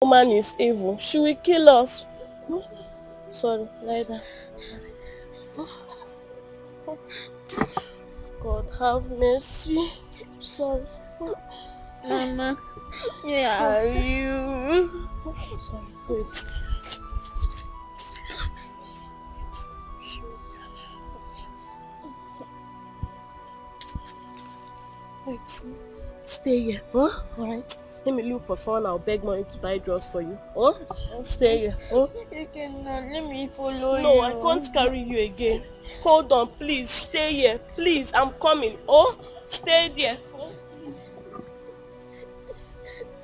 woman is evil. She will kill us. Sorry, lie down. God have mercy. Sorry. Mama, where are you? Sorry, wait. Wait. Stay here, huh? Alright. Let me look for someone. I'll beg money to buy drugs for you. Huh? Stay here, huh? You cannot let me follow No, you. I can't carry you again. Hold on, please. Stay here. Please, I'm coming. Oh, stay there. Oh.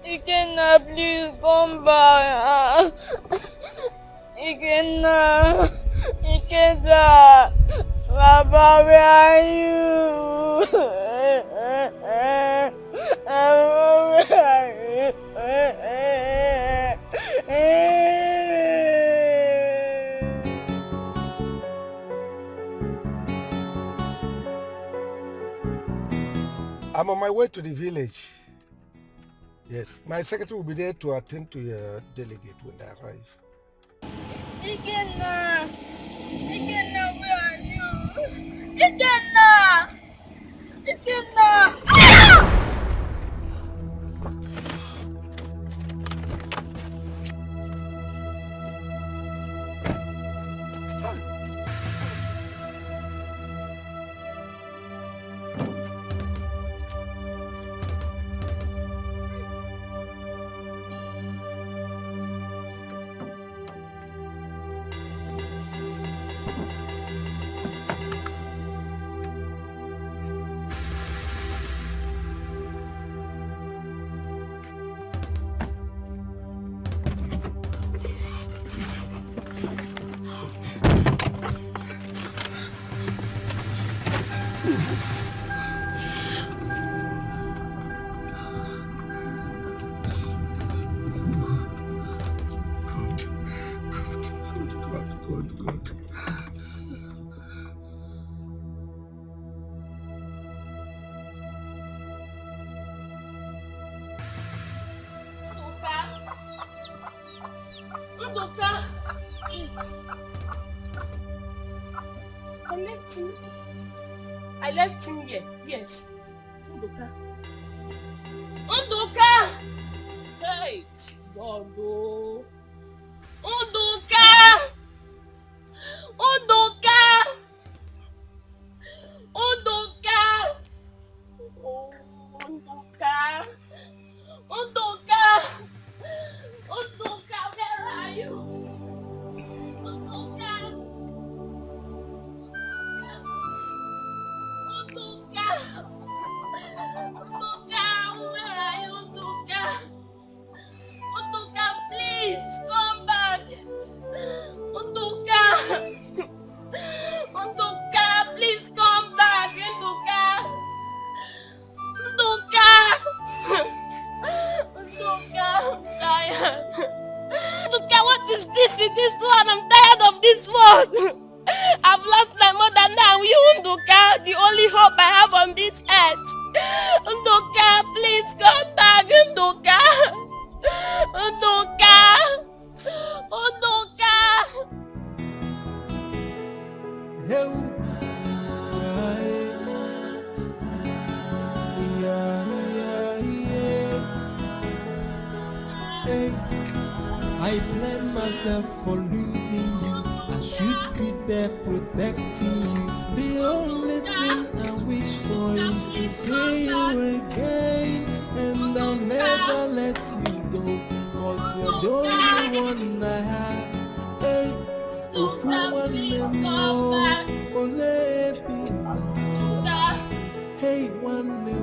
You cannot, please come back. You cannot. You cannot. Baba, where are you? Baba, where are I'm on my way to the village. Yes, my secretary will be there to attend to your delegate when they arrive. Ikenna! Ikenna, where are you? Ikenna! Ikenna! Ah! Good. Ndoka! I left him here. Yes. Ndoka. Ndoka! Hey! God, oh. Ndoka! Ndoka! Ndoka! Oh, Ndoka! Ndoka! Ndoka, where are you? Ndoka! Ndoka! Ndoka, where are you, Ndoka? Ndoka, please come back. Ndoka! Ndoka, please come back. Ndoka! Ndoka! Ndoka, I'm tired. Ndoka, what is this in this one? I'm tired of this one. I've lost my mother now. You, Ndoka, the only hope I have on this earth. Ndoka, please come back. Ndoka. Ndoka. Ndoka. I blame myself for losing you. I should be there protecting you. The only thing I wish for is to see you again. And I'll never let you go, cause you're the only one I have. Hey, if you want me more, hey, one more.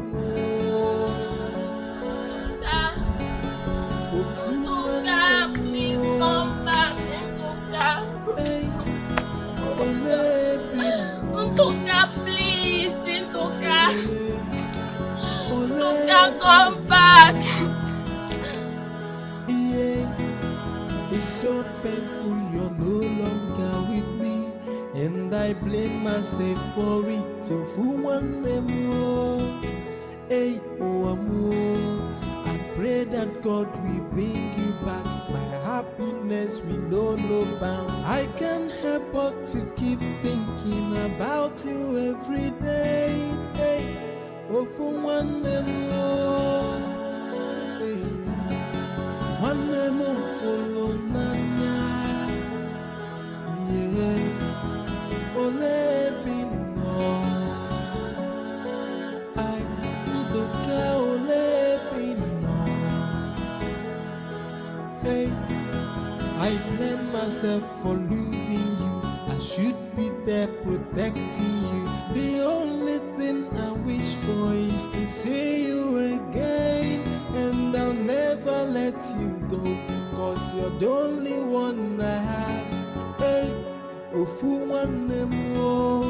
Ndoka, please come back. Ndoka. Ndoka, please. Ndoka. Ndoka, come back. Yeah, it's so painful you're no longer with me, and I blame myself for it. So for one more, hey, oh amor, I pray that God will bring you back. happiness with no bound. I can't help but to keep thinking about you every day. Hey. Oh, for one more. Hey. One more follow Nana. Yeah. Ole Bino. I look Ole Bino. Hey. I blame myself for losing you. I should be there protecting you. The only thing I wish for is to see you again. And I'll never let you go, cause you're the only one I have. Hey, ofu one more,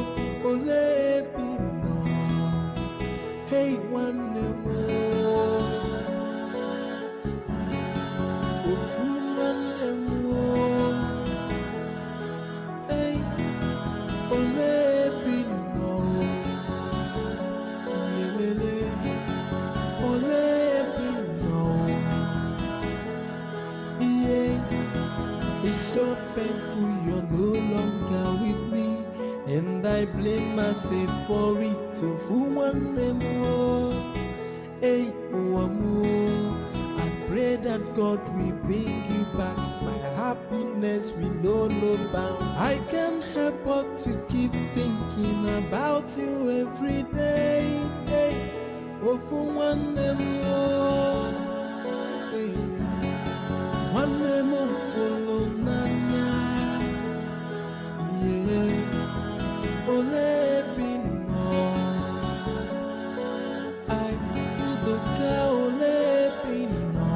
ole bino. Hey, one more. Ofu one more. Hey, ole bino. Yelele. Ole bino. Yeah. It's so painful you're no longer with me, and I blame myself for it. So for one more, hey, one more. I pray that God will bring you back. My happiness will no bound. I can't help but to keep thinking about you every day. Hey, oh, for one more, hey, one more follow Nana. Yeah, ole bino. I look ole bino.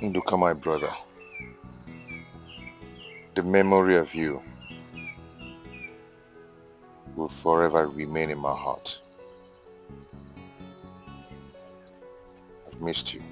Nduka, my brother, the memory of you will forever remain in my heart. I've missed you.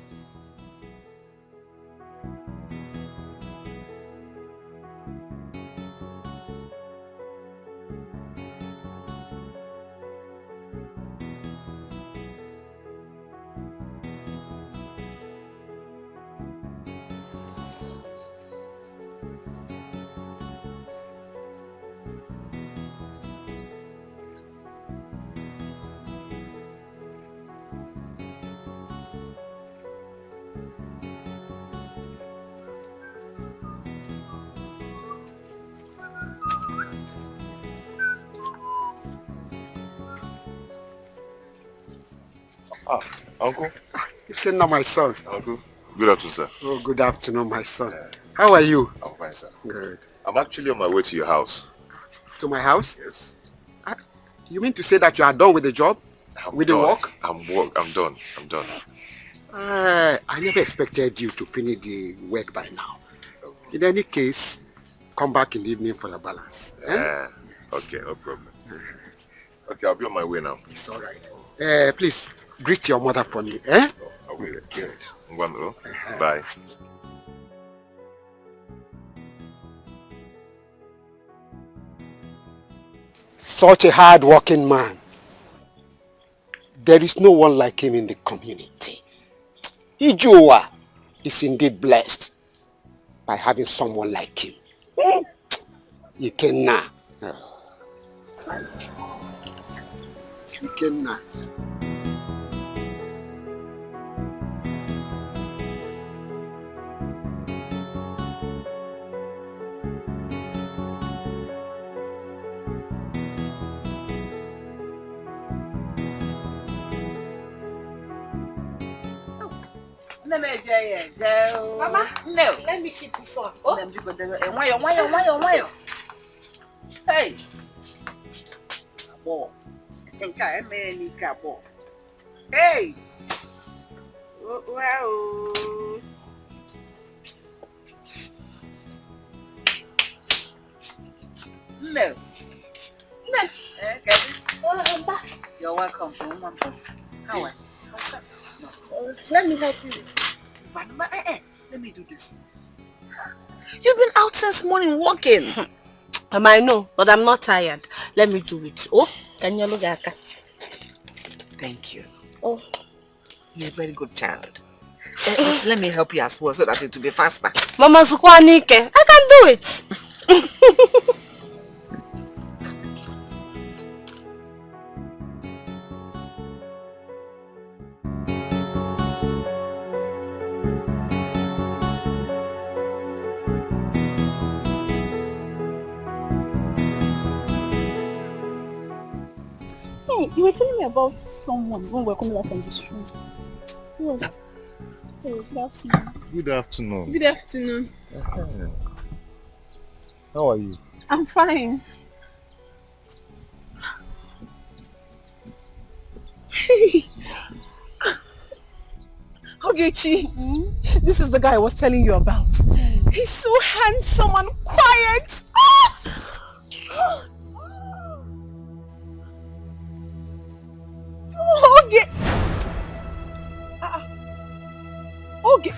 Uncle? Ikenna, my son. Uncle? Good afternoon, sir. Oh, good afternoon, my son. How are you? I'm fine, sir. Good. I'm actually on my way to your house. To my house? Yes. You mean to say that you are done with the job? With the work? I'm done. I never expected you to finish the work by now. In any case, come back in the evening for the balance. Yes. Okay, no problem. Okay, I'll be on my way now. It's all right. Please, greet your mother for me. Eh? Oh, I will. Yes. Bye. Such a hard-working man. There is no one like him in the community. Ijoa is indeed blessed by having someone like him. Ikenna. Ikenna. Mama, no. Let me keep this one. Oh. Hey. Boy. Hey. Wow. How are you? Let me help you. Let me do this. You've been out since morning walking. I know, but I'm not tired. Let me do it. Oh, can you look at? Thank you. Oh, You're a very good child. But let me help you as well so that it will be faster. Mama Sukwanike, I can do it. Hey, you were telling me about someone when we were coming back from the stream. Who was it? Hey, good afternoon. Good afternoon. Good afternoon. How are you? I'm fine. Hey! Ogechi, this is the guy I was telling you about. He's so handsome and quiet. Oge! Oge!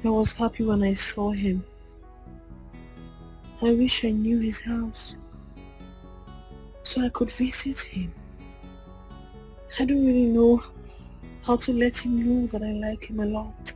I was happy when I saw him. I wish I knew his house so I could visit him. I don't really know how to let him know that I like him a lot.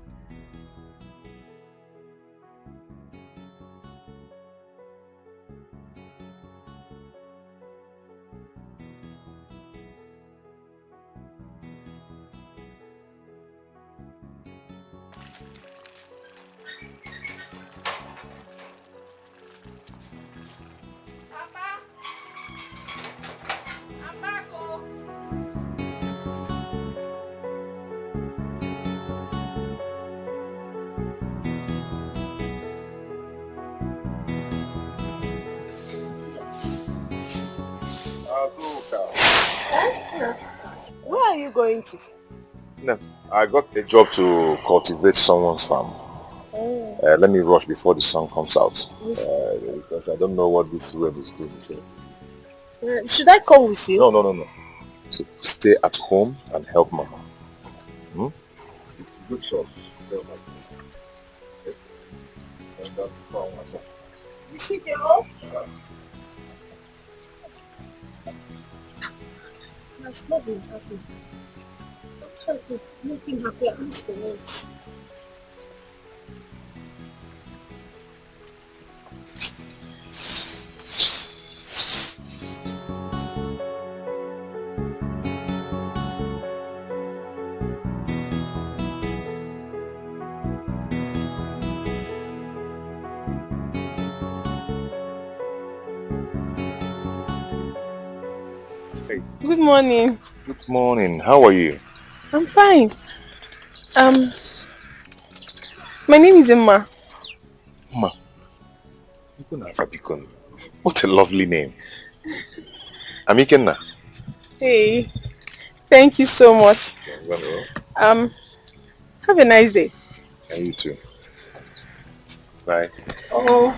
Where are you going to? No, I got a job to cultivate someone's farm. Let me rush before the sun comes out. Because I don't know what this web is doing. So. Should I come with you? No. So stay at home and help Mama. Good job. You see the home? That's not been happy. So good. Nothing happy at least the words. Hey. Good morning. Good morning. How are you? I'm fine. My name is Emma. Ma. What a lovely name. Amikenna. Hey, thank you so much. Have a nice day. And you too. Bye. Oh.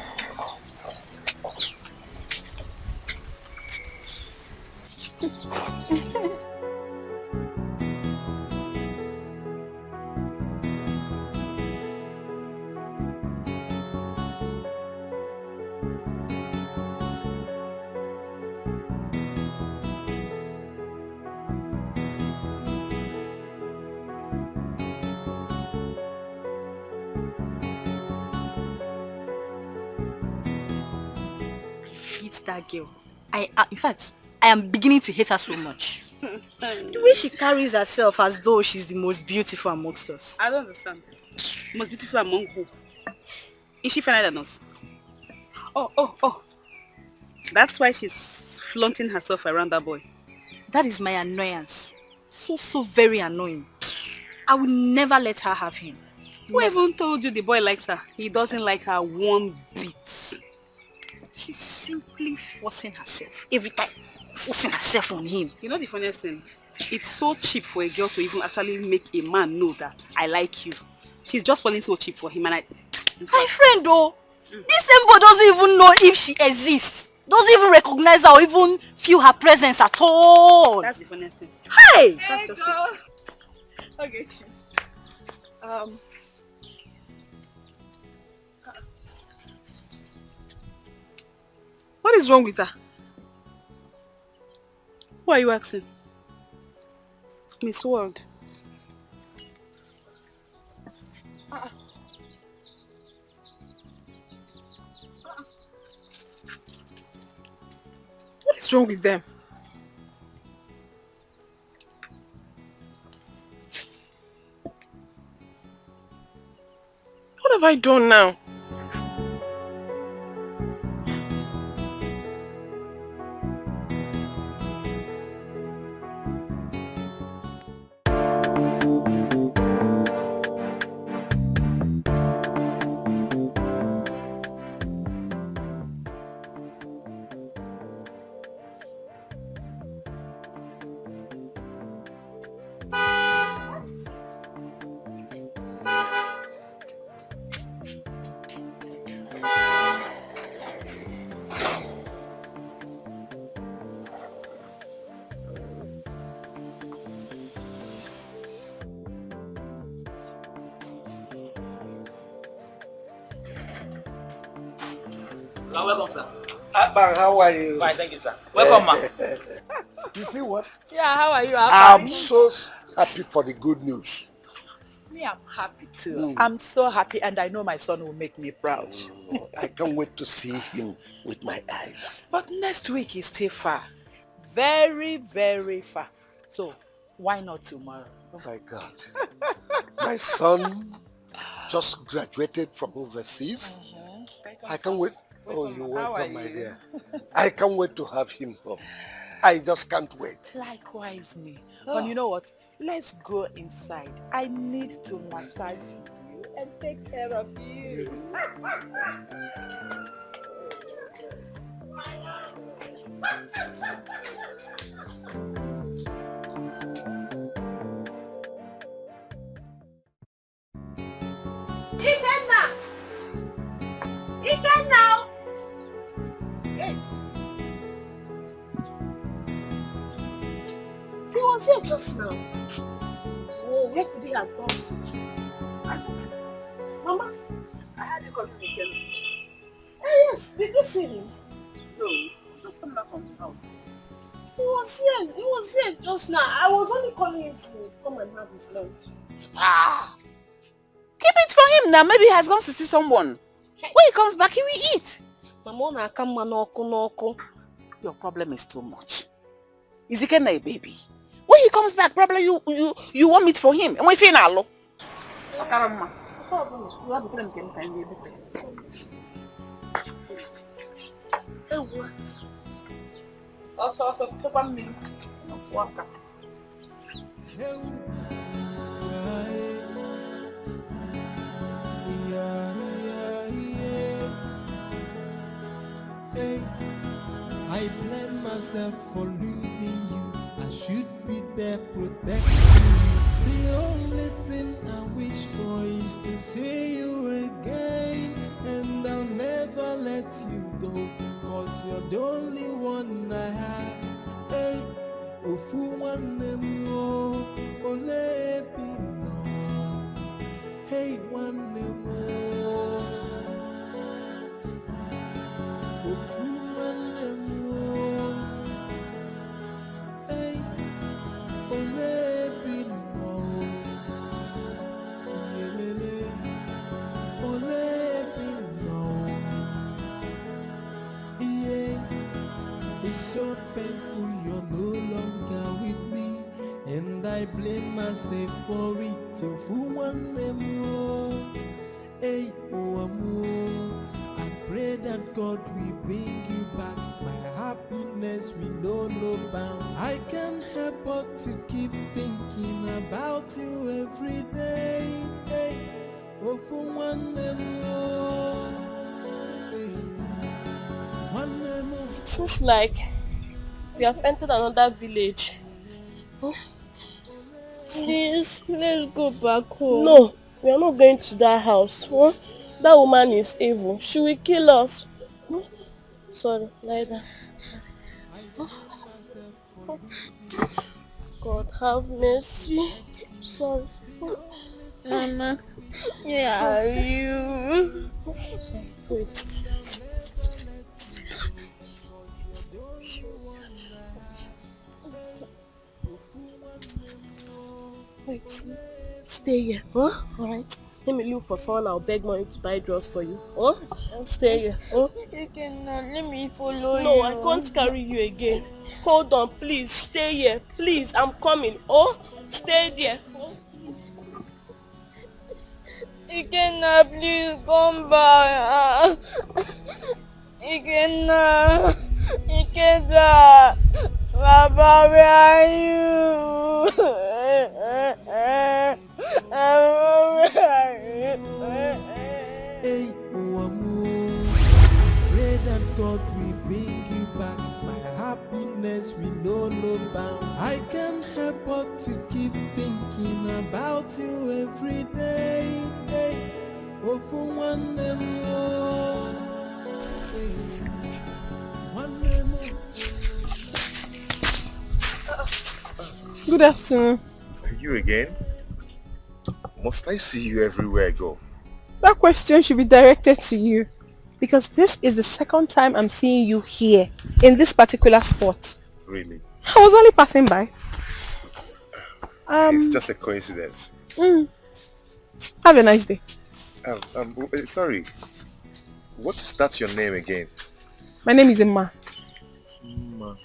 Hate that girl. In fact, I am beginning to hate her so much. The way she carries herself as though she's the most beautiful amongst us. I don't understand. Most beautiful among who? Is she finer than us? Oh. That's why she's flaunting herself around that boy. That is my annoyance. So very annoying. I will never let her have him. Who even told you the boy likes her? He doesn't like her one bit. She's simply forcing herself. Every time. Forcing herself on him. You know the funniest thing? It's so cheap for a girl to even actually make a man know that I like you. She's just falling so cheap for him and my friend though, this same boy doesn't even know if she exists. Doesn't even recognize her or even feel her presence at all. That's the funniest thing. Hey! That's just it. Okay. What is wrong with her? Who are you asking? Miss World. What is wrong with them? What have I done now? Welcome, sir. Abang, how are you? Fine, thank you, sir. Welcome, ma. You see what? Yeah, how are you? I'm so happy for the good news. Me, I'm happy too. I'm so happy and I know my son will make me proud. I can't wait to see him with my eyes. But next week is still far. Very, very far. So, why not tomorrow? Oh my God. My son just graduated from overseas. I can't wait. Oh, you're welcome, my dear. I can't wait to have him home. I just can't wait. Likewise me. But you know what? Let's go inside. I need to massage you and take care of you. Eat now! He was here just now. Oh, where did he have gone? Mama, I had you calling me again. Yes, did you see him? No, he's not coming back from the house. He was here just now. I was only calling him to come and have his lunch. Keep it for him now. Maybe he has gone to see someone. When he comes back, he will eat. Mama, no. Your problem is too much. Is he a baby? When he comes back, probably you want meat for him. And we feel now. I blame myself for losing you. I should be there protecting you. The only thing I wish for is to see you again. And I'll never let you go, 'cause you're the only one I have. Hey, ofu one more, ole pino. Hey, one more. blame myself for it. So for one more, hey, oh, I pray that God will bring you back. My happiness will know no bound. I can't help but to keep thinking about you every day. Hey, oh, for one more, hey, one more. It seems like we have entered another village. Please, let's go back home. No, we are not going to that house. Huh? That woman is evil. She will kill us. Huh? Sorry, lie down. God have mercy. Sorry. Mama, where are you? Sorry. Wait. Wait. Stay here. Huh? Alright. Let me look for someone. I'll beg money to buy drugs for you. Huh? Stay here. Huh? You cannot let me follow you. No, I can't carry you again. Hold on, please. Stay here. Please, I'm coming. Oh, stay there. Oh. You cannot, please come back. You cannot. You cannot. Baba, where are you? Baba, where are you? Hey, oh, pray that God will bring you back. My happiness will know no bound. I can't help but to keep thinking about you every day. Hey, oh, for one more. Hey, one more. Good afternoon. You again? Must I see you everywhere I go? That question should be directed to you because this is the second time I'm seeing you here in this particular spot. Really? I was only passing by. It's just a coincidence. Have a nice day. Sorry. What's that your name again? My name is Emma. Ma.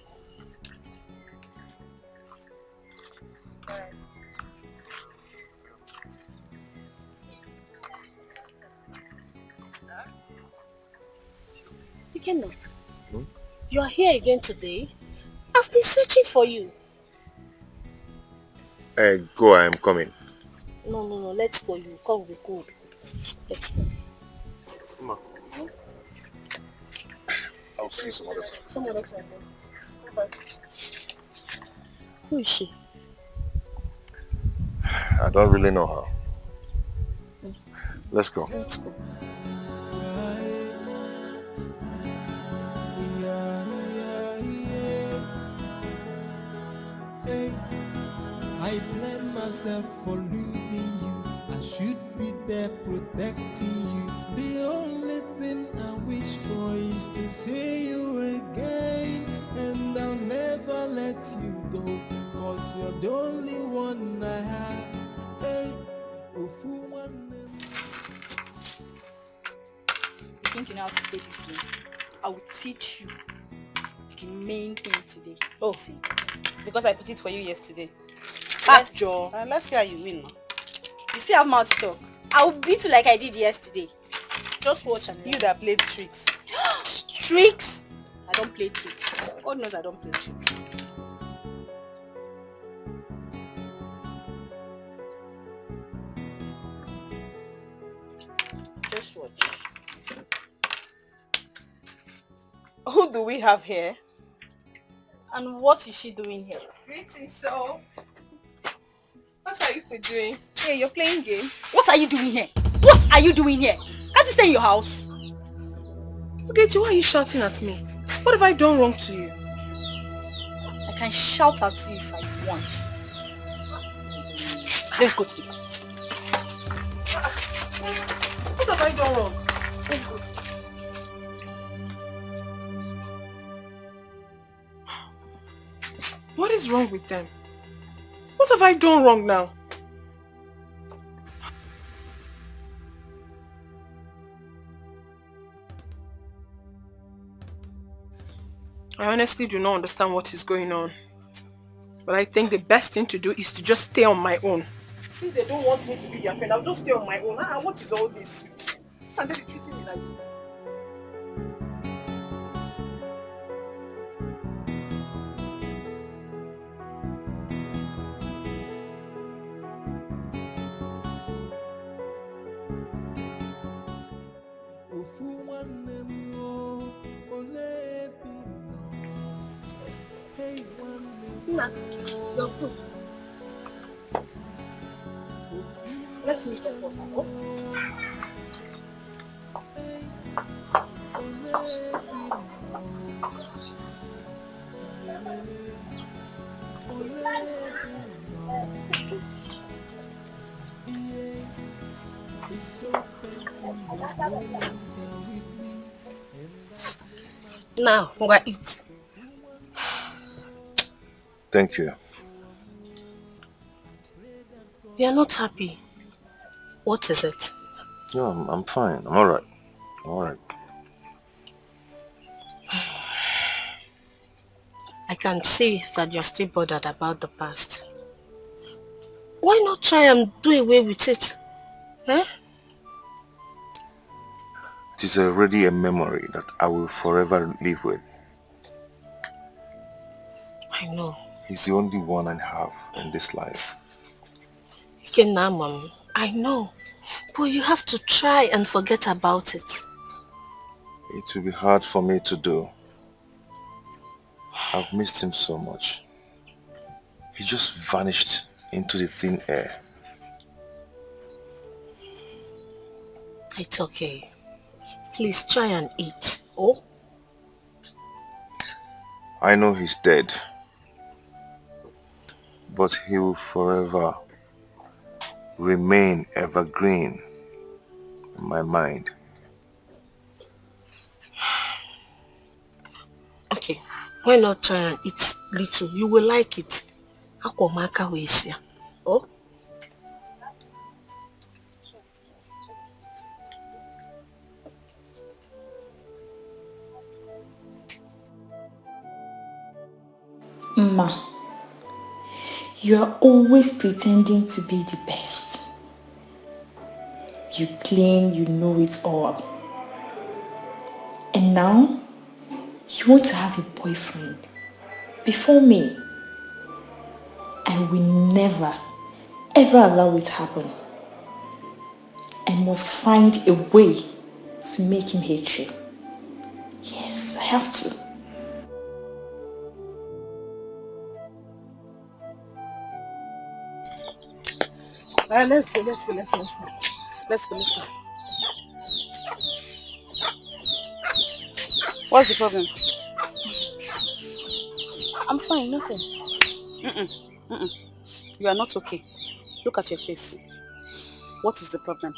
Ikeno, you are here again today? I've been searching for you. Go, I am coming. No, let's go. You come with me. Let's go. Ma. I'll see you some other time. Some other time. Bye. Who is she? I don't really know her. Let's go. Let's go. I blame myself for losing you. I should be there protecting you. The only thing I wish for is to see you again. And I'll never let you go, 'cause you're the only one I have. Hey, oh, for one. You think you know how to play this game? I will teach you the main thing today. Oh, see. Because I put it for you yesterday. Joe. Let's see how you win. You still have mouth to talk. I will beat you like I did yesterday. Just watch and You that played tricks. Tricks? I don't play tricks. God knows I don't play tricks. Just watch. Who do we have here? And what is she doing here? Greetings, so. What are you doing? Hey, you're playing game. What are you doing here? What are you doing here? Can't you stay in your house? Okay, why are you shouting at me? What have I done wrong to you? I can shout at you if I want. Let's go to the car. What have I done wrong? Let's go. What is wrong with them? What have I done wrong now? I honestly do not understand what is going on. But I think the best thing to do is to just stay on my own. Since they don't want me to be their friend, I'll just stay on my own. What is all this? And they're treating me like this. Ma, your food. Let's meet them for now. Now, I'm going to eat. Thank you. You are not happy. What is it? No, I'm fine. I'm alright. I'm alright. I can see that you're still bothered about the past. Why not try and do away with it? Huh? It is already a memory that I will forever live with. I know. He's the only one I have in this life. Mom, I know. But you have to try and forget about it. It will be hard for me to do. I've missed him so much. He just vanished into the thin air. It's okay. Please try and eat. Oh? I know he's dead. But he will forever remain evergreen in my mind. Okay. Why not try and eat little? You will like it. Akwamaka wesia. Oh? Ma, you are always pretending to be the best. You claim you know it all. And now, you want to have a boyfriend before me. I will never, ever allow it to happen. I must find a way to make him hate you. Yes, I have to. Let's go. What's the problem? I'm fine, nothing. You are not okay. Look at your face. What is the problem?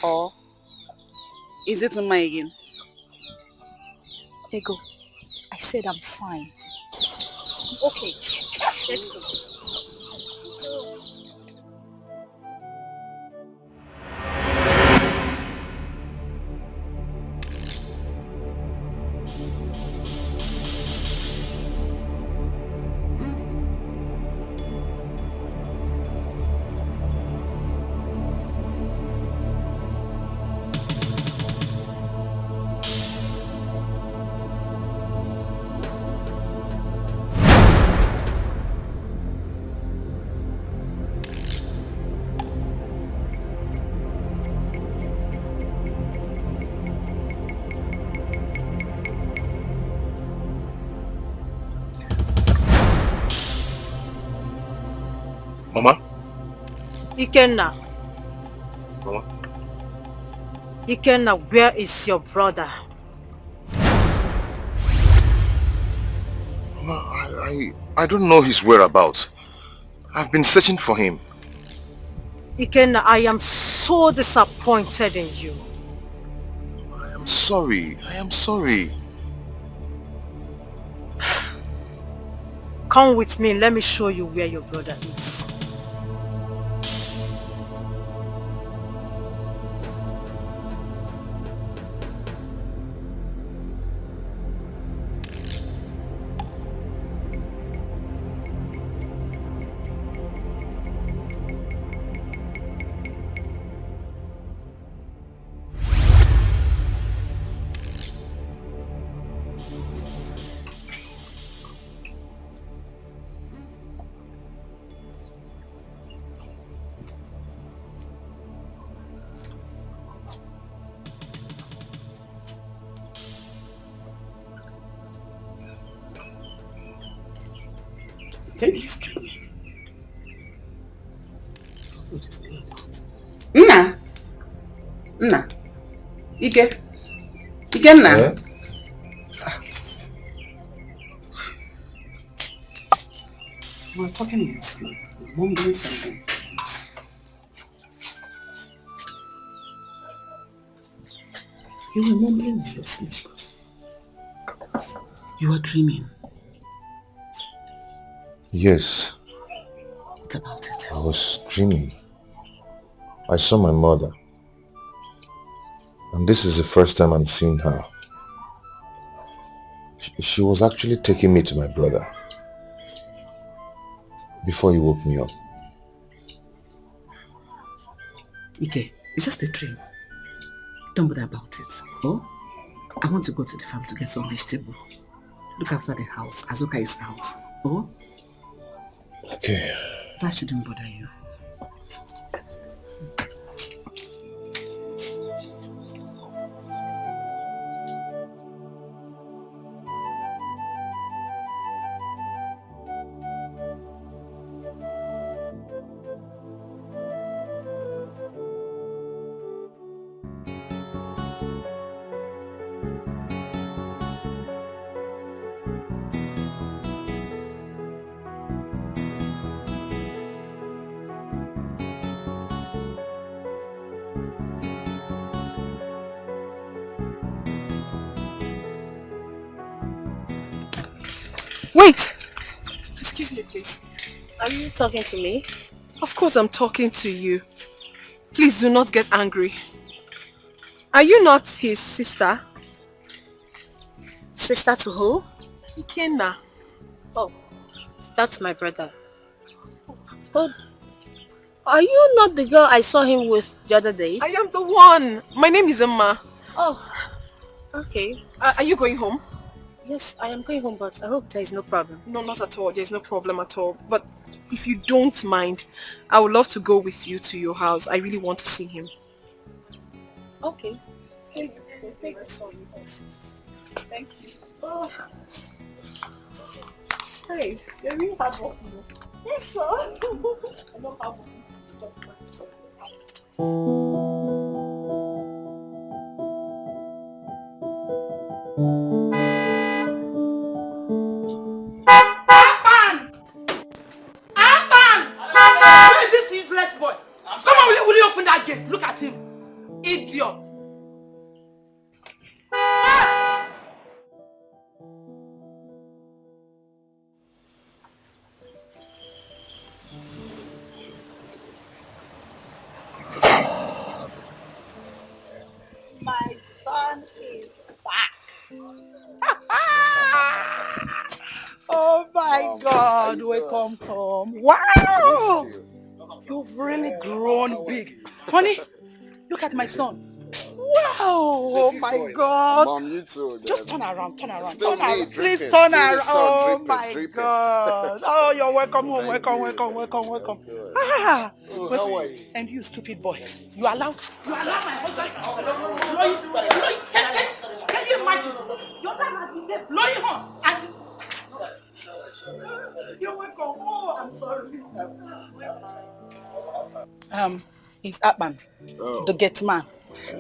Or is it in my again? Ego, I said I'm fine. Okay, let's go. Mama? Ikenna. Mama? Ikenna, where is your brother? Mama, I don't know his whereabouts. I've been searching for him. Ikenna, I am so disappointed in you. I am sorry. Come with me, let me show you where your brother is. think he's dreaming. What is going on? Nna. Ike, Nna. Yeah? You were talking in your sleep. You're mumbling something. You were mumbling in your sleep. You were dreaming. Yes. What about it? I was dreaming. I saw my mother. And this is the first time I'm seeing her. She was actually taking me to my brother before he woke me up. Ike, it's just a dream. Don't bother about it. Oh? I want to go to the farm to get some vegetable. Look after the house. Azuka is out. Oh? Okay. That shouldn't bother you. Wait! Excuse me, please. Are you talking to me? Of course I'm talking to you. Please do not get angry. Are you not his sister? Sister to who? Ikenna. Oh, that's my brother. Oh, are you not the girl I saw him with the other day? I am the one. My name is Emma. Oh, okay. Are you going home? Yes, I am going home, but I hope there is no problem. No, not at all. There's no problem at all. But if you don't mind, I would love to go with you to your house. I really want to see him. Okay. Thank you so much. Thank you. Oh. Hey, you really have work. Yes, sir. I don't have work. This useless boy. Come on, will you open that gate? Look at him. Idiot. My son is back. Oh my God, welcome home. Wow! You've really grown big. Honey, look at my son. Wow! Oh my God! Mom, you too. Just turn around, turn around, Still turn me, around. dripping. Please turn Still the around. sun, Oh dripping, my dripping. God! Oh, you're welcome home. Welcome, welcome, welcome, welcome. Ah! Oh, how are you? And you, stupid boy, you allow my husband to blow you. Can you imagine? Your dad has been there blowing her and you're welcome. Oh, I'm sorry. He's Atman, the gate man,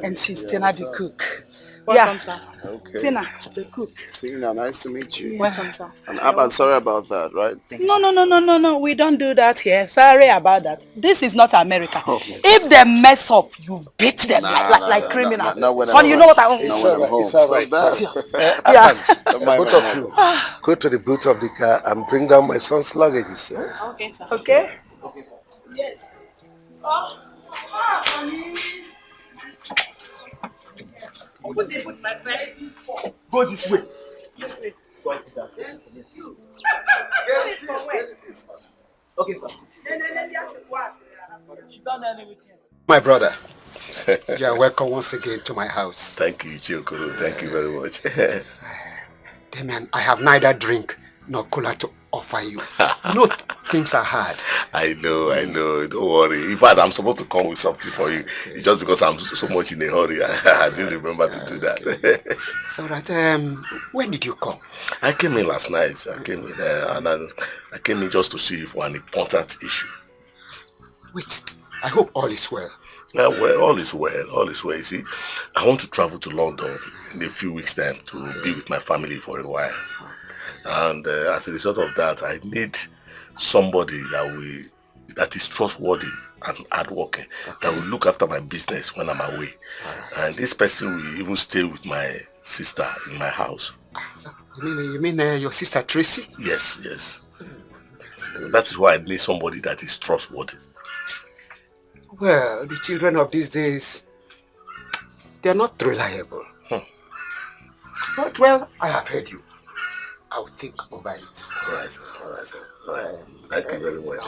and she's Tina the cook. Welcome, sir. Okay. Tina, the cook. Tina, nice to meet you. Welcome, sir. And Abba, sorry about that, right? No. We don't do that here. Sorry about that. This is not America. If they mess up, you beat them like criminals. And you know what I want? It's like that. Yeah. Both of you, go to the boot of the car and bring down my son's luggage, he says. Okay, sir. Okay? Yes. Put my friend. Go this way. This way. Okay, sir. My brother, you are welcome once again to my house. Thank you, Chokoro. Thank you very much. Damian, I have neither drink nor cooler to offer you. No, things are hard. I know. Don't worry. In fact, I'm supposed to come with something for you. It's just because I'm so much in a hurry. I didn't remember to do that. It's all right. When did you come? I came in last night. I came in and I came in just to see you for an important issue. Wait, I hope all is well. Well, all is well. All is well. You see, I want to travel to London in a few weeks' time to be with my family for a while. And as a result of that, I need somebody that is trustworthy and hardworking, that will look after my business when I'm away. And this person will even stay with my sister in my house. You mean your sister Tracy? Yes, yes. That is why I need somebody that is trustworthy. Well, the children of these days, they're not reliable. But well, I have heard you. I'll think over it. All right, sir. All right, sir. All right. Thank you very much.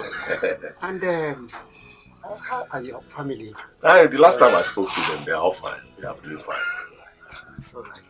And how are your family? The last time I spoke to them, they are all fine. They are doing fine. It's all right.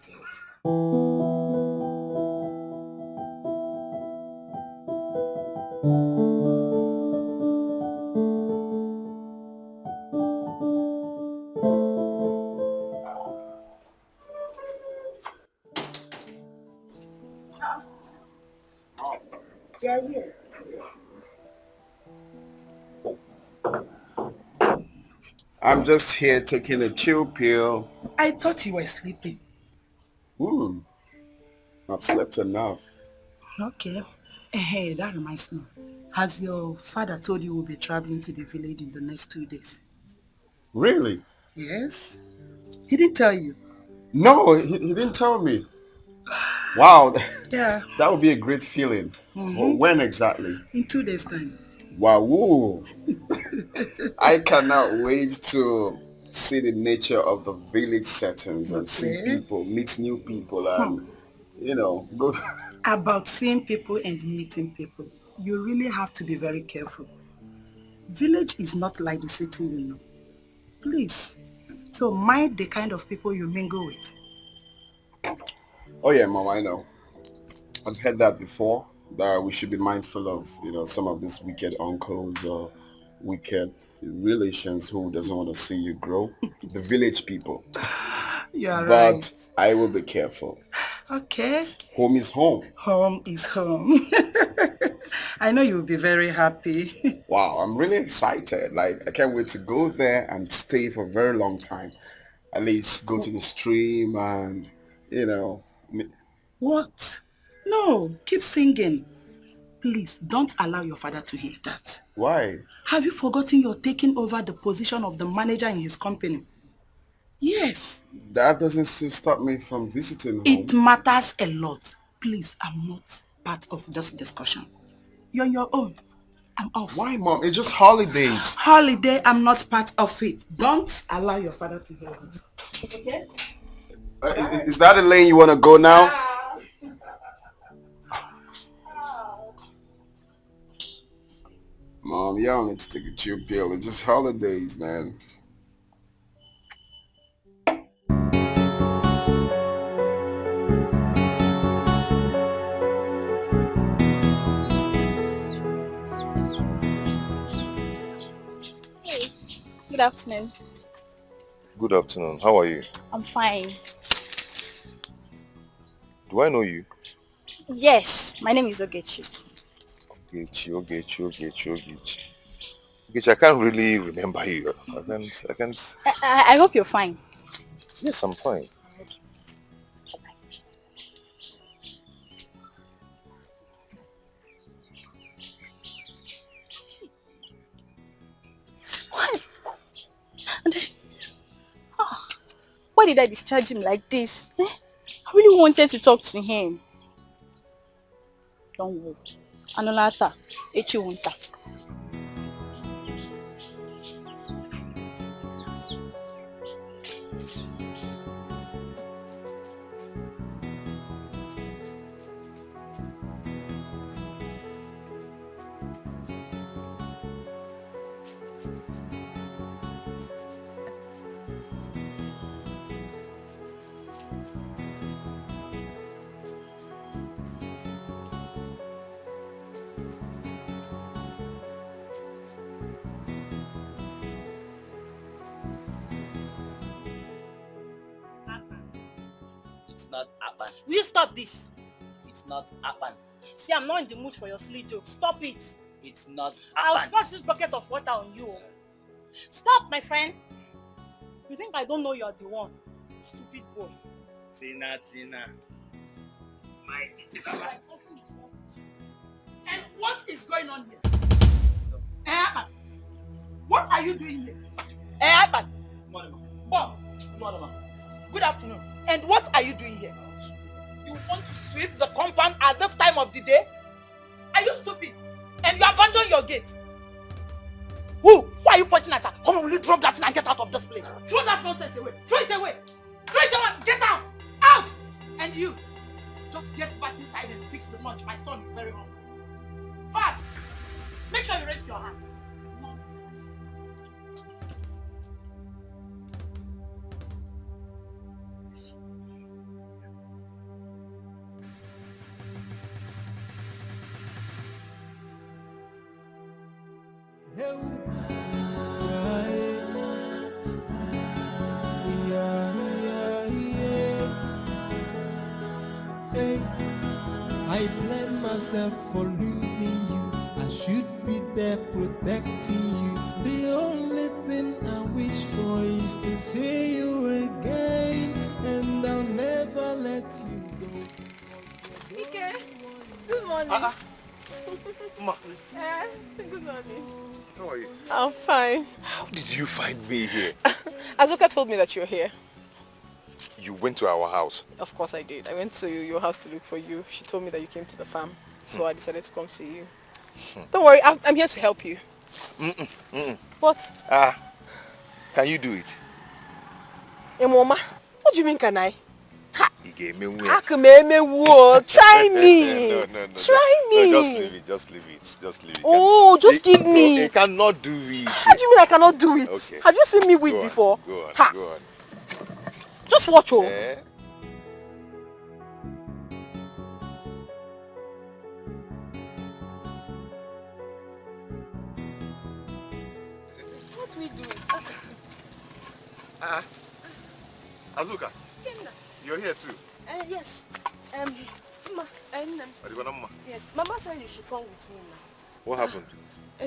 I'm just here taking a chill pill. I thought you were sleeping. I've slept enough. Okay. Hey, that reminds me. Has your father told you we'll be traveling to the village in the next 2 days? Really? Yes. He didn't tell you? No, he didn't tell me. Wow. Yeah. That would be a great feeling. Well, when exactly? In 2 days' time. Wow. I cannot wait to see the nature of the village settings and see people, meet new people and, go... About seeing people and meeting people, you really have to be very careful. Village is not like the city, you know. Please. So mind the kind of people you mingle with. Oh yeah, Mom, I know. I've heard that before, that we should be mindful of, some of these wicked uncles or wicked relations who doesn't want to see you grow. The village people. You're But right. I will be careful. Okay. Home is home. Home is home. I know you'll be very happy. Wow, I'm really excited. Like, I can't wait to go there and stay for a very long time. At least go to the stream and, What? No, keep singing. Please, don't allow your father to hear that. Why? Have you forgotten you're taking over the position of the manager in his company? Yes. That doesn't still stop me from visiting home. It matters a lot. Please, I'm not part of this discussion. You're on your own. I'm off. Why, Mom? It's just holidays. Holiday, I'm not part of it. Don't allow your father to hear this. Okay? Is that the lane you want to go now? Mom, y'all need to take a chill pill. It's just holidays, man. Hey, good afternoon. Good afternoon. How are you? I'm fine. Do I know you? Yes, my name is Ogechi. Ogechi. I can't really remember you. I can't. I hope you're fine. Yes, I'm fine. What? Why did I discharge him like this? I really wanted to talk to him. Don't worry. Anolata, Echiwunta. It's not happen. Will you stop this? It's not happen. See, I'm not in the mood for your silly jokes. Stop it. It's not I'll happen. splash this bucket of water on you. Stop, my friend. You think I don't know you're the one? Stupid boy. Tina. My Tina. And what is going on here? What are you doing here? Bob. Good afternoon. And what are you doing here? You want to sweep the compound at this time of the day? Are you stupid? And you abandon your gate? Who are you pointing at her? Come on, will you drop that thing and get out of this place? Throw that nonsense away. Throw it away. Throw it away. Get out. Out. And you, just get back inside and fix the lunch. My son is very hungry. Fast. Make sure you raise your hand. I blame myself for losing you. I should be there protecting you. The only thing I wish for is to see you again, and I'll never let you go. Ike, good morning. Good morning. How are you? I'm fine. How did you find me here? Azuka told me that you're here. You went to our house. Of course I did. I went to your house to look for you. She told me that you came to the farm. So I decided to come see you. Don't worry, I'm here to help you. What? Can you do it? Mama, what do you mean can I? He gave me Try me. No. Try me. No, just leave it. Oh, just give me. You cannot do it. How do you mean I cannot do it? Okay. Have you seen me weak before? Go on. Just watch, oh. What do we do? Azuka, you're here too. Yes. Mama, yes. Mama said you should come with me now. What happened?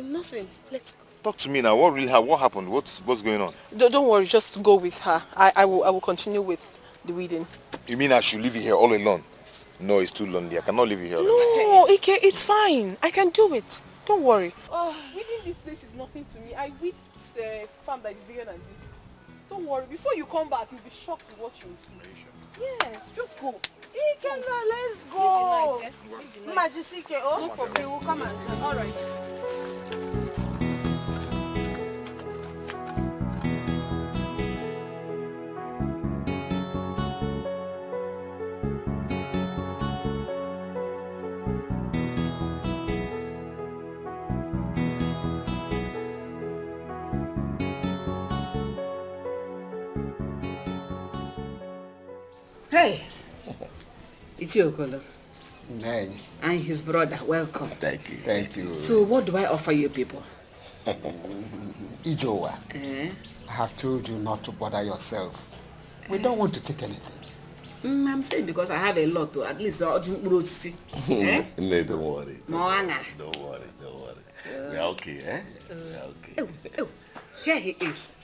Nothing. Let's go. Talk to me now. What happened? What's going on? Don't worry, just go with her. I will continue with the weeding. You mean I should leave you here all alone? No, it's too lonely. I cannot leave you here alone. No, Ike, it's fine. I can do it. Don't worry. Weeding this place is nothing to me. I weed a farm that is bigger than this. Don't worry. Before you come back, you'll be shocked with what you'll see. Are you sure? Yes, just go. Ike, let's go. Majisike, no problem. We'll come and join. All right. Hey, it's Okolo. Nay. And his brother, welcome. Thank you. Thank you. So what do I offer you people? Ijowa, I have told you not to bother yourself. We don't want to take anything. I'm saying because I have a lot to at least No, don't worry. Moana. Don't worry. We are okay, eh? We are okay. Oh, here he is.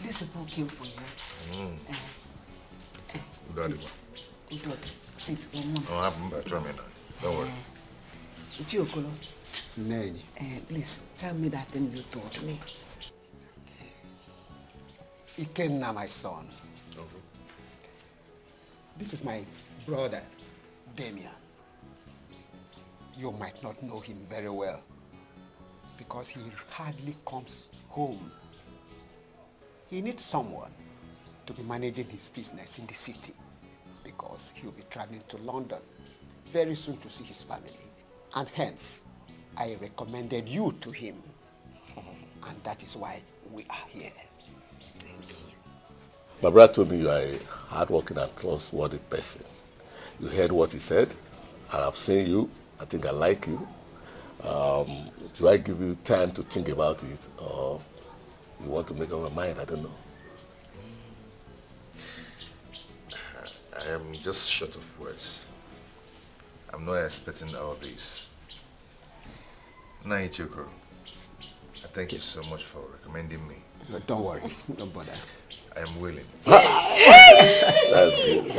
These people came for you. Good. Sit. Try me now. Don't worry. It's you, Okolo. Nay. Please, tell me that thing you told me. Ikenna, my son. Okay. This is my brother, Damien. You might not know him very well because he hardly comes home. He needs someone to be managing his business in the city because he'll be traveling to London very soon to see his family. And hence, I recommended you to him. And that is why we are here. My brother told me you are a hardworking and trustworthy person. You heard what he said. I've seen you. I think I like you. Do I give you time to think about it, or you want to make up your mind? I don't know. I am just short of words. I'm not expecting all this. Naichukwu, I thank you so much for recommending me. Don't worry, don't bother. I am willing. That's good.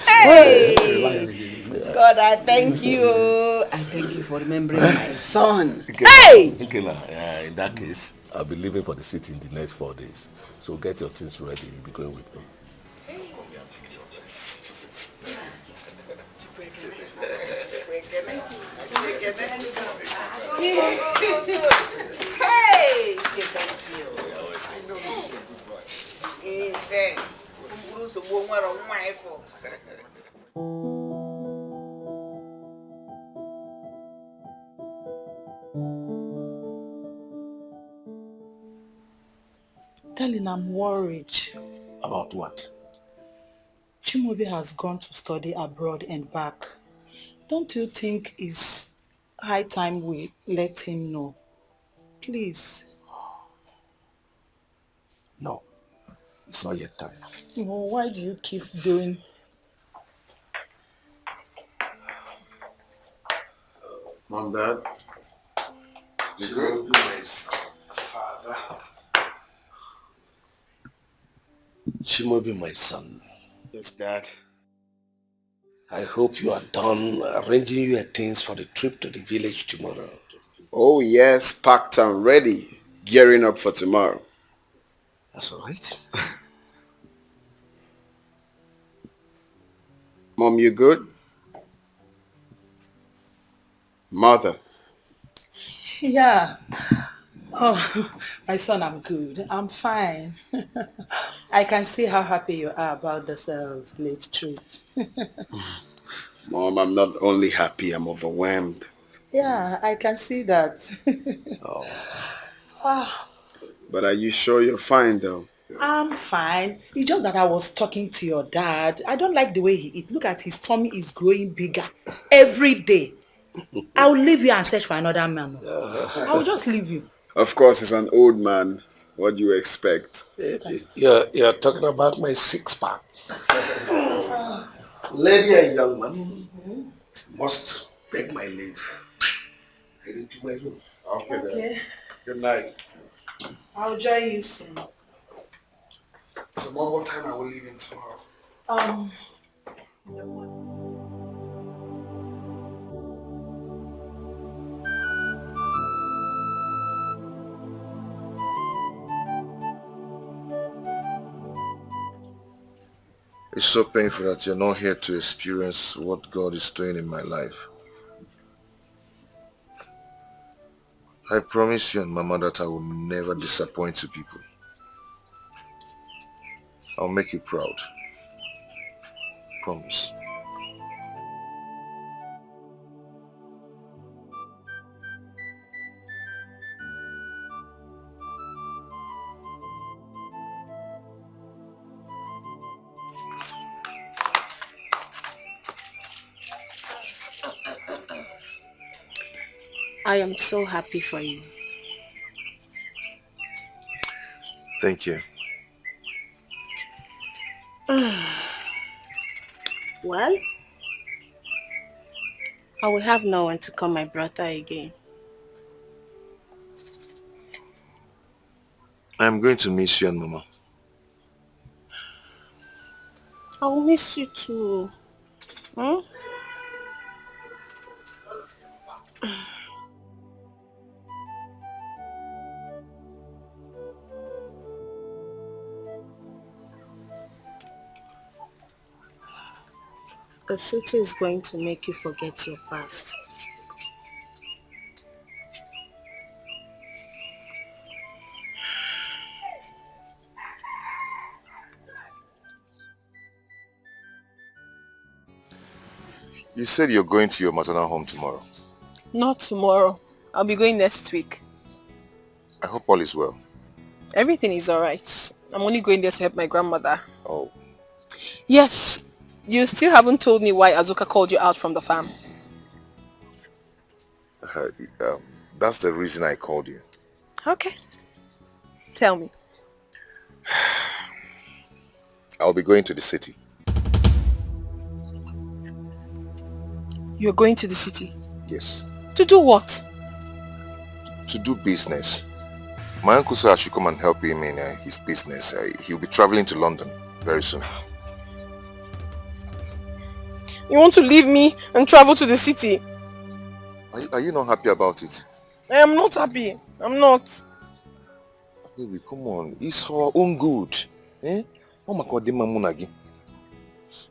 Hey! God, I thank you. I thank you for remembering my son. Hey! Nkela, in that case, I'll be leaving for the city in the next 4 days. So get your things ready. You'll be going with me. Hey! Thank you. I know he's a good boy. He's a Darling, I'm worried. About what? Chimaobi has gone to study abroad and back. Don't you think it's high time we let him know? Please. No, it's not yet time. Well, why do you keep doing? Mom, Dad. Chimaobi, my father. Chimaobi, my son. Yes, Dad. I hope you are done arranging your things for the trip to the village tomorrow. Oh, yes, packed and ready. Gearing up for tomorrow. That's all right. Mom, you good? Mother. Yeah. Oh, my son, I'm good. I'm fine. I can see how happy you are about this village trip. Mom, I'm not only happy, I'm overwhelmed. Yeah, I can see that. Oh. Ah, But are you sure you're fine, though? I'm fine. It's just that I was talking to your dad. I don't like the way he eats. Look at his tummy is growing bigger every day. I'll leave you and search for another man. I'll just leave you. Of course, he's an old man. What do you expect? You're talking about my six-pack. Lady and young man must beg my leave. Head into my room. Okay. Good night. I'll join you soon. So, Mom, what time are we leaving tomorrow? It's so painful that you're not here to experience what God is doing in my life. I promise you and Mama that I will never disappoint you people. I'll make you proud. Promise. I am so happy for you. Thank you. Well, I will have no one to call my brother again. I'm going to miss you and Mama. I will miss you too. Hmm? The city is going to make you forget your past. You said you're going to your maternal home tomorrow. Not tomorrow. I'll be going next week. I hope all is well. Everything is alright. I'm only going there to help my grandmother. Oh. Yes. You still haven't told me why Azuka called you out from the farm. That's the reason I called you. Okay. Tell me. I'll be going to the city. You're going to the city? Yes. To do what? To do business. My uncle said I should come and help him in his business. He'll be traveling to London very soon. You want to leave me and travel to the city? Are you not happy about it? I am not happy. I'm not. Baby, come on. It's for our own good. Eh?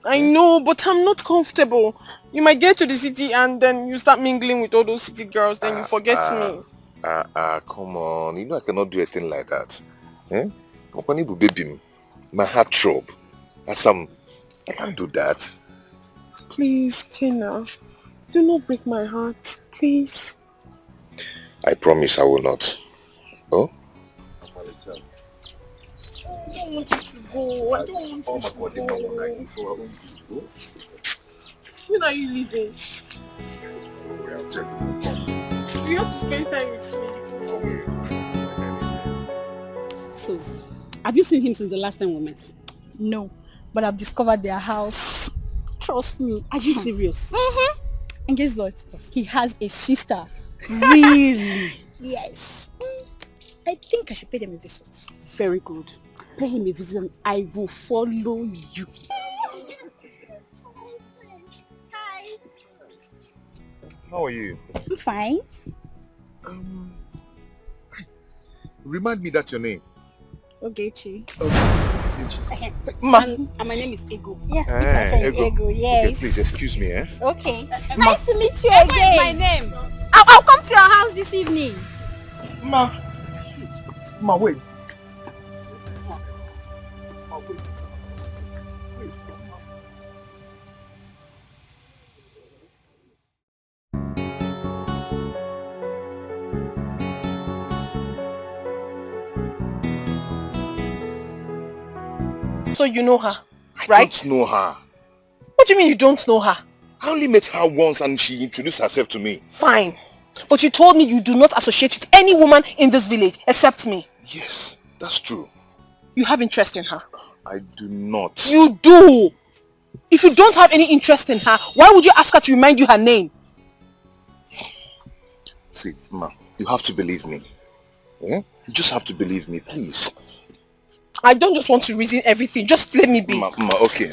I know, but I'm not comfortable. You might get to the city and then you start mingling with all those city girls, then you forget me. Come on. You know I cannot do a thing like that. Eh? Baby, my heart throb. I can't do that. Please, Kina. Do not break my heart. Please. I promise I will not. Oh? I don't want you to go. I don't want you to go. When are you leaving? I'll tell you. You have to spend time with me. So, have you seen him since the last time we met? No, but I've discovered their house. Trust me. Are you serious? Mm-hmm. And guess what? He has a sister. Really? Yes. I think I should pay them a visit. Very good. Pay him a visit and I will follow you. Hi. How are you? I'm fine. Remind me that's your name. Ogechi. Ogechi. And my name is Ego. Yeah, it's my friend Ego. Yes. Okay, please excuse me, eh? Okay. Nice to meet you again. Is my name. I'll come to your house this evening. Ma, wait. So you know her, right? I don't know her. What do you mean you don't know her? I only met her once and she introduced herself to me. Fine. But you told me you do not associate with any woman in this village except me. Yes, that's true. You have interest in her? I do not. You do! If you don't have any interest in her, why would you ask her to remind you her name? See, Ma, you have to believe me. Eh? You just have to believe me, please. I don't just want to reason everything. Just let me be. Ma, okay.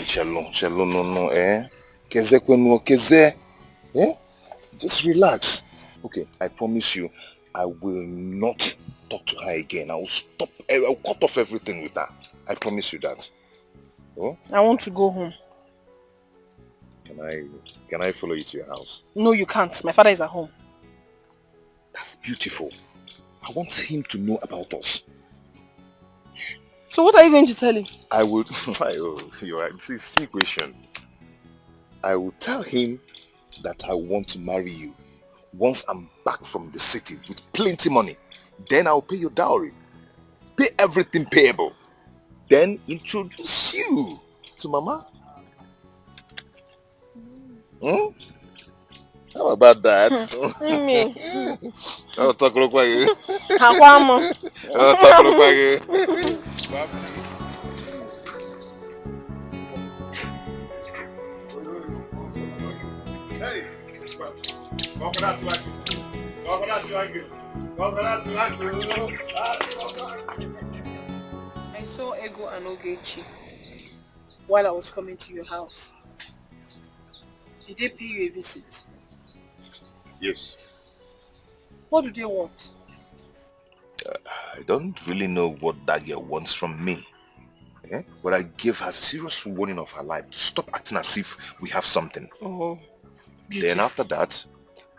Chelo, no, eh? Keze kwenu, keze. Eh? Just relax. Okay, I promise you, I will not talk to her again. I'll cut off everything with her. I promise you that. Oh? I want to go home. Can I follow you to your house? No, you can't. My father is at home. That's beautiful. I want him to know about us. So what are you going to tell him? I will... You're right. This is the question. I will tell him that I want to marry you once I'm back from the city with plenty money. Then I'll pay your dowry. Pay everything payable. Then introduce you to Mama. Hmm? How about that? I'll talk like you. I'll talk like you. Hey, I saw Ego and Ogechi while I was coming to your house. Did they pay you a visit? Yes. What do they want? I don't really know what that girl wants from me. Eh? But I gave her serious warning of her life to stop acting as if we have something. Oh, beautiful. Then after that,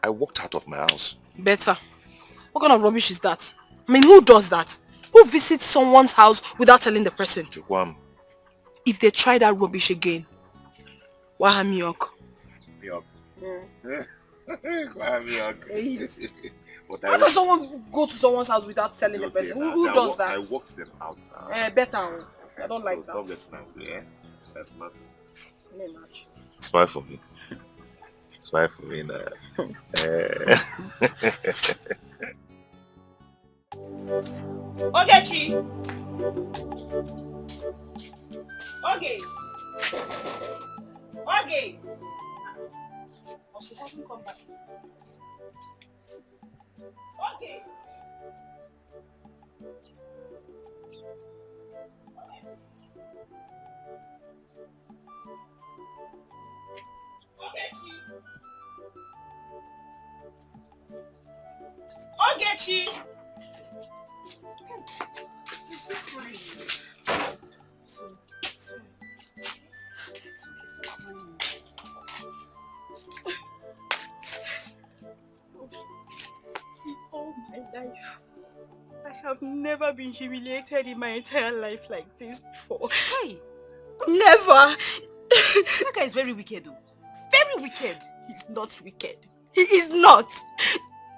I walked out of my house. Better. What kind of rubbish is that? I mean, who does that? Who visits someone's house without telling the person? Chukwam. If they try that rubbish again, Wahamiyok. Miyok. Why does someone go to someone's house without telling the person? Who does that? I walked them out now. Better. I don't like that. Stop getting angry, eh? That's not... Smile for me. Smile for me now. Ogechi! Okay. Okay. Oh, she hasn't come back. Okay. Ogechi! He's still crying. In all my life, I have never been humiliated in my entire life like this before. Hey! Never! That guy is very wicked though. Very wicked. He's not wicked. He is not.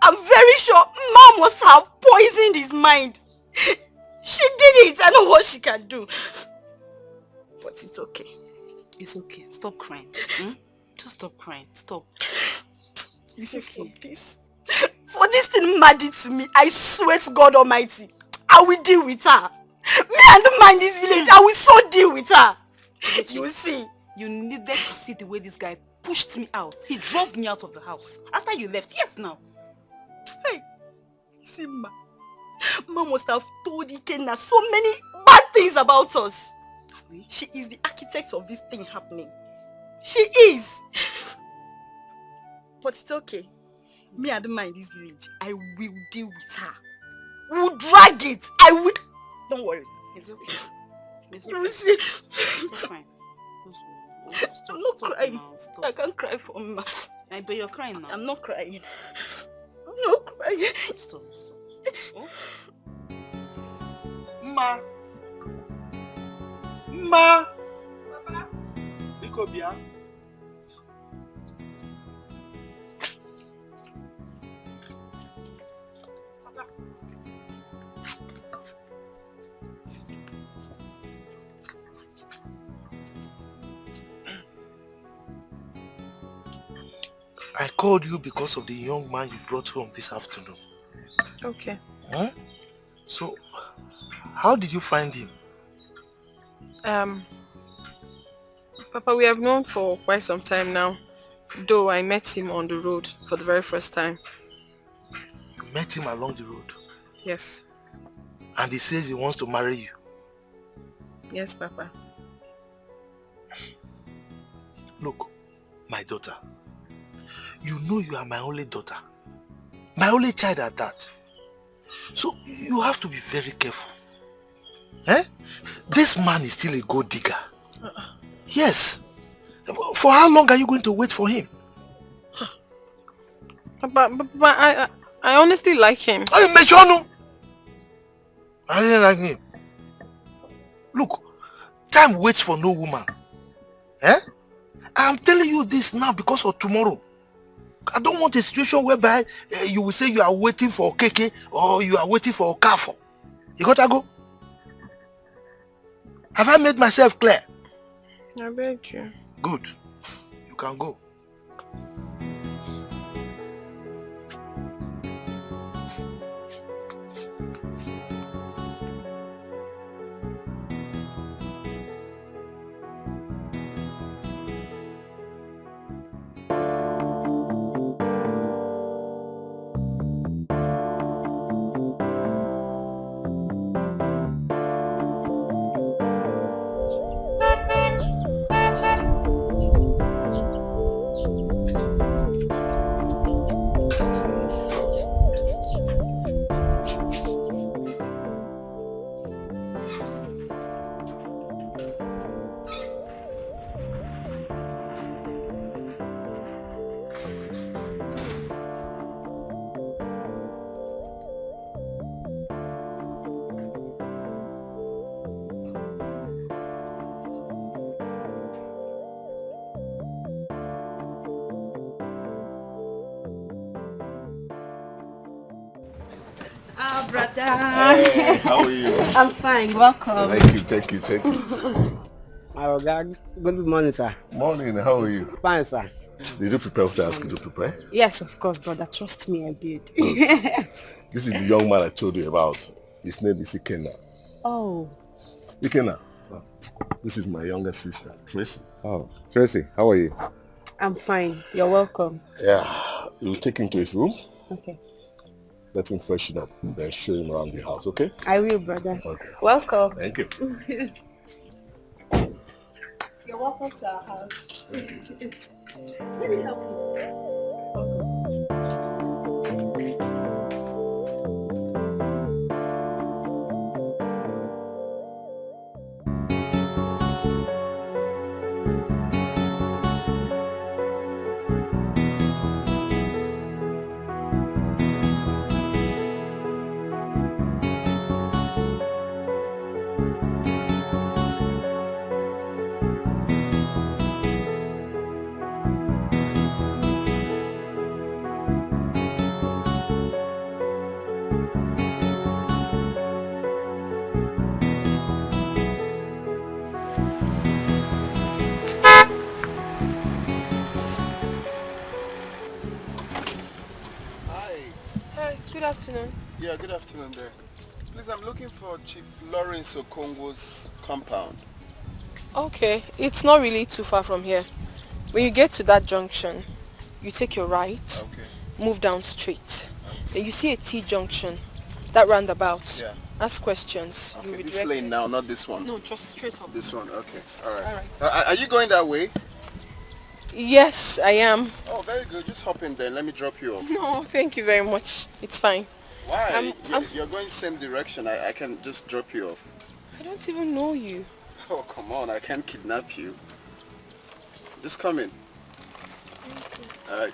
I'm very sure Mom must have poisoned his mind. She did it. I know what she can do. But it's okay. It's okay. Stop crying. Just stop crying. Stop. It's okay. For this thing Ma did to me, I swear to God Almighty, I will deal with her. Me and the man in this village, I will so deal with her. You will see. You needed to see the way this guy pushed me out. He drove me out of the house. After you left, yes now. Hey, see Ma. Ma must have told Ikenna so many bad things about us. She is the architect of this thing happening. She is. But it's okay. Me and the man in this village, I will deal with her. We'll drag it. I will. Don't worry. It's okay. It's okay. You see? It's fine. I'm not crying. Stop. I can't cry for Ma. But you're crying now. I'm not crying. I'm not crying. Stop. Oh? Ma. Ma. Bikobia. I called you because of the young man you brought home this afternoon. Okay. Huh? So, how did you find him? Papa, we have known for quite some time now. Though I met him on the road for the very first time. You met him along the road? Yes. And he says he wants to marry you? Yes, Papa. Look, my daughter. You know you are my only daughter. My only child at that. So you have to be very careful. Eh? This man is still a gold digger. Yes. For how long are you going to wait for him? But I honestly like him. Oh, Meshonu! I didn't like him. Look, time waits for no woman. Eh? I'm telling you this now because of tomorrow. I don't want a situation whereby you will say you are waiting for Keke or you are waiting for Okafo. You gotta go. Have I made myself clear? I beg you. Good. You can go. Brother. Hey, how are you? I'm fine. Welcome. Thank you. Oh, God. Good morning, sir. Morning, how are you? Fine, sir. Did you prepare what I asked you to prepare? Yes, of course, brother. Trust me, I did. This is the young man I told you about. His name is Ikenna. Oh. Ikenna, this is my younger sister, Tracy. Oh, Tracy, how are you? I'm fine. You're welcome. Yeah, you take him to his room. Okay. Let him freshen up, then show him around the house, okay? I will, brother. Okay. Welcome. Thank you. You're welcome to our house. Let me help you. Hi, good afternoon. Yeah, good afternoon there. Please, I'm looking for Chief Lawrence Okongo's compound. Okay, it's not really too far from here. When you get to that junction, you take your right, move down straight. Then you see a T-junction, that roundabout. Yeah. Ask questions. Okay, You'll be this directed. lane now, not this one. No, just straight up. This one, okay. Yes. All right. All right. Are you going that way? Yes, I am. Oh, very good. Just hop in there. Let me drop you off. No, thank you very much. It's fine. Why? You're going same direction. I can just drop you off. I don't even know you. Oh, come on. I can't kidnap you. Just come in. All right.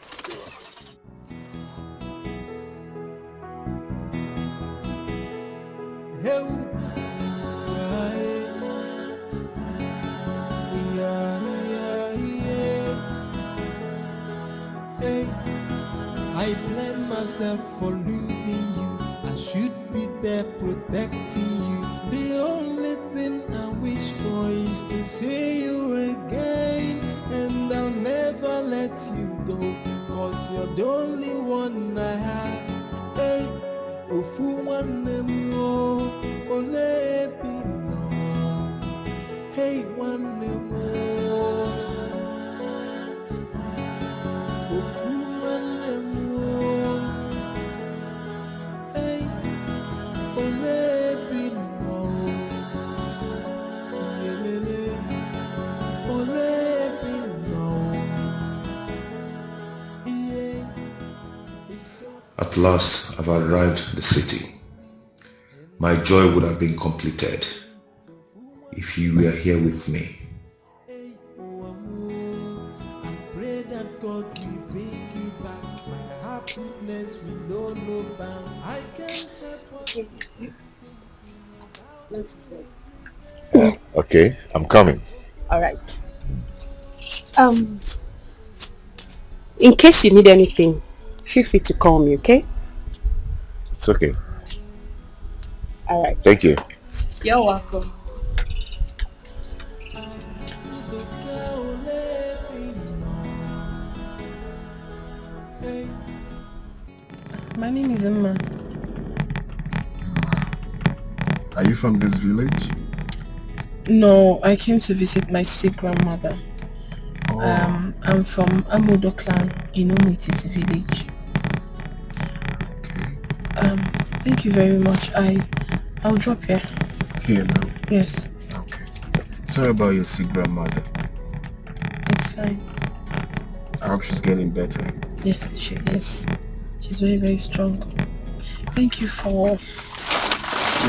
I blame myself for losing you. I should be there protecting you. The only thing I wish for is to see you again. And I'll never let you go, 'cause you're the only one I have. Hey, ofu one more, ole pino. Hey, one more. Ofu one more. Hey, ole pino. Yelele, ole pino. At last, I've arrived at the city. My joy would have been completed if you were here with me. Pray that God will bring you back. My happiness will know no bound. I can't help Okay, I'm coming. All right. In case you need anything, feel free to call me, okay? It's okay. All right. Thank you. You're welcome. My name is Emma. Are you from this village? No, I came to visit my sick grandmother. Oh. I'm from Amodo clan in Umwititi village. Thank you very much. I'll drop here. Here now? Yes. Okay. Sorry about your sick grandmother. It's fine. I hope she's getting better. Yes, she is. She's very, very strong. Thank you for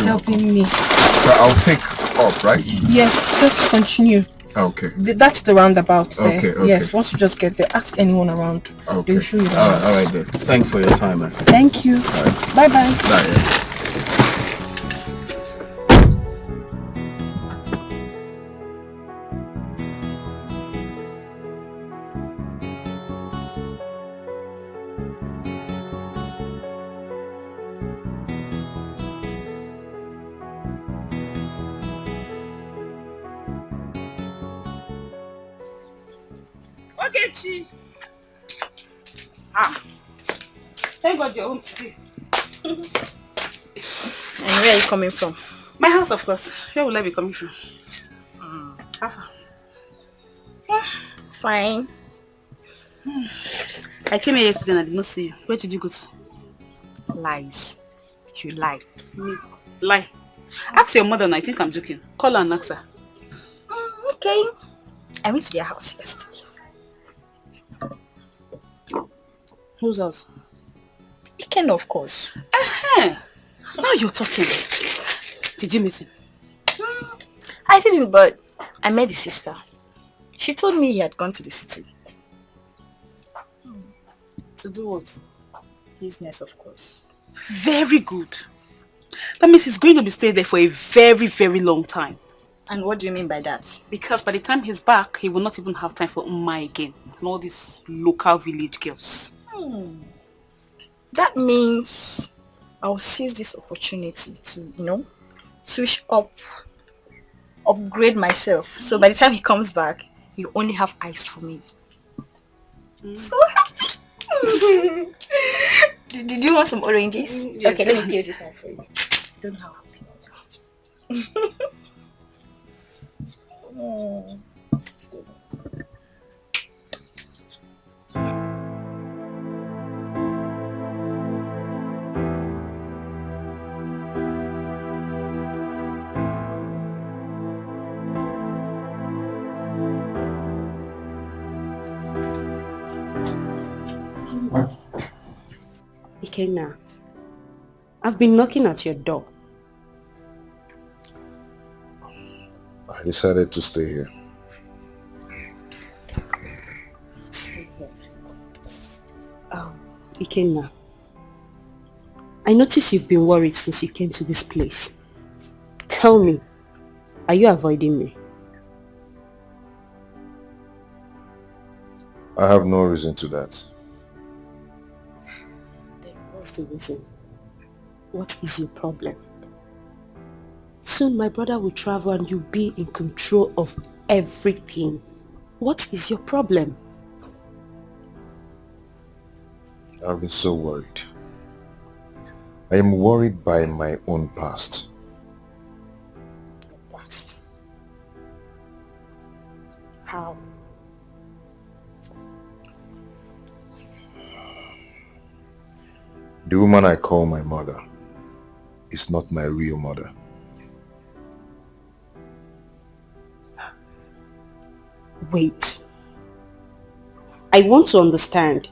helping me. So I'll take up, right? Yes, just continue. Okay. That's the roundabout there. Okay. Yes, once you just get there, ask anyone around. Okay. They'll show you the All house. right then. Thanks for your time, man. Thank you. Bye-bye. Bye. Okay, Chi. Ah. Thank God you're home today. And where are you coming from? My house, of course. Where will I be coming from? Fine. I came here yesterday and I did not see you. Where did you go to? Lies. You lie. Me? Lie. Ask your mother and I think I'm joking. Call her and ask her. Okay. I went to their house yesterday. Whose house? Iken, of course. Now you're talking. Did you meet him? I didn't, but I met his sister. She told me he had gone to the city. To do what? Business, of course. Very good. That means he's going to be staying there for a very, very long time. And what do you mean by that? Because by the time he's back, he will not even have time for Umma again. And all these local village girls. That means I'll seize this opportunity to, switch up, upgrade myself. So by the time he comes back, you only have eyes for me. So happy! Did you want some oranges? Yes. Okay, let me peel this one for you. Don't know how happy. Ikenna, I've been knocking at your door. I decided to stay here. Stay here. Ikenna, I noticed you've been worried since you came to this place. Tell me, are you avoiding me? I have no reason to that. What's the reason? What is your problem? Soon my brother will travel and you'll be in control of everything. What is your problem? I've been so worried. I am worried by my own past. Past? How? The woman I call my mother is not my real mother. Wait. I want to understand.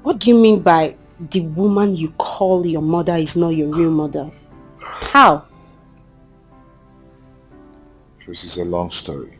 What do you mean by the woman you call your mother is not your real mother? How? This is a long story.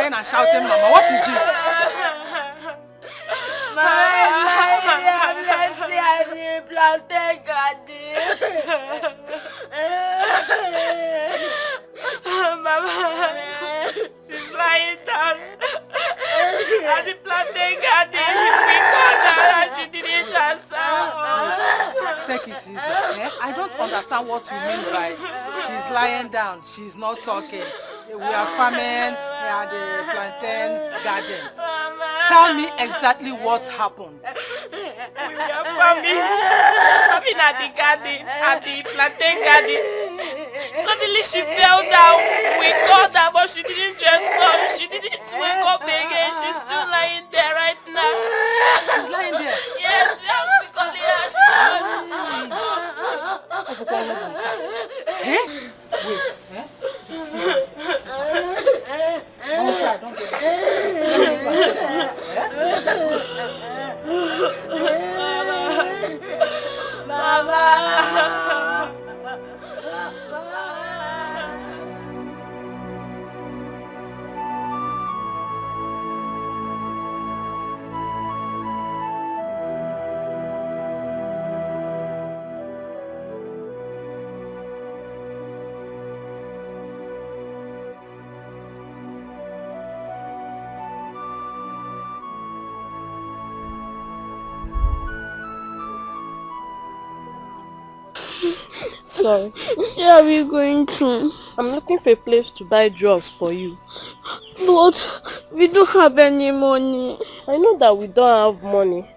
And shouting, Mama, what is it? Mama, she's lying down understand what you mean by she's lying down, she's not talking. We are farming at the plantain garden. Tell me exactly what happened. We were farming at the garden, at the plantain garden. Suddenly she fell down. We called her, but she didn't respond. She didn't wake up again. She's still lying there right now. She's lying there? Yes, we have to call her. She wants to stand up. Eh? Wait. Eh? Don't cry, don't get it. Let me go and check on her. Mama. Sorry. Where are we going to? I'm looking for a place to buy drugs for you. But we don't have any money. I know that we don't have money,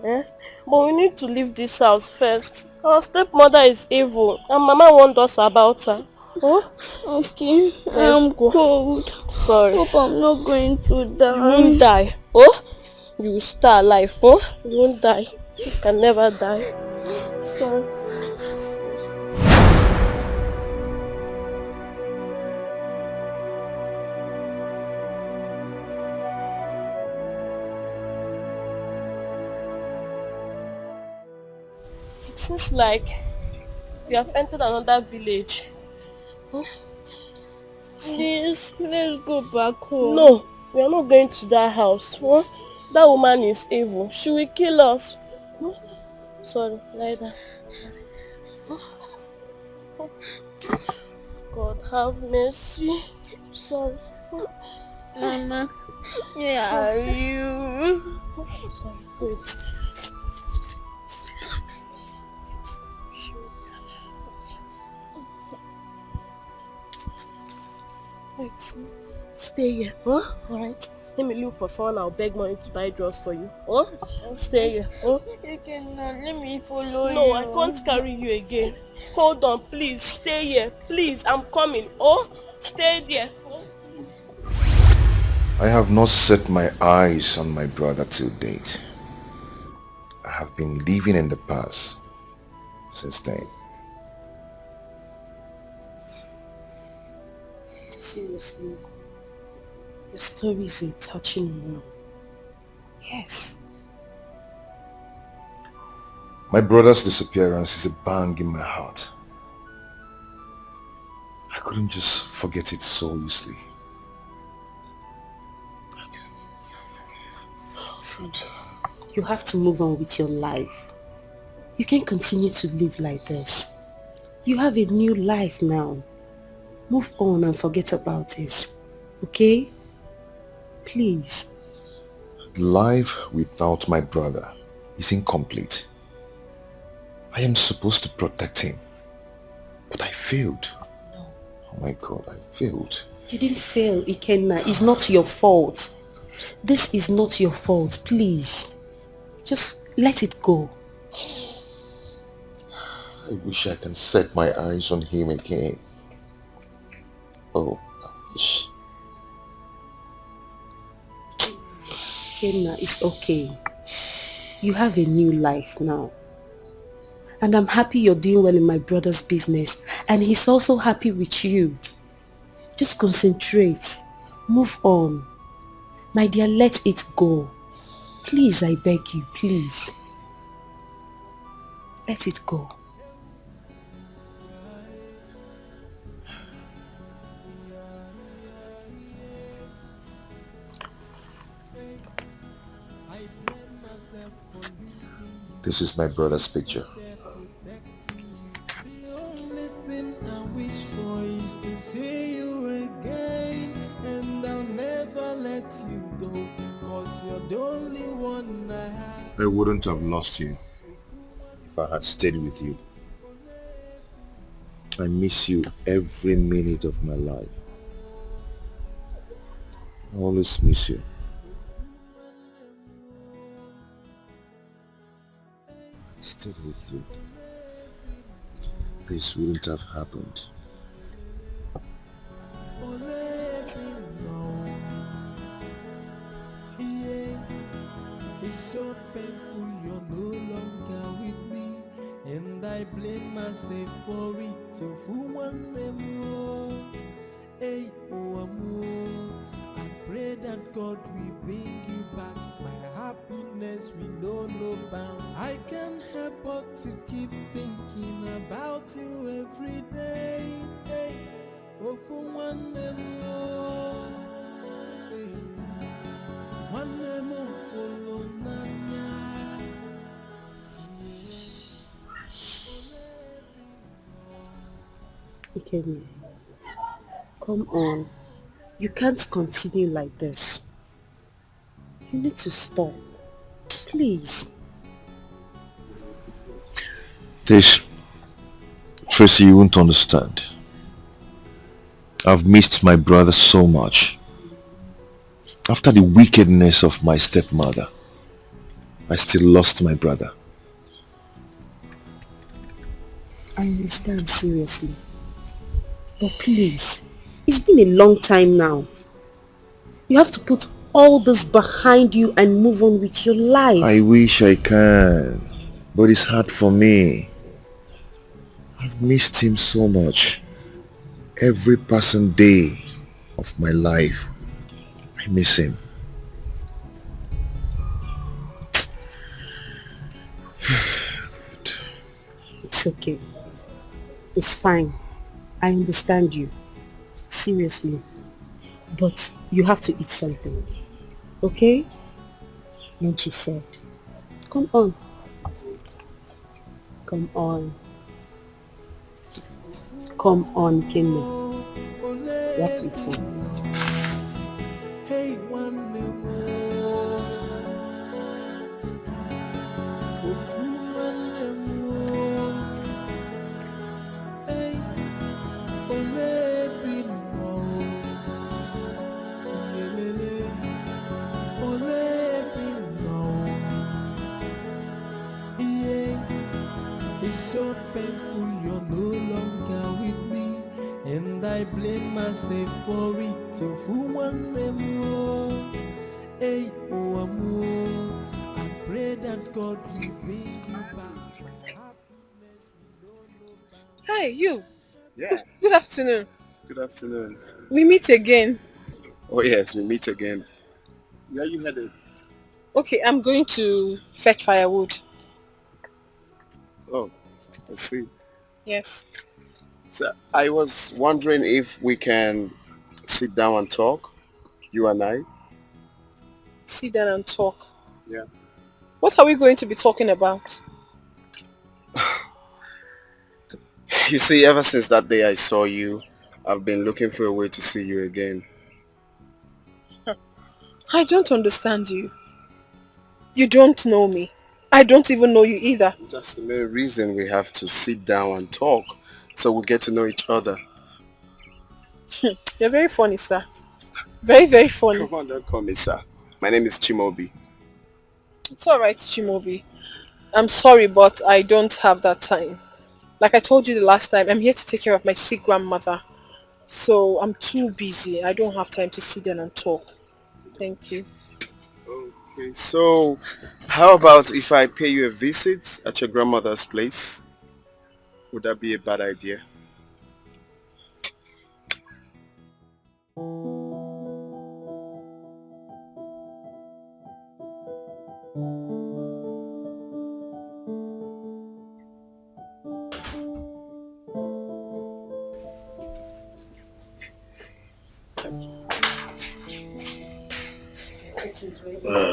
but we need to leave this house first. Our stepmother is evil and Mama warned us about her. Oh? Okay, I'm cold. Sorry. Hope I'm not going to die. You won't die. Oh? You will stay alive, oh? You won't die. You can never die. Sorry. It seems like we have entered another village. Huh? Please, let's go back home. No, we are not going to that house. Huh? That woman is evil. She will kill us. Huh? Sorry, lie down. God have mercy. Sorry. Mama, where are you? Sorry, wait. Wait, stay here, huh? Alright. Let me look for someone. I'll beg money to buy drugs for you. Huh? Stay here, huh? You cannot let me follow you. No, I can't carry you again. Hold on, please. Stay here. Please, I'm coming. Oh, stay there. I have not set my eyes on my brother till date. I have been living in the past since then. Seriously, your story is a touching one. Yes. My brother's disappearance is a bang in my heart. I couldn't just forget it so easily. See, you have to move on with your life. You can't continue to live like this. You have a new life now. Move on and forget about this, okay? Please. Life without my brother is incomplete. I am supposed to protect him, but I failed. No. Oh my God, I failed. You didn't fail, Ikenna. It's not your fault. This is not your fault, please. Just let it go. I wish I can set my eyes on him again. Oh, I wish. Ikenna, it's okay. You have a new life now. And I'm happy you're doing well in my brother's business. And he's also happy with you. Just concentrate. Move on. My dear, let it go. Please, I beg you, please. Let it go. This is my brother's picture. I wouldn't have lost you if I had stayed with you. I miss you every minute of my life. I always miss you. Still with you. This wouldn't have happened. It's so painful you're no longer with me, and I blame myself for it. So for one more, hey, more. I pray that God will bring you back. My happiness will no bound. I can't help but to keep thinking about you every day. Hey, oh, for one more, hey. One more follow Nanya. Ikemi, come on. You can't continue like this. You need to stop. Please. This, Tracy, you won't understand. I've missed my brother so much. After the wickedness of my stepmother, I still lost my brother. I understand, seriously. But please, it's been a long time now. You have to put all this behind you and move on with your life. I wish I can, but it's hard for me. I've missed him so much. Every passing day of my life, I miss him. It's okay. It's fine. I understand you. Seriously. But you have to eat something. Okay? Then she said, come on. Come on. Come on, Kenny. You have to eat something. Hey, one more. Hey, it's so painful you're no longer with me, and I blame myself for it. So for one more, hey, oh, amor, I pray that God will bring you back. Hi, you. Yeah. Good afternoon. Good afternoon. We meet again. Oh yes, we meet again. Where you headed? Okay, I'm going to fetch firewood. Oh, I see. Yes. So I was wondering if we can sit down and talk, you and I. Sit down and talk. Yeah. What are we going to be talking about? You see, ever since that day I saw you, I've been looking for a way to see you again. I don't understand you. You don't know me. I don't even know you either. That's the main reason we have to sit down and talk, so we get to know each other. You're very funny, sir. Very, very funny. Come on, don't call me sir. My name is Chimobi. It's alright, Chimobi. I'm sorry, but I don't have that time. Like I told you the last time, I'm here to take care of my sick grandmother. So I'm too busy. I don't have time to sit down and talk. Thank you. Okay, so how about if I pay you a visit at your grandmother's place? Would that be a bad idea?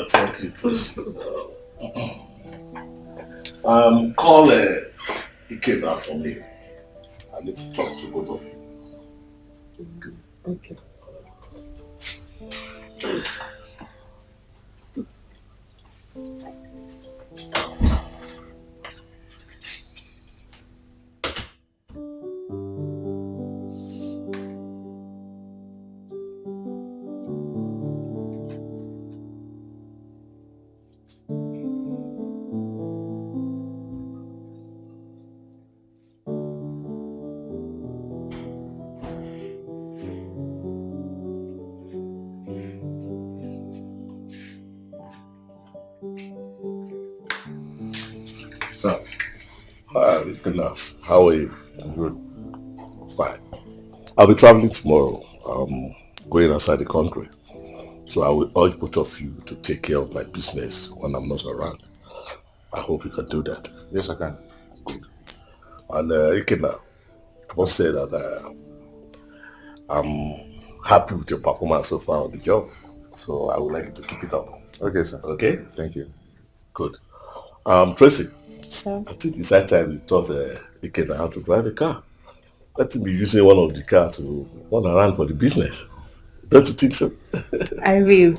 Thank you, Tracy. Call Ikeba for me. I need to talk to both of you. Okay. Sir. Good enough. How are you? I'm good. Fine. I'll be traveling tomorrow. Going outside the country. So I will urge both of you to take care of my business when I'm not around. I hope you can do that. Yes, I can. Good. And Ikena, I must say that I'm happy with your performance so far on the job. So I would like you to keep it up. Okay, sir. Okay? Thank you. Good. Tracy. Sir? I think it's that time you taught Ikena how to drive a car. Let him be using one of the cars to run around for the business. Don't you think so? I will.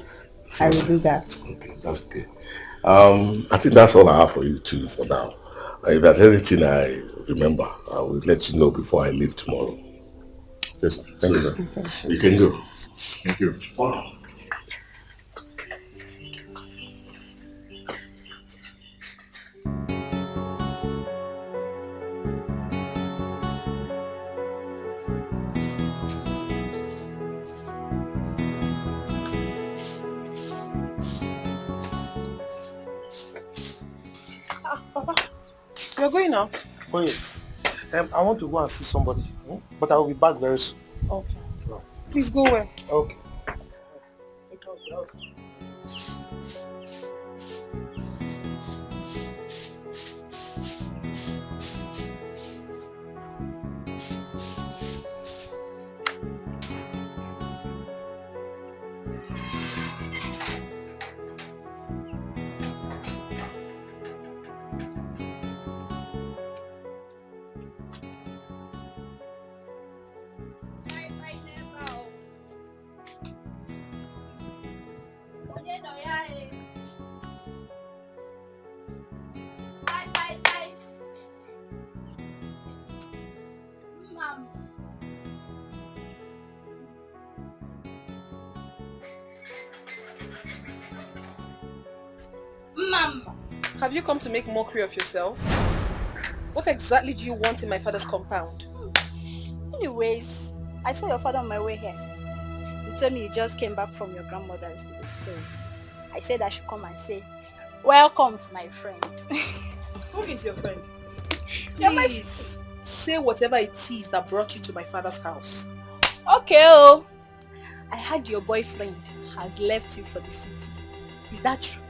I will do that. Okay, that's okay. I think that's all I have for you too for now. If there's anything I remember, I will let you know before I leave tomorrow. Yes, thank you, sir. You can go. Thank you. Wow. Papa, you're going out? Oh yes. I want to go and see somebody, but I will be back very soon. Okay. Please go where? Okay. Mama! Have you come to make mockery of yourself? What exactly do you want in my father's compound? Anyways, I saw your father on my way here. He told me you just came back from your grandmother's village, so I said I should come and say, welcome to my friend. Who is your friend? You're my Please, say whatever it is that brought you to my father's house. Okay, oh. I heard your boyfriend has left you for the city. Is that true?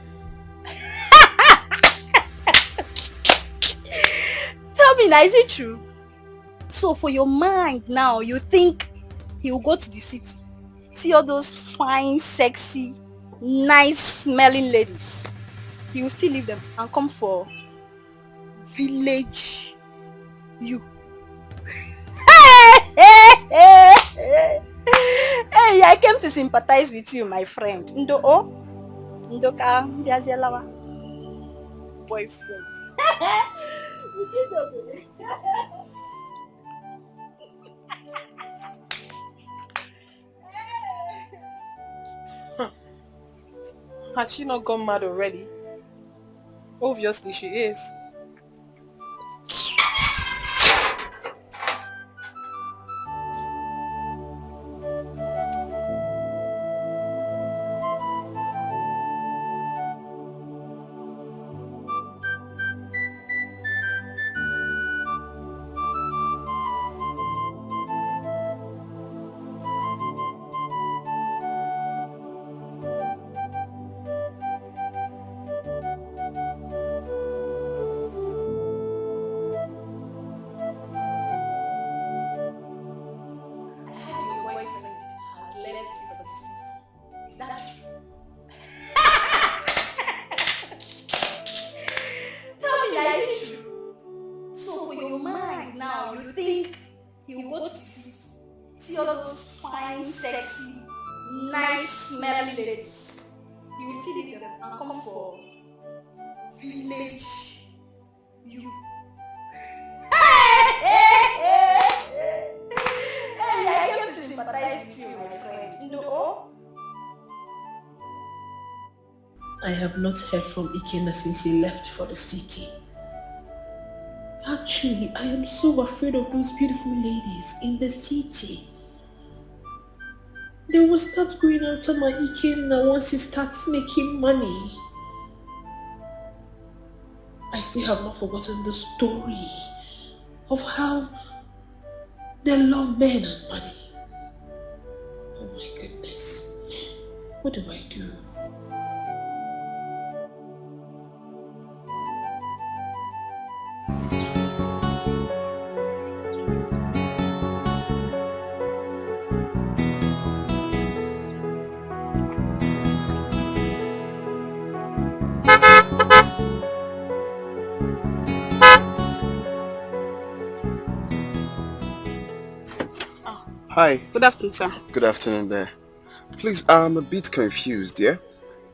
Tell me now, is it true? So for your mind now, you think he will go to the city, see all those fine, sexy, nice smelling ladies. He will still leave them and come for village you. Hey, I came to sympathize with you, my friend. Ndo o? Ndoka ndiazelawa. Boyfriend. Has she not gone mad already? Obviously she is. See all those fine, sexy, nice smelling ladies. You will still leave them and come for village you. Hey, I came to sympathize with you, my friend. No? I have not heard from Ikenna since he left for the city. Actually, I am so afraid of those beautiful ladies in the city. They will start going after my Ikenna once he starts making money. I still have not forgotten the story of how they love men and money. Oh my goodness. What do I do? Hi. Good afternoon, sir. Good afternoon there. Please, I'm a bit confused, yeah?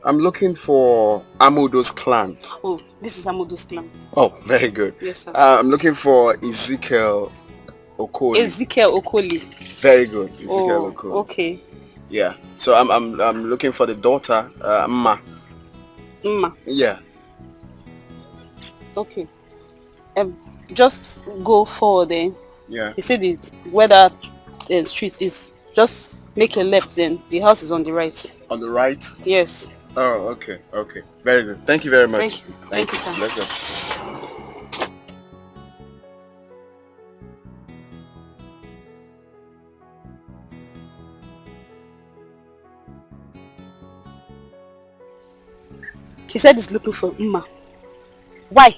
I'm looking for Amudo's clan. Oh, this is Amudo's clan. Oh, very good. Yes, sir. I'm looking for Ezekiel Okoli. Ezekiel Okoli. Very good. Ezekiel Okoli. Okay. Yeah. So I'm looking for the daughter, Mma. Mma. Yeah. Okay. Just go forward then. Yeah. You see where that street is. Just make a left then. The house is on the right. On the right? Yes. Oh, okay. Okay. Very good. Thank you very much. Thank you. Thank you, sir. Let's go. He said he's looking for Mma. Why?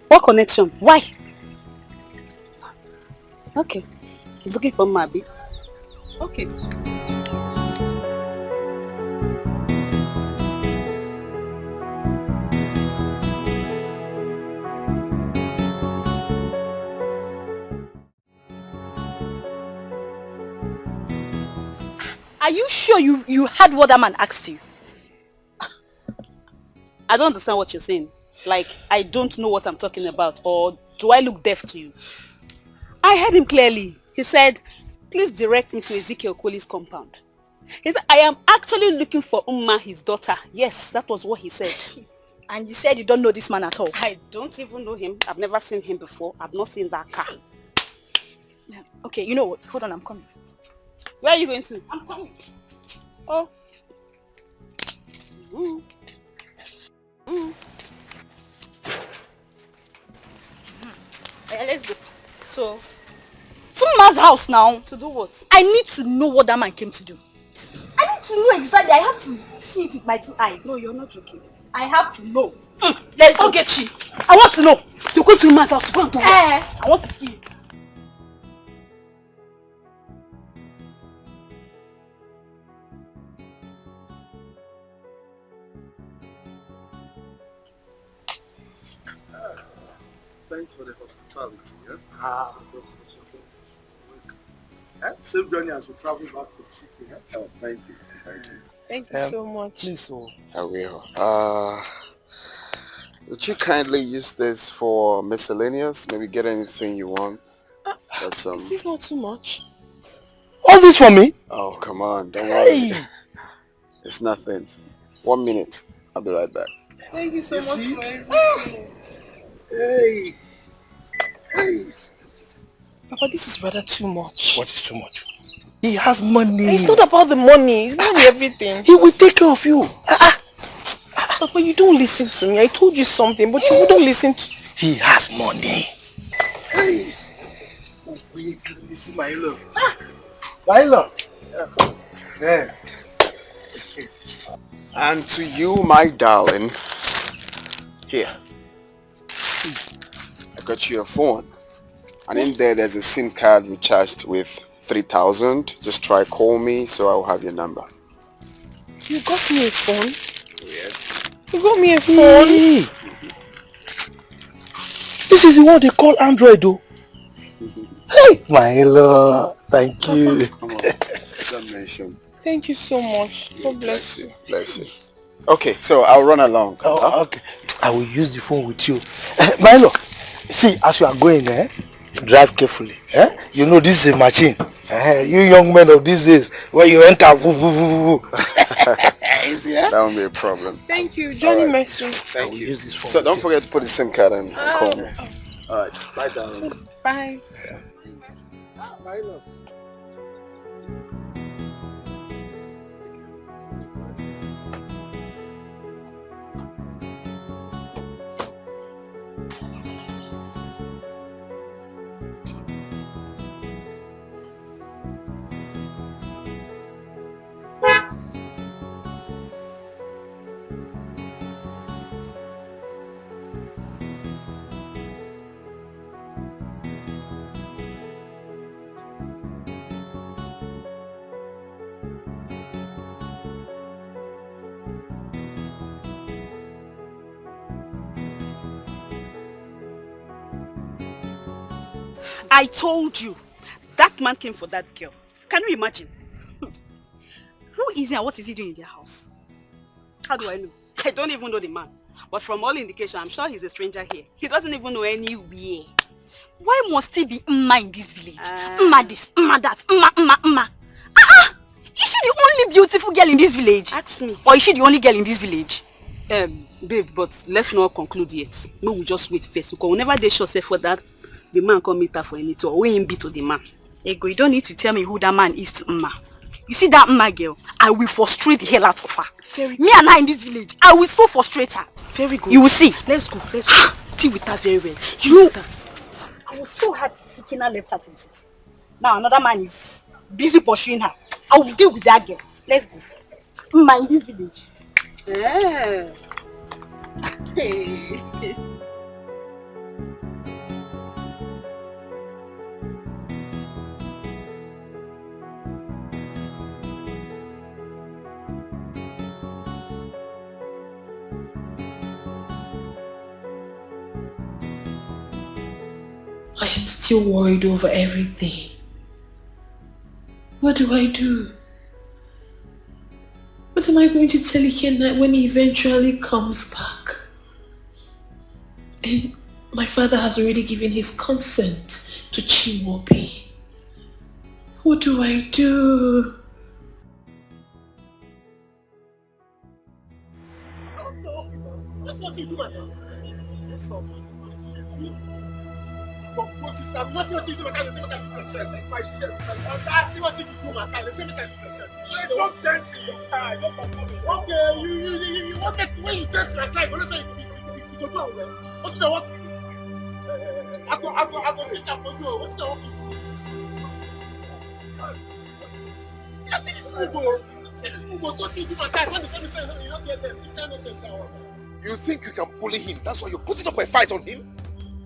What connection? Why? Okay. He's looking for Mma, Abi. Okay. Are you sure you heard what that man asked you? I don't understand what you're saying. Like, I don't know what I'm talking about, or do I look deaf to you? I heard him clearly. He said, please direct me to Ezekiel Okoli's compound. He said, I am actually looking for Mma, his daughter. Yes, that was what he said. And you said you don't know this man at all? I don't even know him. I've never seen him before. I've not seen that car. Okay, you know what? Hold on, I'm coming. Where are you going to? I'm coming. Oh. Mm. Mm. Yeah, let's go. So, to Mma's house now. To do what? I need to know what that man came to do. I need to know exactly. I have to see it with my 2 eyes. No, you're not joking. I have to know. Let's go. Ogechi. I want to know. You go to Mma's house to go and do what? I want to see it. Thanks for the hospitality. Yeah? Same journey as we travel back to the city. Yeah? Oh, thank you. Thank you. Thank you so much. Please, I will. Would you kindly use this for miscellaneous? Maybe get anything you want. Is this not too much? All this for me? Oh, come on. Don't worry. It's nothing. 1 minute. I'll be right back. Thank you so much see? for everything. Hey. Papa, this is rather too much. What is too much? He has money. It's not about the money. It's money everything. He will take care of you. Papa, you don't listen to me. I told you something, but you wouldn't listen to... He has money. Hey. Wait, let me see my love. My love. Yeah. And to you, my darling, here. I got you a phone. And in there's a SIM card recharged with 3,000. Just try call me so I'll have your number. You got me a phone? Yes. You got me a phone? Hey. This is the one they call Android, though. Hey, my love. Thank you. Come on. Don't mention. Thank you so much. God bless you. Bless you. Okay, so I'll run along. Oh, okay. I will use the phone with you. My love, see, as you are going, drive carefully. You know this is a machine. You young men of these days, when you enter, That won't be a problem. Thank you, Johnny Mercy. Thank you. Use this phone So don't forget to put the SIM card in and call me. Alright, bye darling. Bye. My love. I told you, that man came for that girl. Can you imagine? Who is he and what is he doing in their house? How do I know? I don't even know the man. But from all indication, I'm sure he's a stranger here. He doesn't even know anywhere. Why must he be Mma in this village? Mma this, Mma that, Mma. Is she the only beautiful girl in this village? Ask me. Or is she the only girl in this village? Babe, but let's not conclude yet. No, we'll just wait first. Because whenever they show say for that, the man come meet her for any tour. We ain't be to the man. Ego, you don't need to tell me who that man is to Mma. You see that Mma girl? I will frustrate the hell out of her. Me and her in this village, I will so frustrate her. Very good. You will see. Let's go. Deal with her very well. I was so happy Kina left her to the city. Now another man is busy pursuing her. I will deal with that girl. Let's go. Mma in this village. Yeah. I am still worried over everything. What do I do? What am I going to tell Ikenna when he eventually comes back? And my father has already given his consent to Chiwobi. What do I do? That's what you do, man. That's all. I'm not sure you do my shirt. I see what you do, my car. So it's not dent in your car. Okay, you want that when you dent my car, but let's say you go down. What's the what? I go take that for you. What's the what? I see this move. See this move. So you do my car. When the family says you don't get them, you can't say power. You think you can bully him? That's why you're putting up a fight on him?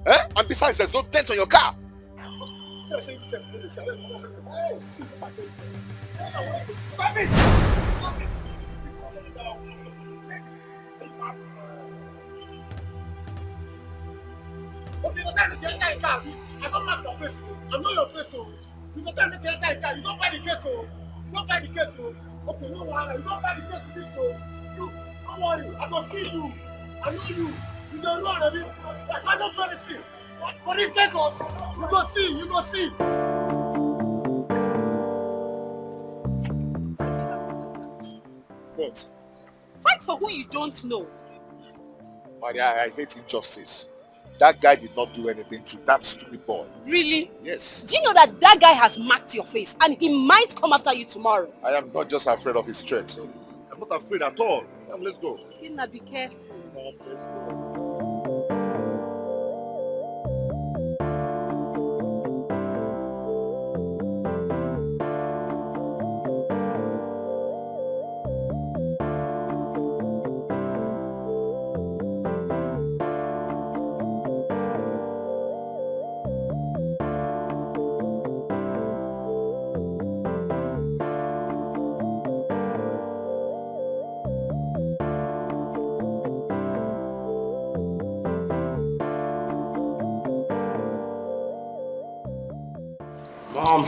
Eh? And besides, there's no dent on your car. Okay, but then the entire car, I don't mark your face. I know your face, so you go tell me the entire car. You don't buy the case, so you don't buy the case, so okay, no wahala. You don't buy the case, so you don't worry. I don't see you. I know you. You don't know already. I don't do anything. For this Lagos, you go see, you go see. What? Fight for who you don't know. Maria, I hate injustice. That guy did not do anything to that stupid boy. Really? Yes. Do you know that guy has marked your face and he might come after you tomorrow? I am not just afraid of his threat. I'm not afraid at all. Let's go. Kina, be careful. Let's go. Mom,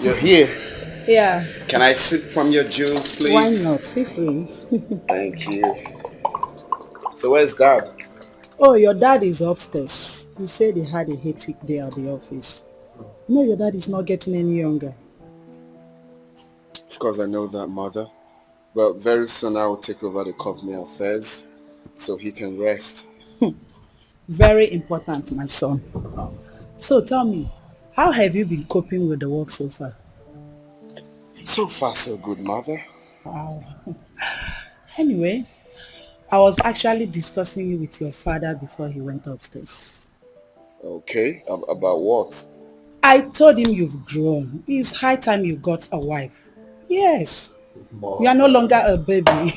you're here. Yeah. Can I sip from your juice, please? Why not? Feel free. Thank you. So where's Dad? Oh, your dad is upstairs. He said he had a hectic day at the office. You know your dad is not getting any younger. Of course I know that, Mother. But very soon I will take over the company affairs so he can rest. Very important, my son. So tell me, how have you been coping with the work so far? So far, so good, Mother. Wow. Anyway, I was actually discussing you with your father before he went upstairs. Okay, about what? I told him you've grown. It's high time you got a wife. Yes. Mom. You are no longer a baby.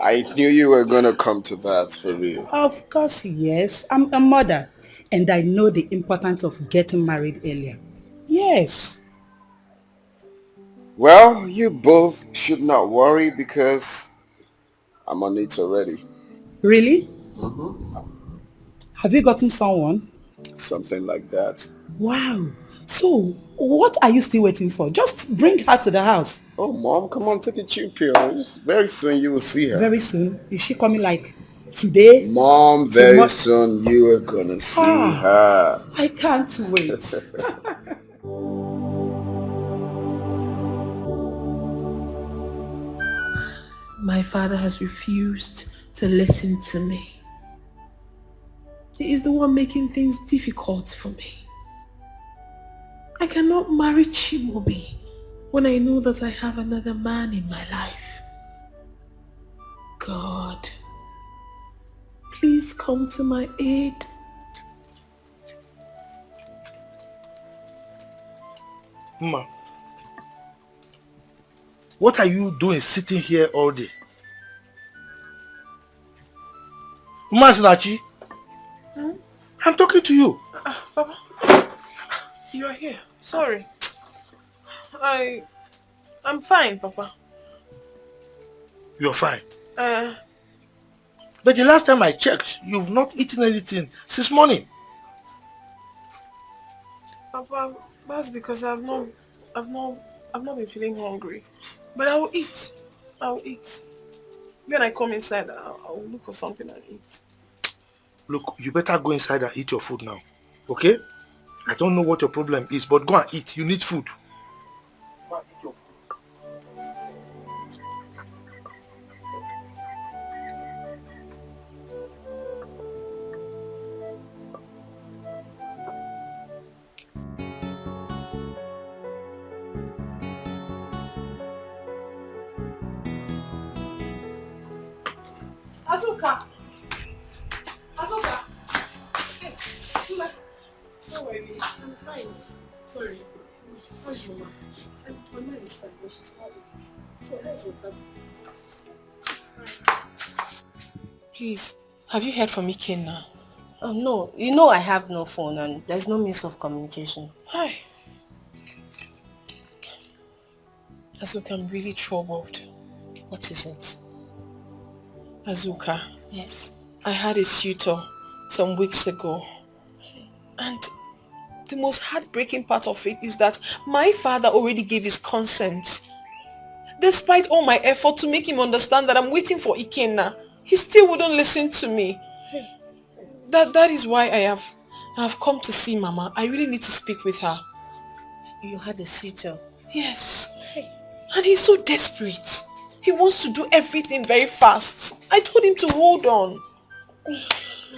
I knew you were going to come to that, for real. Of course, yes. I'm a mother. And I know the importance of getting married earlier. Yes. Well, you both should not worry because I'm on it already. Really? Mm-hmm. Have you gotten someone? Something like that. Wow. So, what are you still waiting for? Just bring her to the house. Oh, Mom, come on, take a chill pill. Very soon you will see her. Very soon? Is she coming like today? Mom, very soon you are gonna see her. I can't wait. My father has refused to listen to me. He is the one making things difficult for me. I cannot marry Chimobi when I know that I have another man in my life. God, please come to my aid. Ma, what are you doing sitting here all day? Masinachi, I'm talking to you. Papa, you are here. Sorry. I'm fine, Papa. You're fine. But the last time I checked, you've not eaten anything since morning. Papa, that's because I've not been feeling hungry. But I will eat. When I come inside, I'll look for something and eat. Look, you better go inside and eat your food now. Okay? I don't know what your problem is, but go and eat. You need food. Go and eat your food. Azuka! Hey, don't worry, I'm fine. Sorry. How's your mom? My mom is fine, but she's not with us. So how's your family? Please, have you heard from Iken now? No, you know I have no phone and there's no means of communication. Hi. Azuka, I'm really troubled. What is it? Azuka. Yes. I had a suitor some weeks ago. And the most heartbreaking part of it is that my father already gave his consent. Despite all my effort to make him understand that I'm waiting for Ikenna, he still wouldn't listen to me. That is why I have come to see Mama. I really need to speak with her. You had a suitor? Yes. And he's so desperate. He wants to do everything very fast. I told him to hold on.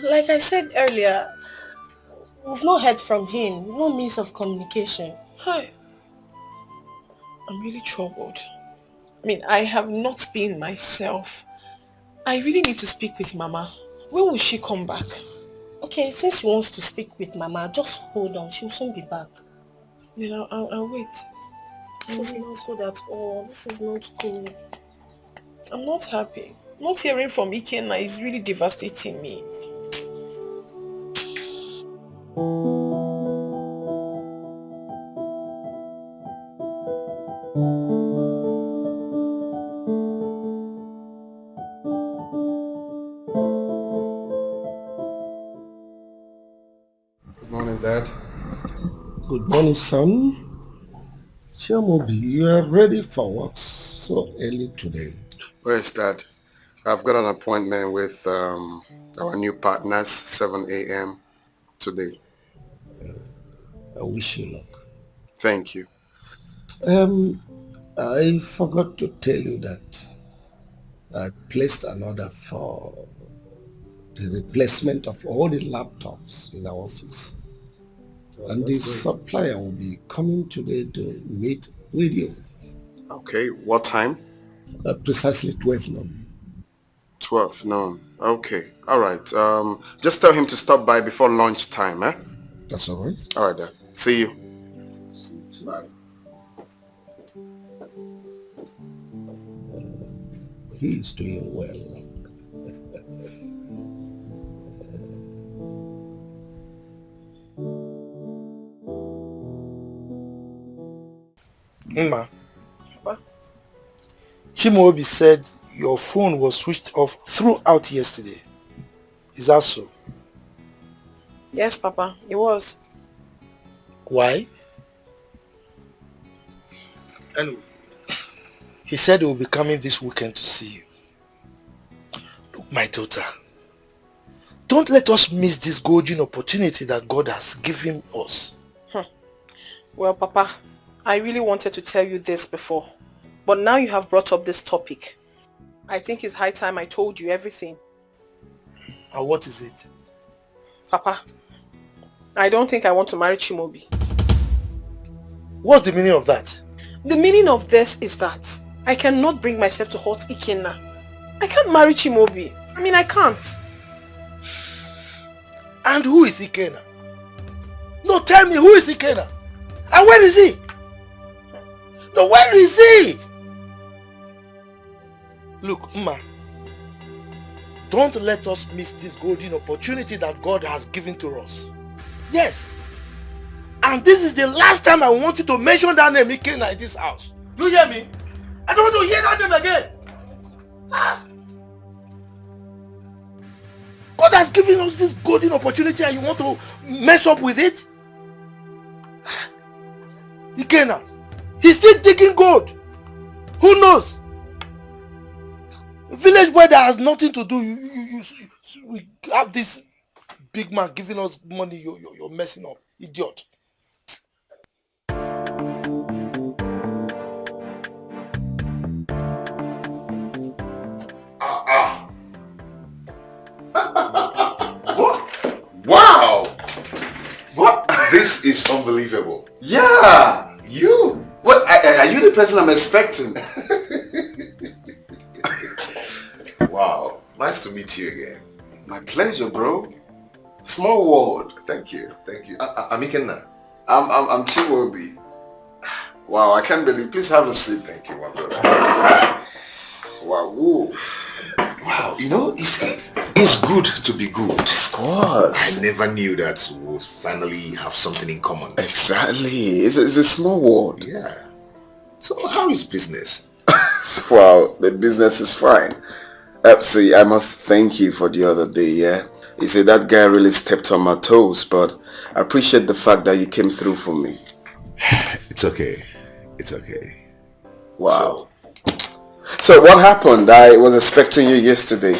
Like I said earlier, we've not heard from him. No means of communication. Hi. I'm really troubled. I mean, I have not been myself. I really need to speak with Mama. When will she come back? Okay, since she wants to speak with Mama, just hold on. She'll soon be back. You know, I'll wait. This is not good at all. This is not good. I'm not happy. Not hearing from Ikenna is really devastating me. Good morning, Dad. Good morning, son. Chiamobi, you are ready for work so early today. Where's Dad? I've got an appointment with our new partners, 7 a.m. today. I wish you luck. Thank you. I forgot to tell you that I placed an order for the replacement of all the laptops in our office. And the supplier will be coming today to meet with you. Okay, what time? Precisely 12 noon. 12 noon. Okay, all right. Just tell him to stop by before lunchtime, eh? That's all right. All right, Dad. See you. Bye. He is doing well. Mma, Chimaobi said your phone was switched off throughout yesterday. Is that so? Yes, Papa, it was. Why? Anyway, he said he will be coming this weekend to see you. Look, my daughter, don't let us miss this golden opportunity that God has given us. Well, Papa, I really wanted to tell you this before, but now you have brought up this topic. I think it's high time I told you everything. And what is it? Papa, I don't think I want to marry Chimobi. What's the meaning of that? The meaning of this is that I cannot bring myself to hurt Ikenna. I can't marry Chimobi. I mean, I can't. And who is Ikenna? No, tell me, who is Ikenna? And where is he? No, where is he? Look, Mma, don't let us miss this golden opportunity that God has given to us. Yes. And this is the last time I want you to mention that name, Ikenna, in this house. You hear me? I don't want to hear that name again. God has given us this golden opportunity and you want to mess up with it? Ikenna, he's still digging gold. Who knows? A village boy that has nothing to do, we have this big man giving us money, you're messing up. Idiot. Wow! What? This is unbelievable. Yeah, you. What? Are you the person I'm expecting? Wow. Nice to meet you again. My pleasure, bro. Small world. Thank you. Thank you. I'm Ikenna. I'm Chimobi. Wow, I can't believe. Please have a seat. Thank you, my brother. Wow. Woo. Wow, you know, it's good to be good. Of course. I never knew that we'll finally have something in common. Exactly. It's a small world. Yeah. So how is business? Wow, the business is fine. See, I must thank you for the other day, yeah? You see, that guy really stepped on my toes, but I appreciate the fact that you came through for me. It's okay. It's okay. Wow. So what happened? I was expecting you yesterday.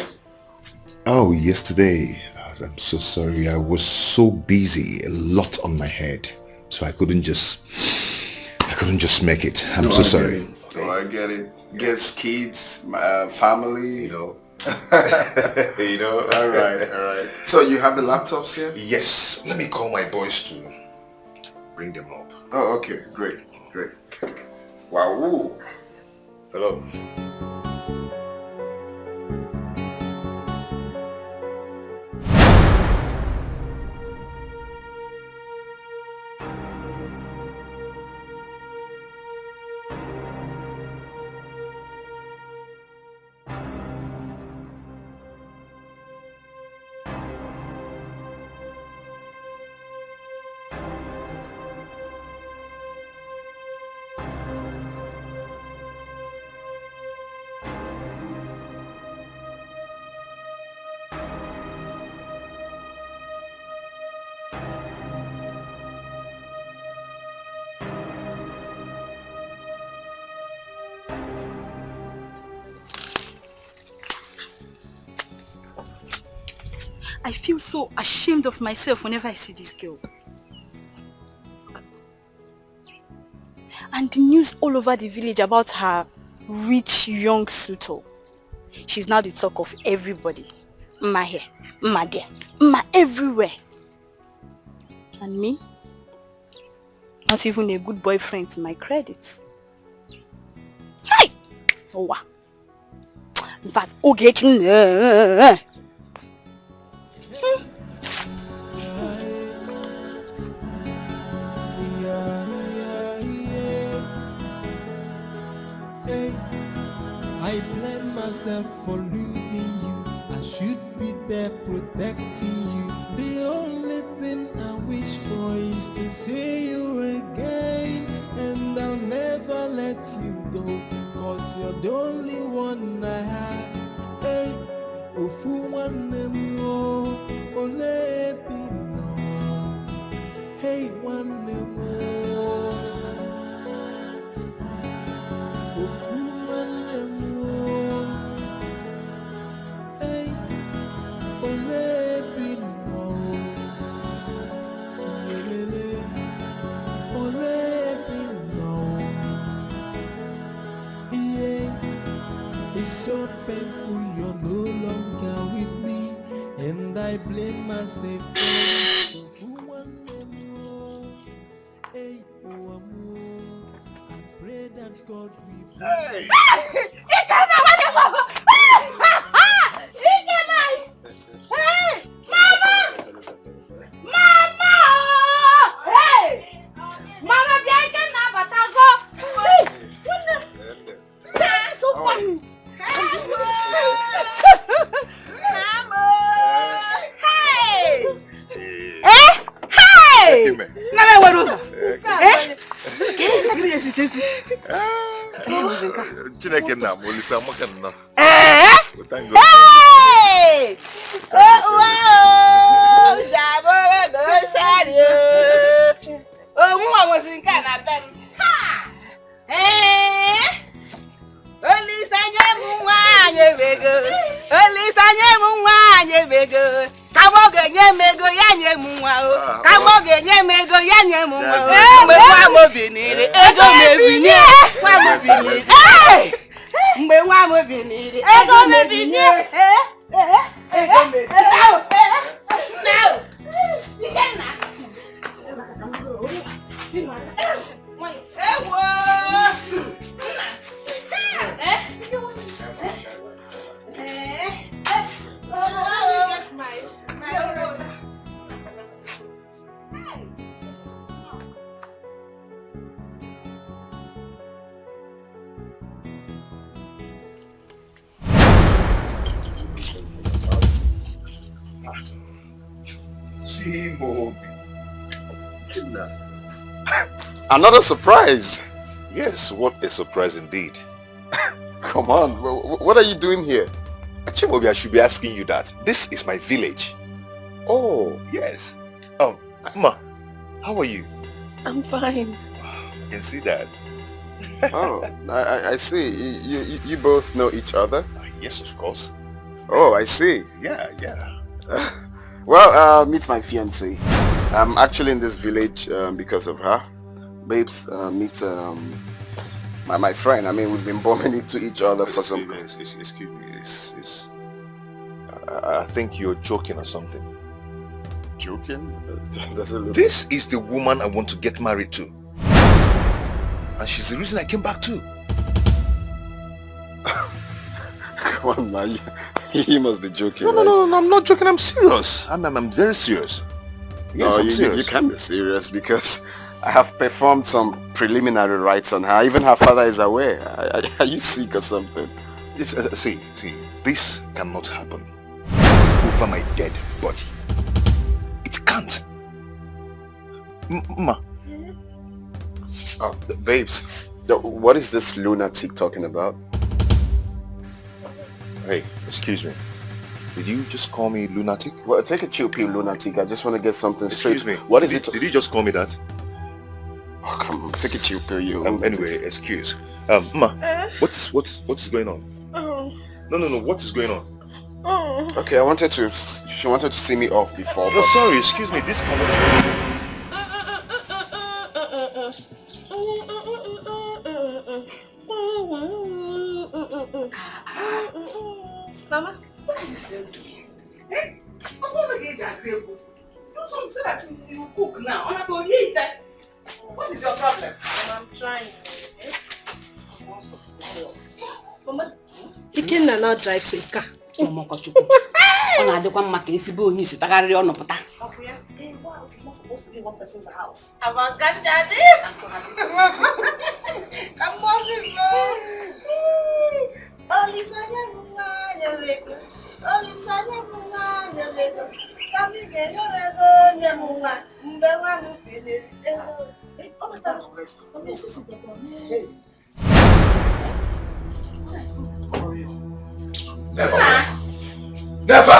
Oh, yesterday. I'm so sorry. I was so busy, a lot on my head. So I couldn't just make it. I'm so sorry. Oh, I get it. Guess kids, family, you know. You know. All right. So you have the laptops here? Yes. Let me call my boys to bring them up. Oh, okay. Great. Wow. Ooh. Hello. I feel so ashamed of myself whenever I see this girl. And the news all over the village about her rich young suitor. She's now the talk of everybody. Mma here, Mma there, Mma everywhere. And me? Not even a good boyfriend to my credit. Hey! Oh wow. In fact, okay. I blame myself for losing you. I should be there protecting you. The only thing I wish for is to see you again. And I'll never let you go, 'cause you're the only one I have. Hey, ofu wanne mo, ole pino. Hey, one more. Ofu one more. Hey, ole bino. Yelele. Ole bino. Yeah, it's so painful you're no longer with me, and I blame myself for one more. Hey, one more. I pray that God will. Hey! Hey! Mama! Mama! Hey! Mama, bianca na batago. Hey! What the? So funny. Mama! Hey! Eh? Hey! Mama, what was that? Eh? Chineke na molisa makanna. Hey! Oh, wow! Jabora go shario. Oh, mama was in Canada. Ha! Eh? Only sanye muwanye bego. Only sanye muwanye bego. Kamoge nyemego yanye muwa o. Kamoge nyemego yanye muwa o. Mbe wa mo binire. Ego me binire. Wa mo binire. Eh! Mbe wa mo binire. Ego me binire. Ego me. No. You can not. Another surprise. Yes, what a surprise indeed. Come on, what are you doing here? Chimobi, I should be asking you that. This is my village. Oh, yes. Ma, how are you? I'm fine. I can see that. Oh, I see. You both know each other? Yes, of course. Oh, I see. Yeah. Well, meet my fiancée. I'm actually in this village because of her. Babes, meet my friend. I mean, we've been bumping into each other for some... Excuse me. I think you're joking or something. Joking? Doesn't look... This is the woman I want to get married to. And she's the reason I came back too. Come on, man. You must be joking, No, I'm not joking. I'm serious. I'm very serious. Yes, I'm serious. You can't be serious because I have performed some preliminary rites on her. Even her father is aware. Are you sick or something? It's, see, this cannot happen over my dead body. It can't. Ma. Oh, babes, what is this lunatic talking about? Hey, excuse me. Did you just call me lunatic? Well, take a chill pill, lunatic. I just want to get something straight. Excuse me. What is it? Did you just call me that? Oh, come on, take a chill pill, you. Anyway, excuse. Ma, what is going on? No, what is going on? Okay, she wanted to see me off before. No, sorry, excuse me. This cannot. Mama, what are you still doing? I'm going to get just do something so that you cook now. I'm not going to eat that. What is your problem? I'm trying. Mama, he can now drive a car. Wow, it's not supposed to be one person's house. I'm a cat daddy. I'm so happy. I'm Never!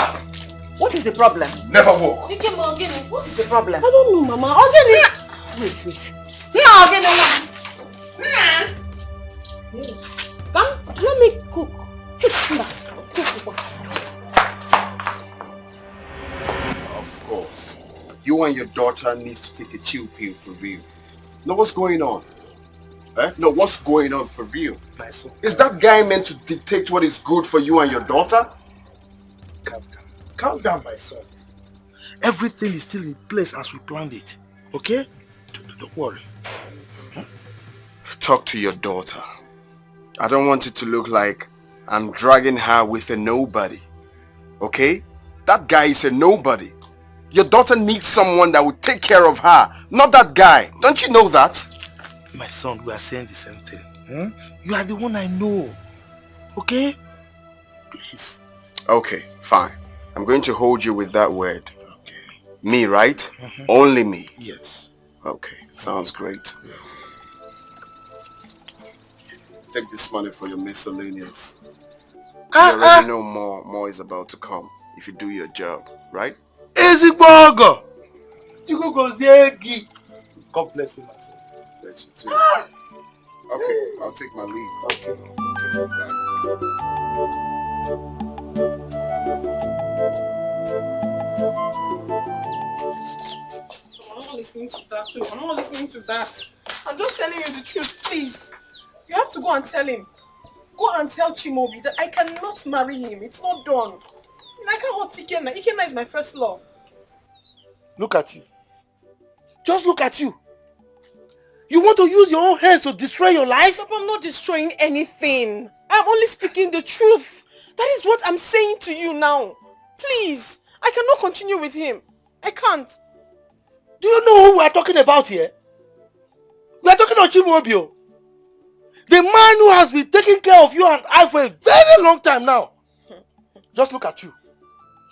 What is the problem? Never walk. What is the problem? I don't know, Mama. Ogini! Wait. No, Ogini. Come, let me cook. Hey, come back. Of course. You and your daughter needs to take a chill pill for real. Now what's going on? No, what's going on for real? My son. Is that guy meant to dictate what is good for you and your daughter? Calm down. Calm down, my son. Everything is still in place as we planned it. Okay? Don't worry. Talk to your daughter. I don't want it to look like I'm dragging her with a nobody. Okay? That guy is a nobody. Your daughter needs someone that will take care of her, not that guy. Don't you know that? My son, we are saying the same thing. You are the one I know. Okay? Please. Okay, fine. I'm going to hold you with that word. Okay. Me, right? Only me? Yes. Okay, sounds great. Take this money for your miscellaneous. You already know more is about to come if you do your job, right? Ezigbogo! God bless you, my son. Bless you too. Okay, I'll take my leave. Okay. I'm not listening to that too. I'm not listening to that. I'm just telling you the truth, please. You have to go and tell him. Go and tell Chimobi that I cannot marry him. It's not done. I can't want Ikenna. Ikenna is my first love. Look at you. Just look at you. You want to use your own hands to destroy your life? Papa, I'm not destroying anything. I'm only speaking the truth. That is what I'm saying to you now. Please, I cannot continue with him. I can't. Do you know who we are talking about here? We are talking about Chimobio. The man who has been taking care of you and I for a very long time now. Just look at you.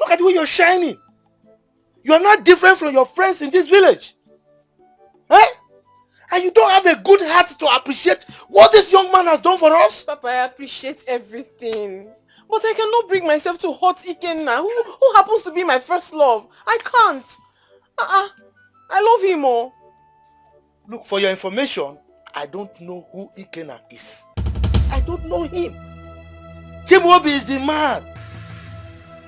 Look at the way you're shining. You are not different from your friends in this village. And you don't have a good heart to appreciate what this young man has done for us? Papa, I appreciate everything. But I cannot bring myself to hurt Ikenna, who happens to be my first love. I can't. I love him more. Look, for your information, I don't know who Ikenna is. I don't know him. Chimobi is the man.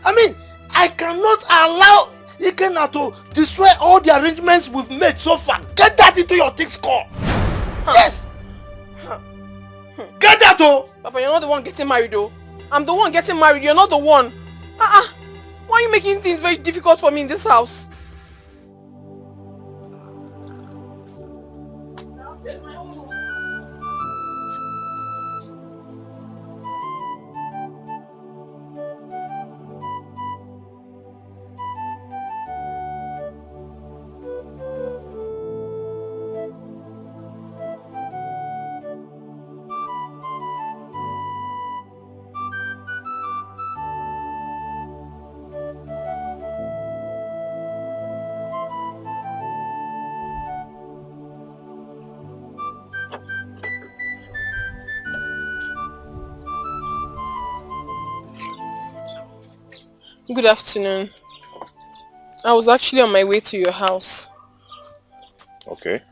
I mean, I cannot allow Ikenna to destroy all the arrangements we've made so far. Get that into your thick skull. Yes. Get that, oh. Papa, you're not the one getting married, though. I'm the one getting married. You're not the one. Why are you making things very difficult for me in this house? Good afternoon. I was actually on my way to your house. Okay.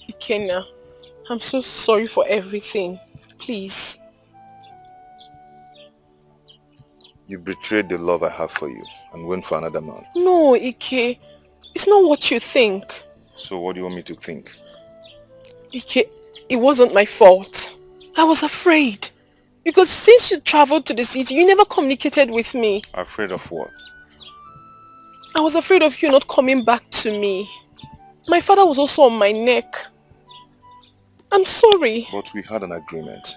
Ikenna, I'm so sorry for everything. Please. You betrayed the love I have for you and went for another man. No, Ike. It's not what you think. So what do you want me to think? Ike, it wasn't my fault. I was afraid. Because since you traveled to the city, you never communicated with me. Afraid of what? I was afraid of you not coming back to me. My father was also on my neck. I'm sorry. But we had an agreement.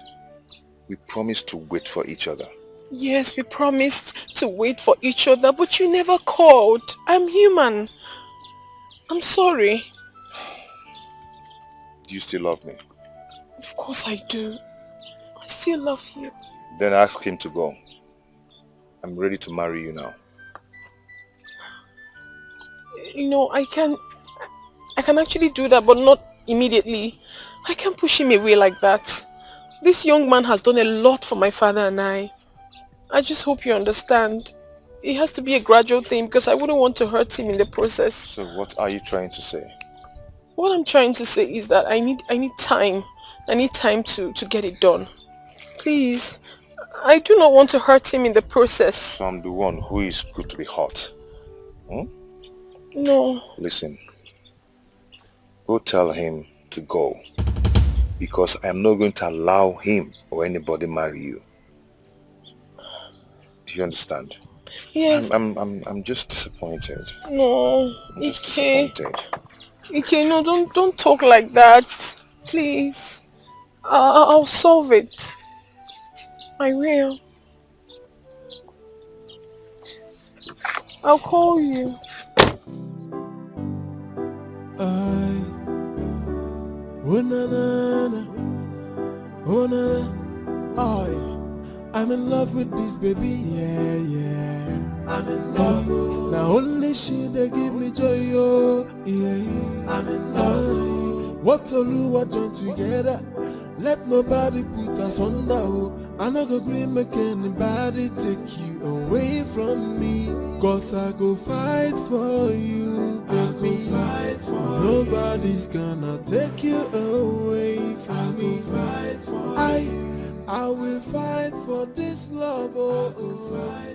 We promised to wait for each other. Yes, we promised to wait for each other, but you never called. I'm human. I'm sorry. Do you still love me? Of course I do. I still love you. Then ask him to go. I'm ready to marry you now. You know, I can actually do that, but not immediately. I can't push him away like that. This young man has done a lot for my father and I. I just hope you understand. It has to be a gradual thing because I wouldn't want to hurt him in the process. So what are you trying to say? What I'm trying to say is that I need time. I need time to get it done. Please. I do not want to hurt him in the process. So I'm the one who is good to be hurt. Hmm? No. Listen. Go tell him to go. Because I'm not going to allow him or anybody marry you. Do you understand? Yes. I'm just disappointed. No. I'm just disappointed. Ike, no, don't talk like that. Please. I'll solve it. I will. I'll call you. Oh na na na, oh na na, I'm in love with this baby, yeah, yeah. I'm in love. Now only she they give me joy, oh, yeah. I'm in love. What Oluwa join together, let nobody put us under, oh. I no go agree make anybody take you away from me. Cause I go fight for you, baby. Nobody's gonna take you away from me. I will fight for this love, oh, oh.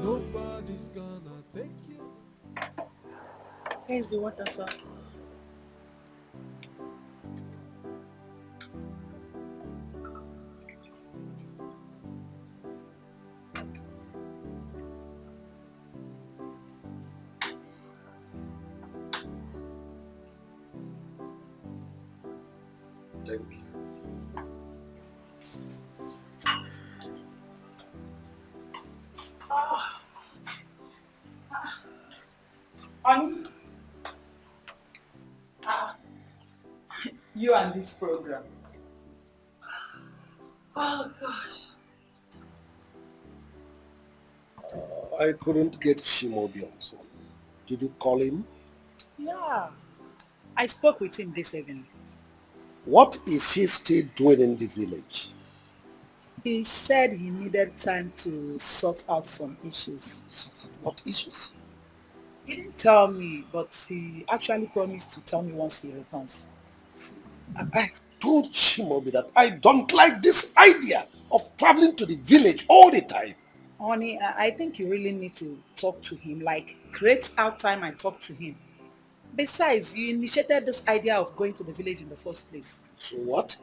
Nobody's gonna take you. Here's the water, sir. Thank you. Honey, you and this program. Oh gosh. I couldn't get Shimobi on phone. Did you call him? Yeah, I spoke with him this evening. What is he still doing in the village? He said he needed time to sort out some issues. What issues? He didn't tell me, but he actually promised to tell me once he returns. I told Shimobi that I don't like this idea of traveling to the village all the time. Honey, I think you really need to talk to him, like create out time and talk to him. Besides, you initiated this idea of going to the village in the first place. So what?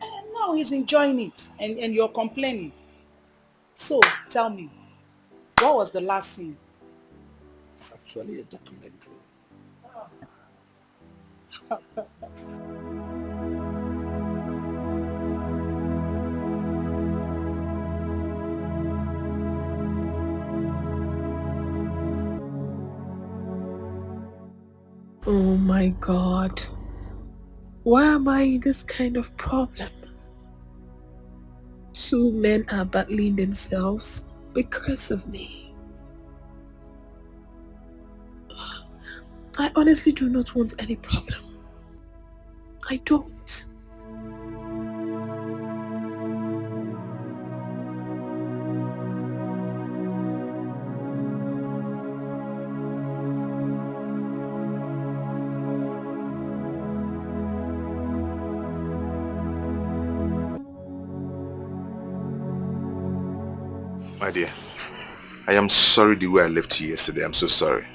And now he's enjoying it and you're complaining. So, tell me, what was the last scene? It's actually a documentary. Oh my God. Why am I in this kind of problem? Two men are battling themselves because of me. I honestly do not want any problem. I don't. My dear, I am sorry the way I left you yesterday. I'm so sorry.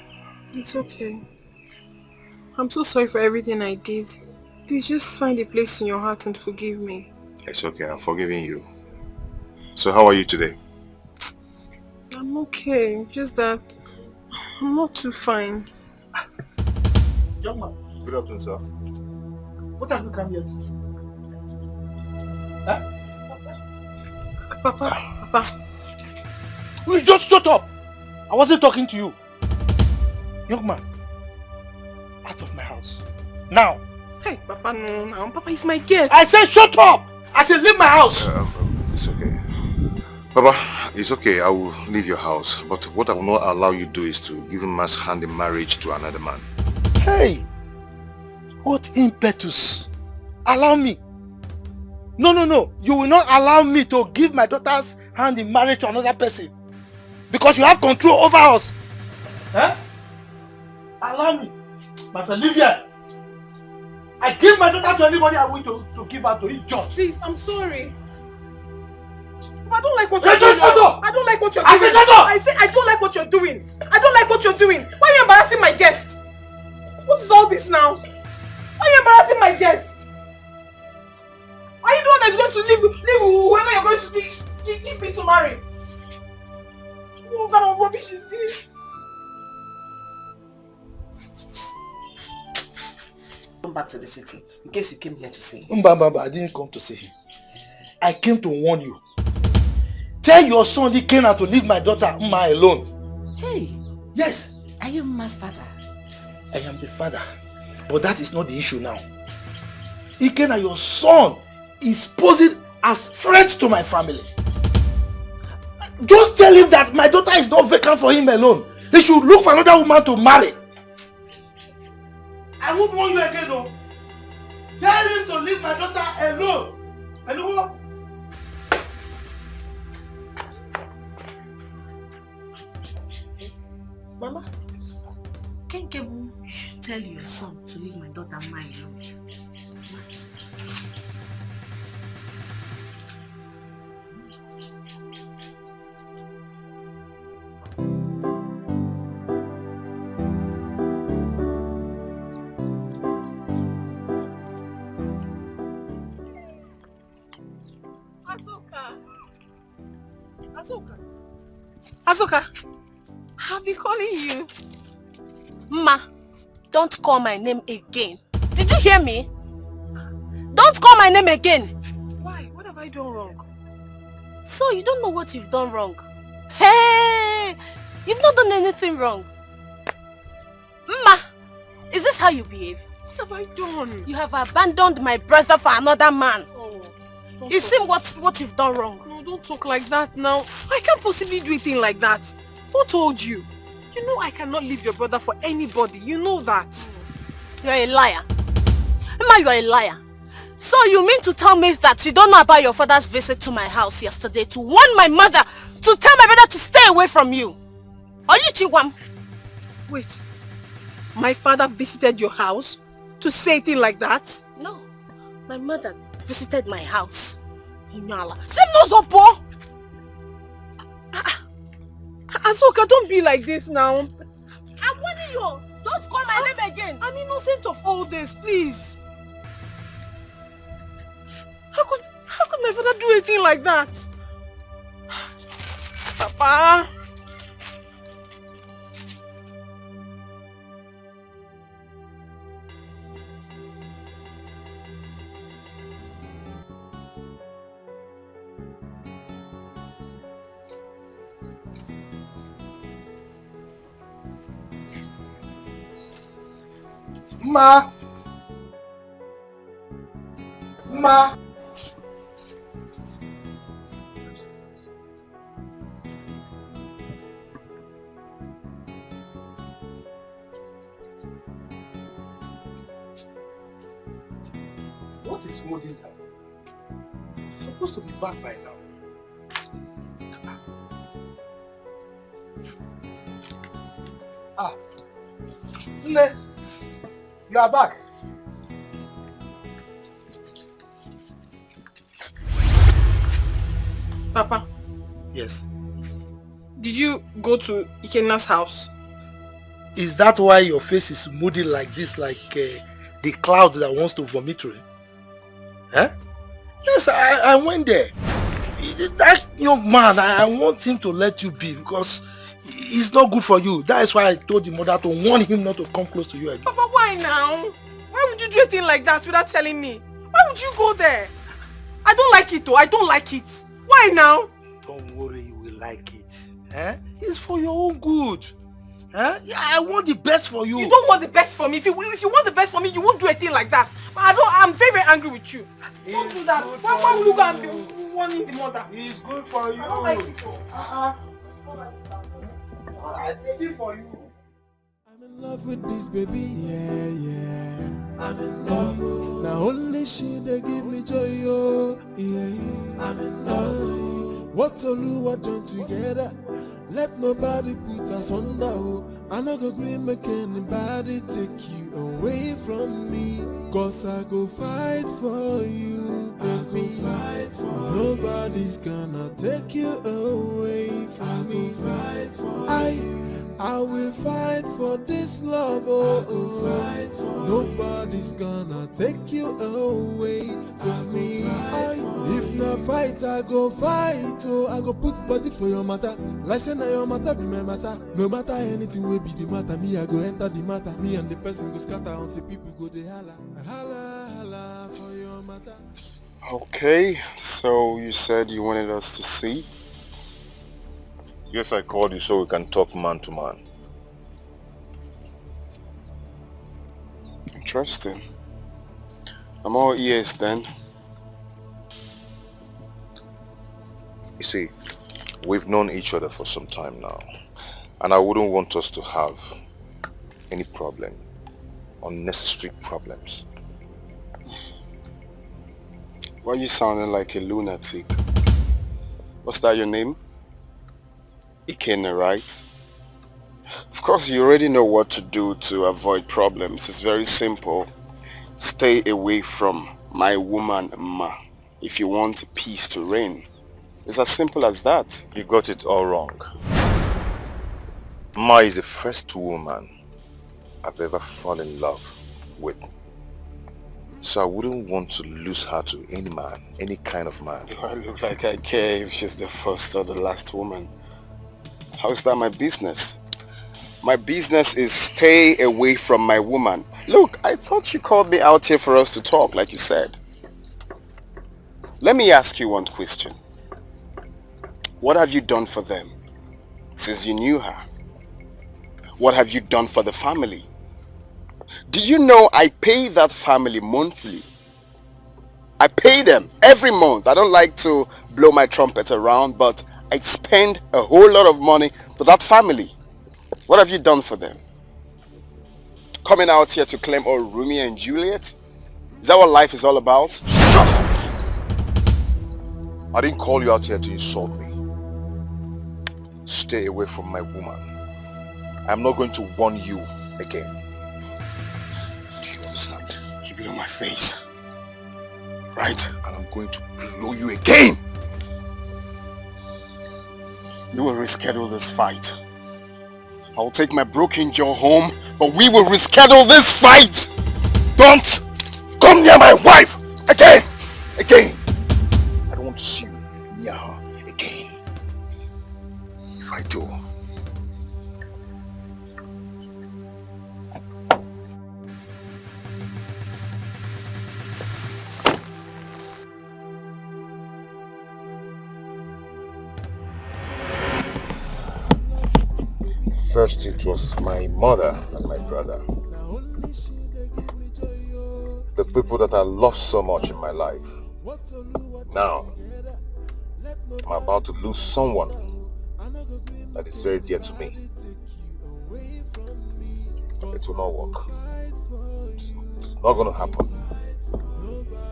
It's okay. I'm so sorry for everything I did. Please just find a place in your heart and forgive me. It's okay. I'm forgiving you. So how are you today? I'm okay. Just that I'm not too fine. Young man. Good afternoon, sir. What have you come here to do? Huh? Papa. Will you just shut up? I wasn't talking to you. Young man, out of my house. Now. Hey, Papa, no. Papa is my guest. I said shut up! I said leave my house! It's okay. Papa, it's okay. I will leave your house. But what I will not allow you to do is to give a man's hand in marriage to another man. Hey! What impetus? Allow me. No. You will not allow me to give my daughter's hand in marriage to another person. Because you have control over us. Eh? Allow me. My friend, leave here. I give my daughter to anybody I wish to give her to. It's just. Please, I'm sorry. I don't like what you're doing. I don't like what you're doing. I said shut up! I said I don't like what you're doing. I don't like what you're doing. Why are you embarrassing my guest? What is all this now? Why are you embarrassing my guest? Are you the one that's going to leave whoever you're going to give me to marry? What kind of rubbish is this? Come back to the city in case you came here to see him. Mba, I didn't come to see him. I came to warn you. Tell your son Ikena to leave my daughter Mma alone. Hey. Yes. Are you Mma's father? I am the father. But that is not the issue now. Ikena, your son, is posing as friends to my family. Just tell him that my daughter is not vacant for him alone. He should look for another woman to marry. I won't warn you again, though. Tell him to leave my daughter alone. Hello? Mama, Ken Kebu should tell your son to leave my daughter Mma alone. Azuka, I've been calling you. Ma, don't call my name again. Did you hear me? Don't call my name again. Why? What have I done wrong? So you don't know what you've done wrong? Hey, you've not done anything wrong. Ma, is this how you behave? What have I done? You have abandoned my brother for another man. Oh, You see what you've done wrong? No, don't talk like that now. I can't possibly do a thing like that. Who told you? You know I cannot leave your brother for anybody. You know that. You're a liar. Ma, you're a liar. So you mean to tell me that you don't know about your father's visit to my house yesterday to warn my mother to tell my brother to stay away from you? Are you Chiwam? Wait. My father visited your house to say a thing like that? No. My mother visited my house. Inyala. Same knows Opo. Azuka, don't be like this now. I'm warning you. Don't call my name again. I'm innocent of all this, please. How could my father do a thing like that? Papa. Ma. What is holding her? She's supposed to be back by now. Nne, you are back. Papa. Yes. Did you go to Ikena's house? Is that why your face is moody like this, like the cloud that wants to vomit rain? Huh? Yes, I went there. That young man, I want him to let you be because it's not good for you. That is why I told the mother to warn him not to come close to you again. Papa, why now? Why would you do a thing like that without telling me? Why would you go there? I don't like it though. I don't like it. Why now? Don't worry, you will like it. Eh? It's for your own good. Eh? Yeah, I want the best for you. You don't want the best for me. If you want the best for me, you won't do a thing like that. I'm very, very angry with you. Don't do that. Why will you go and be warning the mother? It's good for you. I don't like it though. I did it for you. I'm in love with this baby, yeah. I'm in love. Now only she they give me joy, oh, yeah. I'm in love. What Oluwa join together, Let nobody put us under. Oh. I no go green make anybody take you away from me. Cause I go fight for you, baby. Nobody's gonna take you away from me. I will fight for this love. Oh, oh. Nobody's gonna take you away from me. If not fight, I go fight. Oh, I go put body for your matter. Like say na your matter be my matter. No matter anything will be the matter. Me, I go enter the matter. Me and the person go scatter until people go they holla. Holla, holla for your matter. Okay, so you said you wanted us to see? Yes, I called you so we can talk man to man. Interesting. I'm all ears then. You see, we've known each other for some time now, and I wouldn't want us to have any problem, unnecessary problems. Why are you sounding like a lunatic? What's that your name? Ikena, right? Of course you already know what to do to avoid problems. It's very simple. Stay away from my woman Ma if you want peace to reign. It's as simple as that. You got it all wrong. Ma is the first woman I've ever fallen in love with. So I wouldn't want to lose her to any man, any kind of man. Do I look like I care if she's the first or the last woman? How is that my business? My business is stay away from my woman. Look, I thought you called me out here for us to talk, like you said. Let me ask you one question. What have you done for them since you knew her? What have you done for the family? Do you know I pay that family monthly? I pay them every month. I don't like to blow my trumpet around, but I spend a whole lot of money to that family. What have you done for them? Coming out here to claim all Romeo and Juliet? Is that what life is all about? Shut up! I didn't call you out here to insult me. Stay away from my woman. I'm not going to warn you again. Do you understand? You blow my face. Right? And I'm going to blow you again! You will reschedule this fight. I will take my broken jaw home, but we will reschedule this fight! Don't come near my wife again! Again! I don't want to see you near her again. If I do, first it was my mother and my brother. The people that I love so much in my life. Now, I'm about to lose someone that is very dear to me. It will not work. It's not going to happen.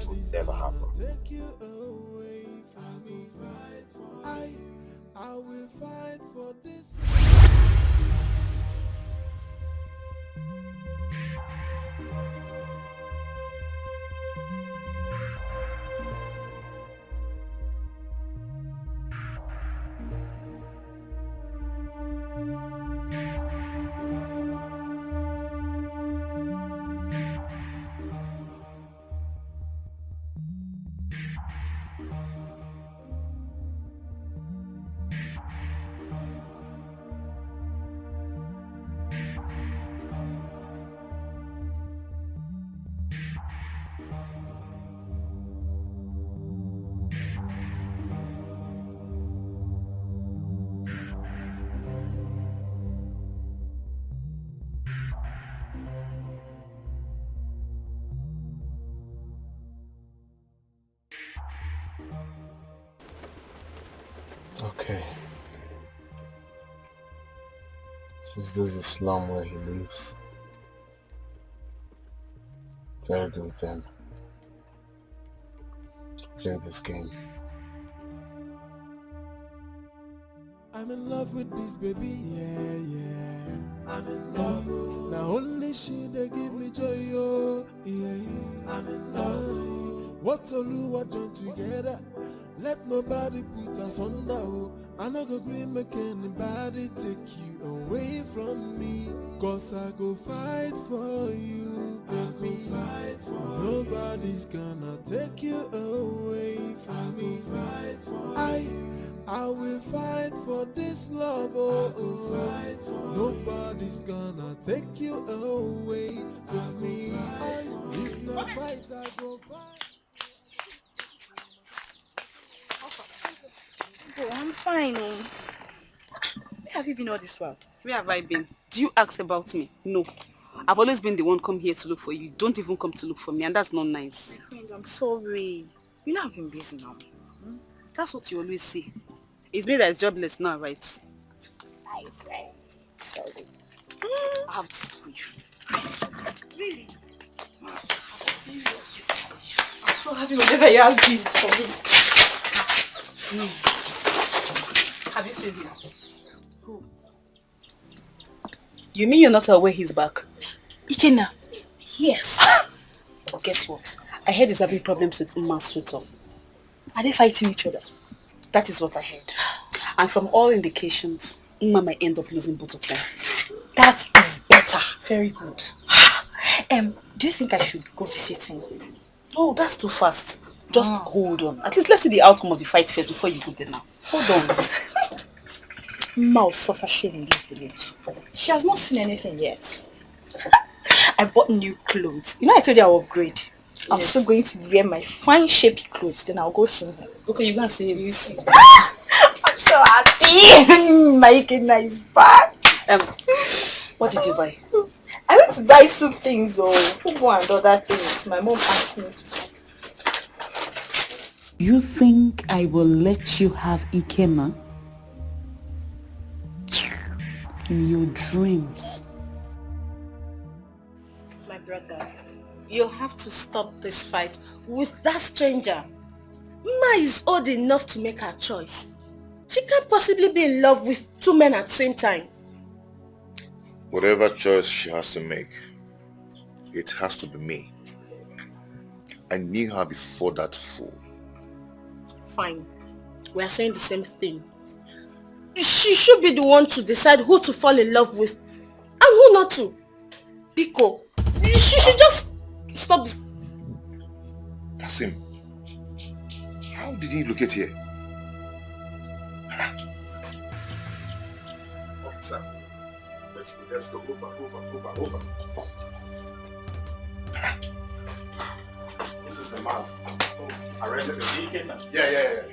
It will never happen. I will fight for this. Okay. Is this the slum where he lives? Very good then. Play this game. I'm in love with this baby, yeah. I'm in love. Now only she they give me joy, oh, yeah. I'm in love. What Oluwa join together, let nobody put us under, oh. I no go agree make anybody take you away from me, cause I go fight for you, baby. Nobody's gonna take you away from me. I will fight for this love, oh, oh. Nobody's gonna take you away from me. If not fight, I go fight. Oh, I'm fine. Oh. Where have you been all this while? Where have I been? Do you ask about me? No. I've always been the one come here to look for you. Don't even come to look for me, and that's not nice. My friend, I'm sorry. You know I've been busy now. That's what you always say. It's me that is jobless now, right? My friend. Sorry. I have just for you. Really? I have a serious gist for you. I'm so happy whenever you have gist for me. No. Have you seen him? Who? You mean you're not aware he's back? Ikenna? Yes. Guess what? I heard he's having problems with Uma's suitor. Are they fighting each other? That is what I heard. And from all indications, Uma might end up losing both of them. That is better. Very good. Do you think I should go visit him? Oh, that's too fast. Just hold on. At least let's see the outcome of the fight first before you go there now. Hold on. Uma will suffer shame in this village. She has not seen anything yet. I bought new clothes. You know I told you I'll upgrade. Yes. I'm still going to wear my fine shapy clothes. Then I'll go see him. Okay, you go and see him. You see. I'm so happy. My Ikenna is back. What did you buy? I went to buy some things, Fugu and other things. My mom asked me to buy. You think I will let you have Ikenna? In your dreams. My brother, you have to stop this fight with that stranger. Ma is old enough to make her choice. She can't possibly be in love with two men at the same time. Whatever choice she has to make, it has to be me. I knew her before that fool. Fine. We are saying the same thing. She should be the one to decide who to fall in love with and who not to. Biko, she should just stop this. Kasim, how did he locate here? Officer, let's go over. This is the man. Arrested him. Yeah.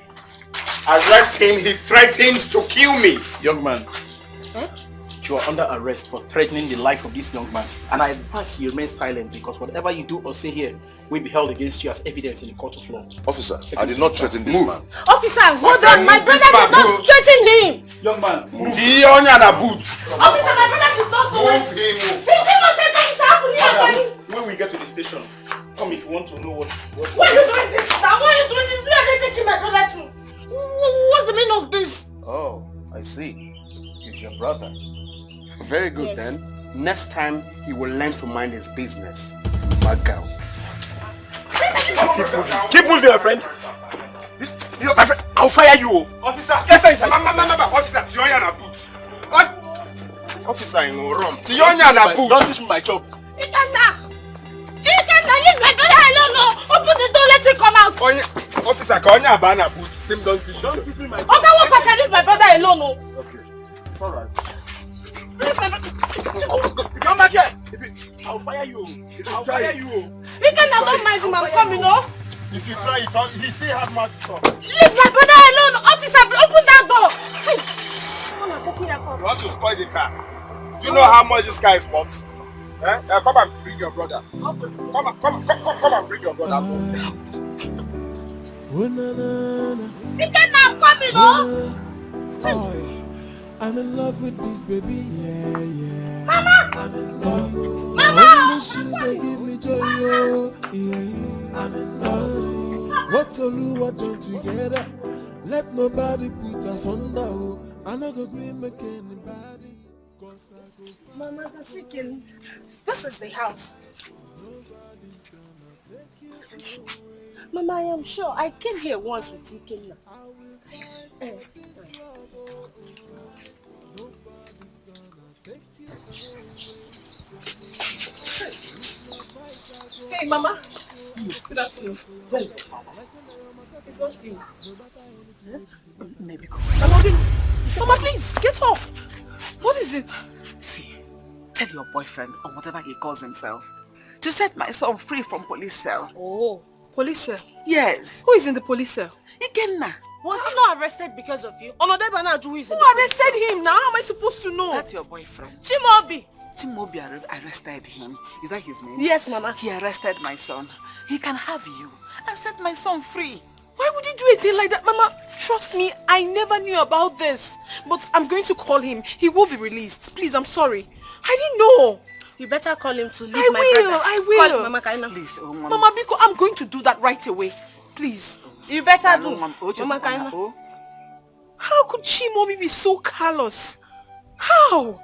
Arrest him, he threatens to kill me. Young man, you are under arrest for threatening the life of this young man. And I advise you remain silent because whatever you do or say here will be held against you as evidence in the court of law. Officer, I did not threaten this man. Officer, hold on, my brother did not threaten him. Young man, Tionya na boot. Officer, my brother did not do it. He did not say things happening. When we get to the station, come if you want to know what. Why are you doing this now? Why are you doing this? Where are they taking my brother to? What's the meaning of this? Oh, I see. He's your brother. Very good, yes. Then. Next time, he will learn to mind his business. Bad girl. Keep moving, my friend. My friend, I'll fire you. Officer, get inside. Officer, Tionya na boot. Officer in Rome. Tionya na boot. Don't teach me my job. Ikenna, leave my brother alone. Open the door, let him come out. Officer, Tionya na boot. Sim, don't teach me my job. Okay, what can I leave my brother alone? Okay, it's alright. Come back here. I'll fire you. I'll fire you. Ikenna, don't mind him. I'm coming, no? If you try it, he still have much to talk. Leave my brother alone. Officer, open that door. You want to spoil the car? Do you know how much this car is worth? Come and bring your brother. Come and bring your brother. Ikenna, I'm coming, no? I'm in love with this baby, yeah. Mama! I'm in love. Mama! Only she they give me joy, oh, yeah. I'm in love. What Oluwa join together, let nobody put us under, oh. I no go green make anybody. Mama, that's again. This is the house. Mama, I am sure. I came here once with Ikenna. Hey, Mama. Good afternoon. It's not you. Maybe. Mama, please, get up. What is it? See, tell your boyfriend or whatever he calls himself to set my son free from police cell. Oh, police cell? Yes. Who is in the police cell? Ikenna. Was he not arrested because of you? Who arrested him now? How am I supposed to know? That's your boyfriend. Chimobi. Chimobi arrested him. Is that his name? Yes, Mama. He arrested my son. He can have you and set my son free. Why would he do a thing like that, Mama? Trust me, I never knew about this. But I'm going to call him. He will be released. Please, I'm sorry. I didn't know. You better call him to leave my brother. I will. Call Mama Kaina. Please, Mama Biko, I'm going to do that right away. Please. You better do. Mama Kaina. How could Chimobi be so callous? How?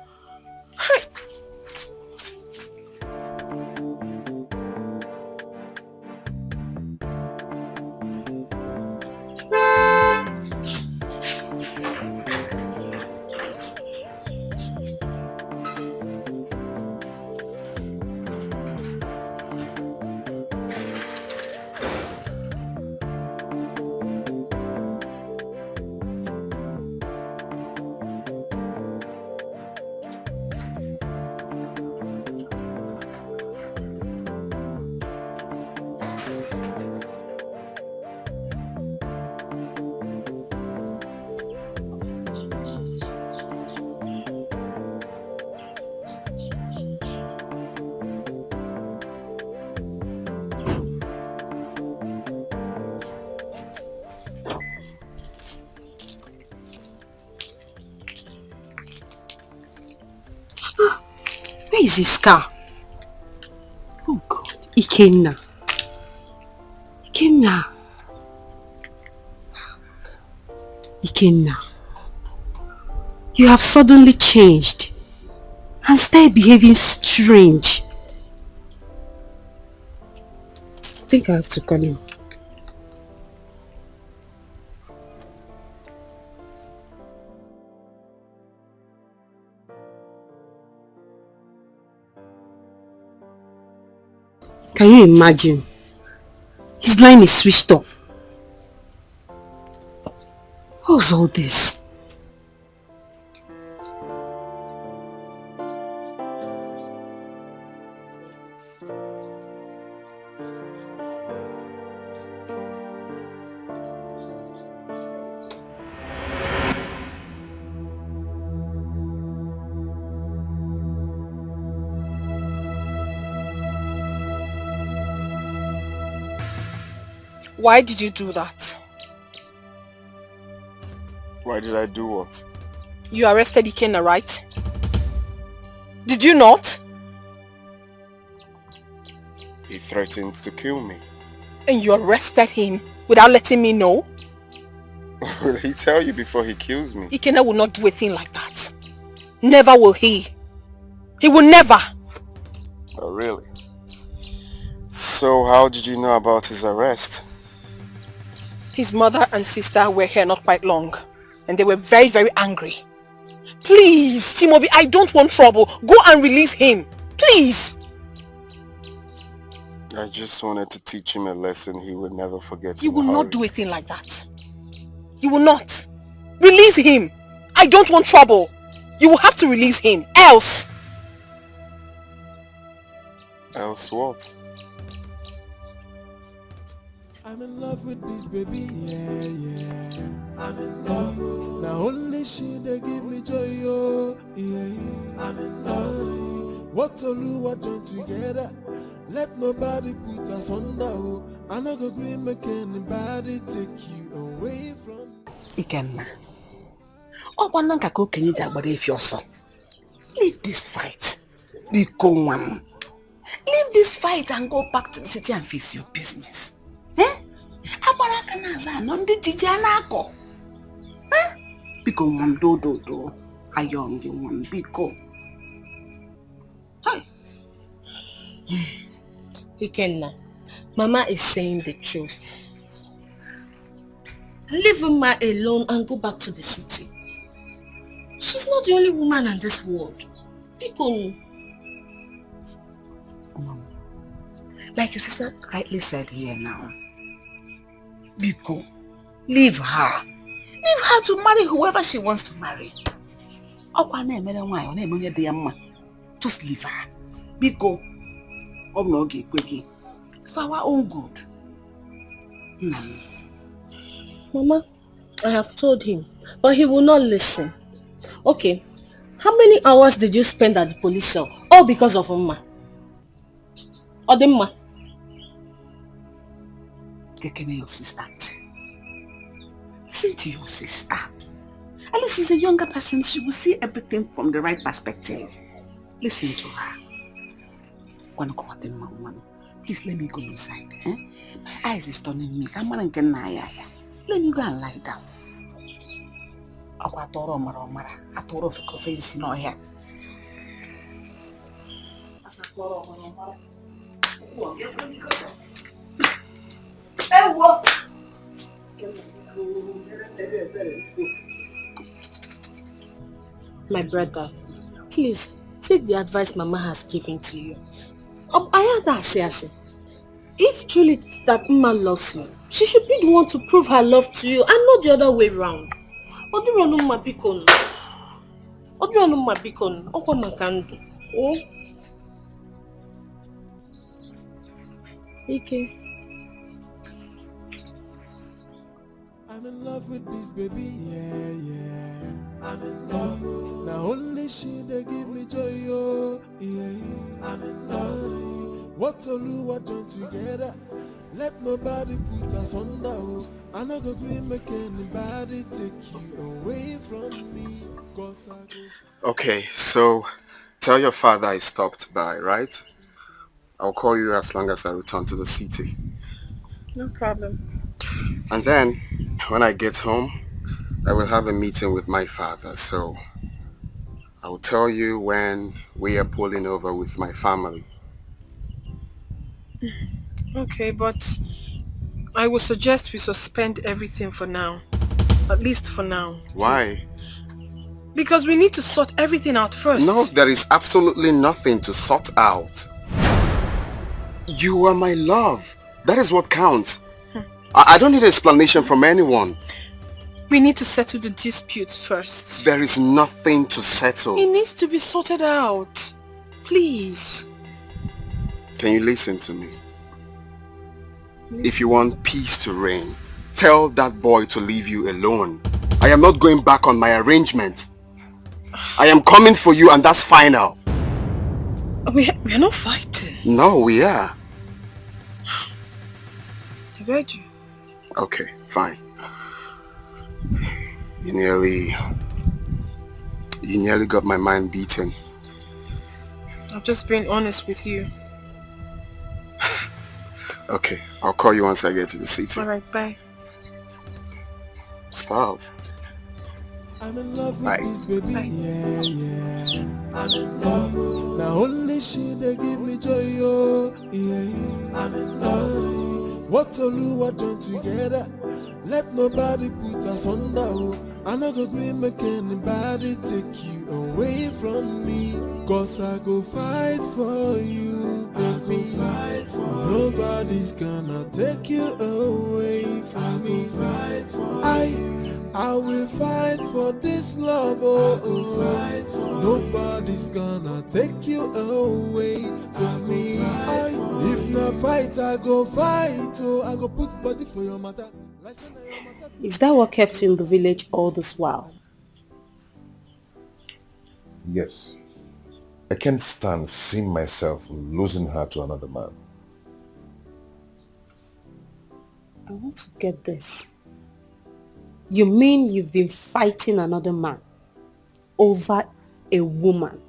Where is his car? Oh God, Ikenna. Ikenna, you have suddenly changed and started behaving strange. I think I have to call him. Can you imagine? His line is switched off. What's all this? Why did you do that? Why did I do what? You arrested Ikenna, right? Did you not? He threatened to kill me. And you arrested him without letting me know? Will he tell you before he kills me? Ikenna will not do a thing like that. Never will he. He will never. Oh, really? So how did you know about his arrest? His mother and sister were here not quite long, and they were very, very angry. Please, Chimobi, I don't want trouble. Go and release him. Please. I just wanted to teach him a lesson he would never forget. You will not do a thing like that. You will not. Release him. I don't want trouble. You will have to release him. Else. Else what? I'm in love with this baby, yeah. I'm in love. Now only she they give me joy, oh, yeah. I'm in love. What Oluwa join together, let nobody put us under, oh. I no go agree make anybody take you away from Ikenna. Leave this fight. Leave this fight and go back to the city and face your business. Biko mom do. Ayong you mom biko. Hi. Ikenna, Mama is saying the truth. Leave Mama alone and go back to the city. She's not the only woman in this world. Biko. Mom, like your sister rightly said here now. Biko, leave her. Leave her to marry whoever she wants to marry. Just leave her. Biko, it's for our own good. Mama, I have told him, but he will not listen. Okay, how many hours did you spend at the police cell? All because of Mama. Odemma. Kekene, your sister. Listen to your sister. At least she's a younger person. She will see everything from the right perspective. Listen to her. Please let me go inside. Eh? My eyes is turning me. Let me go and lie down. My brother, please take the advice Mama has given to you. I heard her say, if truly that Mama loves you, she should be the one to prove her love to you and not the other way round. Oduronu biko. Okwa makandu. Oh. Ike. I'm in love with this baby, yeah. I'm in love. Now only she they give me joy, oh, yeah. I'm in love. What Oluwa join together, let nobody put us under, oh. I no go green make anybody take you away from me. Okay, so tell your father I stopped by, right? I'll call you as long as I return to the city. No problem. And then, when I get home, I will have a meeting with my father, so I will tell you when we are pulling over with my family. Okay, but I would suggest we suspend everything for now. At least for now. Why? Because we need to sort everything out first. No, there is absolutely nothing to sort out. You are my love. That is what counts. I don't need an explanation from anyone. We need to settle the dispute first. There is nothing to settle. It needs to be sorted out. Please. Can you listen to me? If you want peace to reign, tell that boy to leave you alone. I am not going back on my arrangement. I am coming for you and that's final. We are not fighting. No, we are. I heard you. Okay, fine. You nearly got my mind beaten. I'm just being honest with you. Okay, I'll call you once I get to the city. Alright, bye. Stop. I'm in love with Bye. this baby, yeah. I'm in love. Now only she they give me joy, oh, yeah. I'm in love. What Oluwa join together, let nobody put us under, oh. I no go gree make anybody take you away from me. Cause I go fight for you, baby. Nobody's gonna take you away from me. I will fight for this love, oh. Nobody's gonna take you away from me. If not fight, I go fight, oh. I go put body for your matter. Is that what kept you in the village all this while? Yes. I can't stand seeing myself losing her to another man. I want to get this. You mean you've been fighting another man over a woman?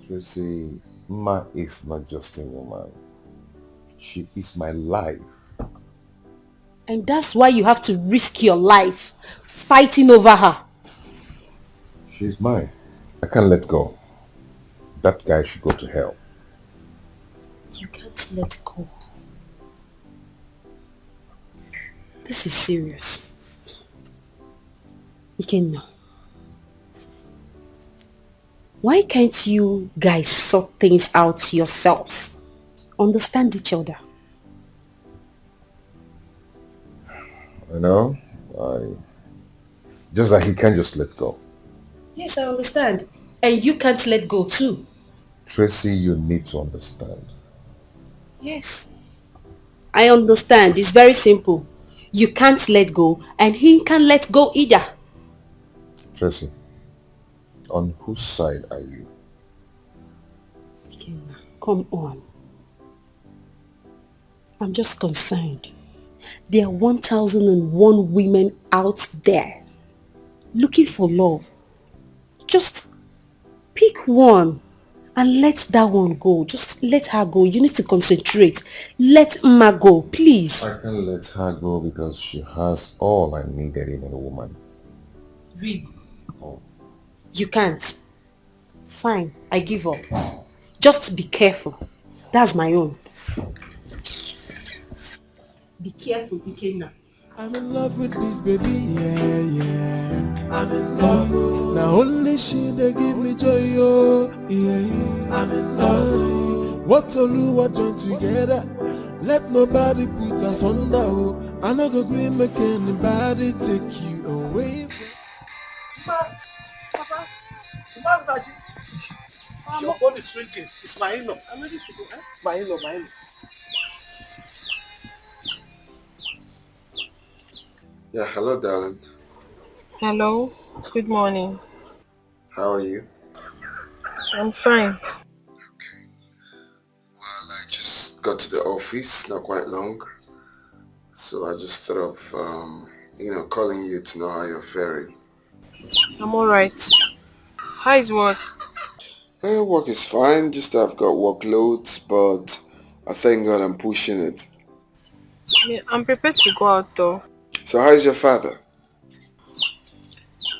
You see, Ma is not just a woman. She is my life. And that's why you have to risk your life fighting over her. She's mine. I can't let go. That guy should go to hell. You can't let go. This is serious. Ikenna, why can't you guys sort things out yourselves? Understand each other. Just that he can't just let go. Yes, I understand. And you can't let go too. Tracy, you need to understand. Yes. I understand. It's very simple. You can't let go and he can't let go either. Tracy, on whose side are you? Ikenna, come on. I'm just concerned. There are 1,001 women out there looking for love. Just pick one and let that one go. Just let her go. You need to concentrate. Let Mma go, please. I can't let her go because she has all I needed in a woman. Really? You can't. Fine, I give up. Just be careful. That's my own. Be careful, Ikenna. I'm in love with this baby, yeah. I'm in love. Now only she they give me joy, oh, yeah. I'm in love. What Oluwa join together, let nobody put us under, oh. I no go green make anybody take you away. Papa, your phone is ringing. It's my in-law. I'm ready to go. Eh? My in-law. Yeah, hello, darling. Hello, good morning. How are you? I'm fine. Well, I just got to the office not quite long, so I just thought of, calling you to know how you're faring. I'm alright. How is work? Work is fine, just I've got workloads, but I thank God I'm pushing it. I'm prepared to go out though. So how is your father?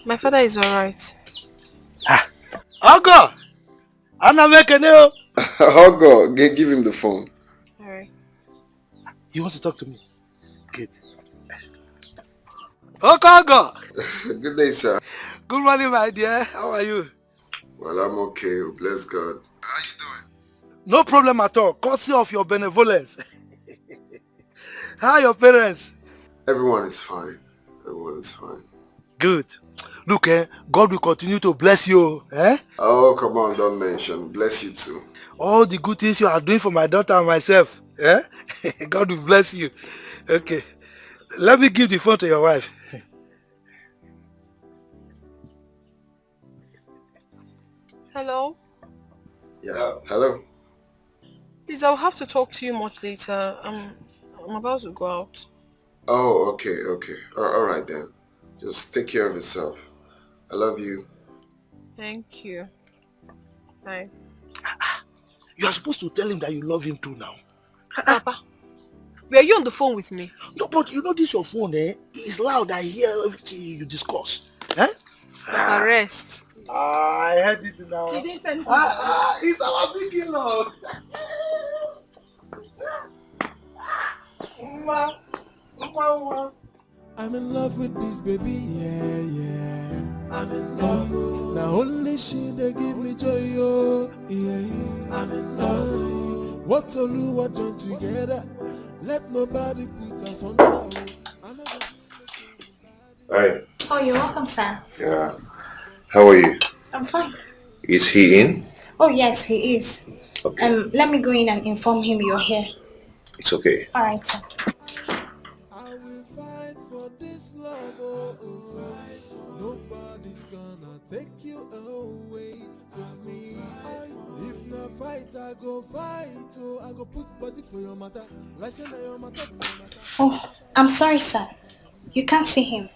My father is alright. Ogo! Anamekeneo! Ogo, give him the phone. Alright. He wants to talk to me. Good. Ogo! Good day, sir. Good morning, my dear. How are you? Well, I'm okay. Bless God. How you doing? No problem at all. Courtesy of your benevolence. How are your parents? Everyone is fine. Everyone is fine. Good. Look, God will continue to bless you. Oh, come on, don't mention. Bless you too. All the good things you are doing for my daughter and myself. God will bless you. Okay. Let me give the phone to your wife. Hello? Yeah, hello? Please, I'll have to talk to you much later. I'm about to go out. Oh, okay. All right then. Just take care of yourself. I love you. Thank you. Bye. You are supposed to tell him that you love him too now. Papa, were you on the phone with me? No, but you know this your phone, It's loud. I hear everything you discuss. Papa, rest. I heard this now. He didn't send me. It's our big in-law. I'm in love with this baby, yeah. I'm in love. Now only she they give me joy, oh, yeah. I'm in love. What Oluwa join together, let nobody put us under, oh. Hi. Oh, you're welcome, sir. Yeah. How are you? I'm fine. Is he in? Oh, yes, he is. Okay. Let me go in and inform him you're here. It's okay. All right, sir. I will fight for this love, oh, oh. Nobody's gonna take you away from me. If not fight, I go fight, oh. I go put body for your matter. Listen to your matter. Oh, I'm sorry, sir. You can't see him.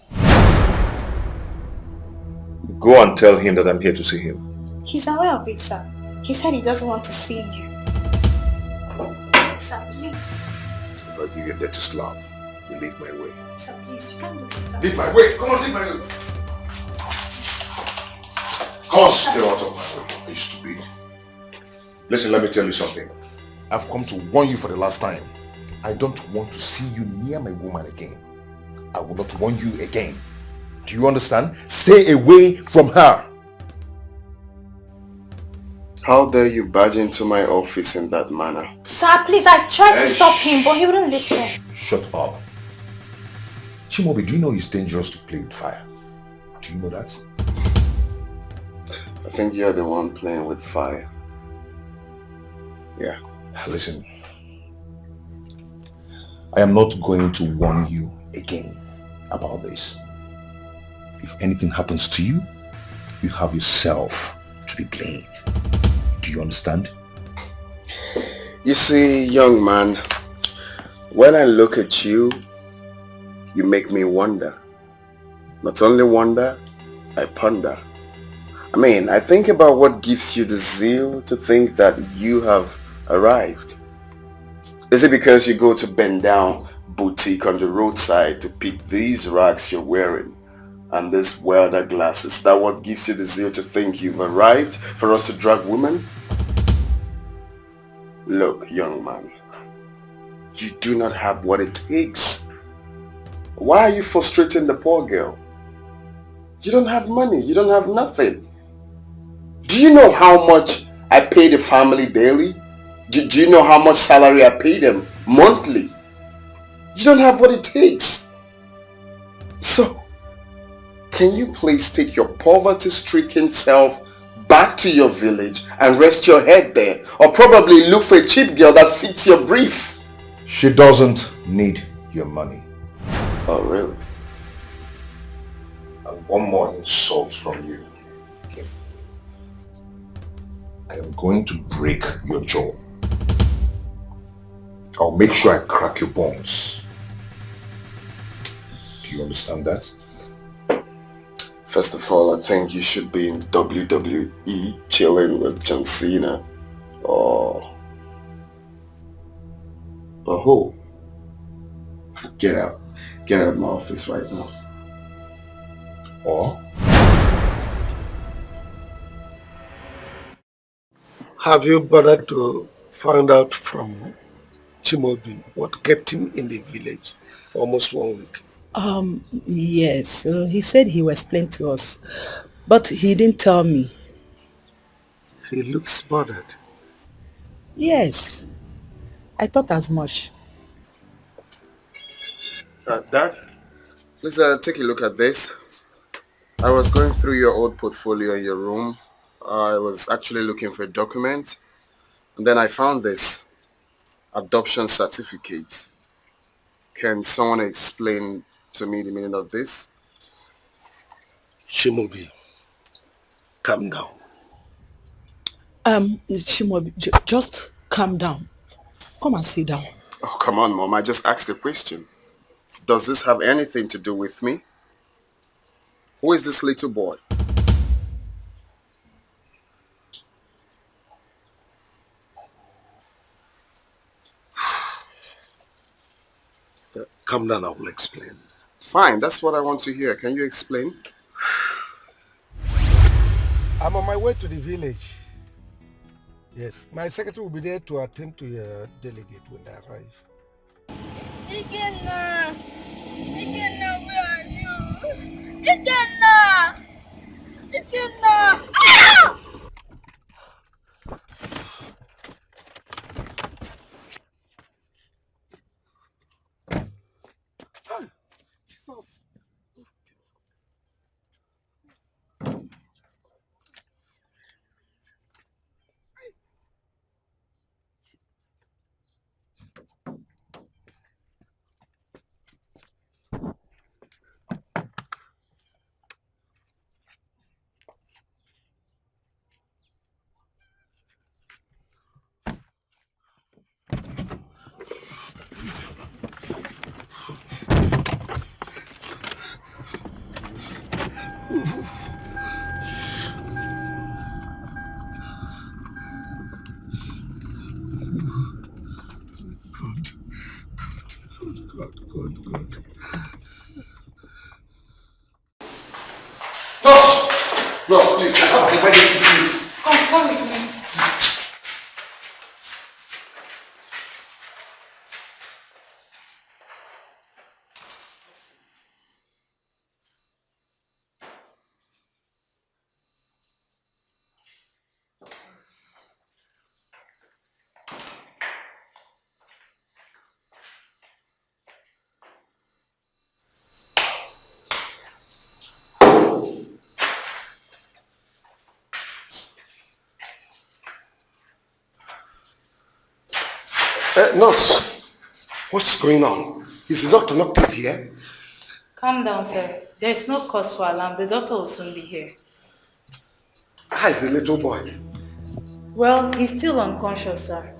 Go and tell him that I'm here to see him. He's aware of it, sir. He said he doesn't want to see you. Sir, please. If I give you a dirty slap, you leave my way. Sir, please, you can't do this, sir. Leave my way! Come on, leave my way! Stay out of my way. You stupid. Listen, let me tell you something. I've come to warn you for the last time. I don't want to see you near my woman again. I will not warn you again. Do you understand? Stay away from her. How dare you barge into my office in that manner? Sir, please, I tried to stop him, but he wouldn't listen. Shut up. Chimobi, do you know it's dangerous to play with fire? Do you know that? I think you're the one playing with fire. Yeah. Listen. I am not going to warn you again about this. If anything happens to you, you have yourself to be blamed. Do you understand? You see, young man, when I look at you, you make me wonder. Not only wonder, I ponder. I mean, I think about what gives you the zeal to think that you have arrived. Is it because you go to bend down boutique on the roadside to pick these rags you're wearing and these welder glasses? Is that what gives you the zeal to think you've arrived for us to drag women? Look, young man, you do not have what it takes. Why are you frustrating the poor girl? You don't have money, you don't have nothing. Do you know how much I pay the family daily? Do you know how much salary I pay them monthly? You don't have what it takes. So, can you please take your poverty-stricken self back to your village and rest your head there? Or probably look for a cheap girl that fits your brief. She doesn't need your money. Oh, really? And one more insult from you. Okay. I am going to break your jaw. I'll make sure I crack your bones. Do you understand that? First of all, I think you should be in WWE chilling with John Cena or who? Get out. Get out of my office right now. Or? Have you bothered to find out from Chimobi what kept him in the village for almost 1 week? Yes. He said he will explain to us, but he didn't tell me. He looks bothered. Yes. I thought as much. Dad, please take a look at this. I was going through your old portfolio in your room. I was actually looking for a document, and then I found this adoption certificate. Can someone explain to me the meaning of this? Chimobi, calm down. Shimobi, just calm down. Come and sit down. Oh, come on, Mom. I just asked a question. Does this have anything to do with me? Who is this little boy? Calm down, I will explain. Fine, that's what I want to hear. Can you explain? I'm on my way to the village. Yes, my secretary will be there to attend to your delegate when they arrive. Ikenna! Ikenna, where are you? Ikenna! Ikenna! Ah! Jesus. Good. Nurse, please, I have Nurse, what's going on? Is the doctor not yet here? Calm down, sir. There's no cause for alarm. The doctor will soon be here. How is the little boy? Well, he's still unconscious, sir.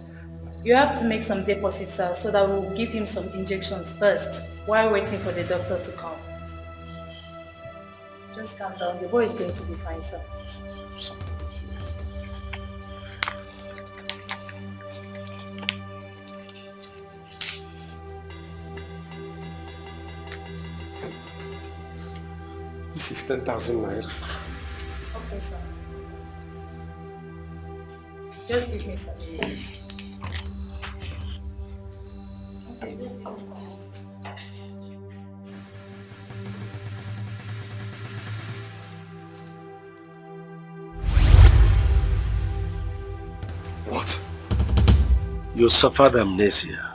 You have to make some deposits, sir, so that we'll give him some injections first while waiting for the doctor to come. Just calm down. The boy is going to be fine, sir. This is 10,000 naira. Okay, sir. Just give me some relief. Okay, just give me some. What? You suffered amnesia.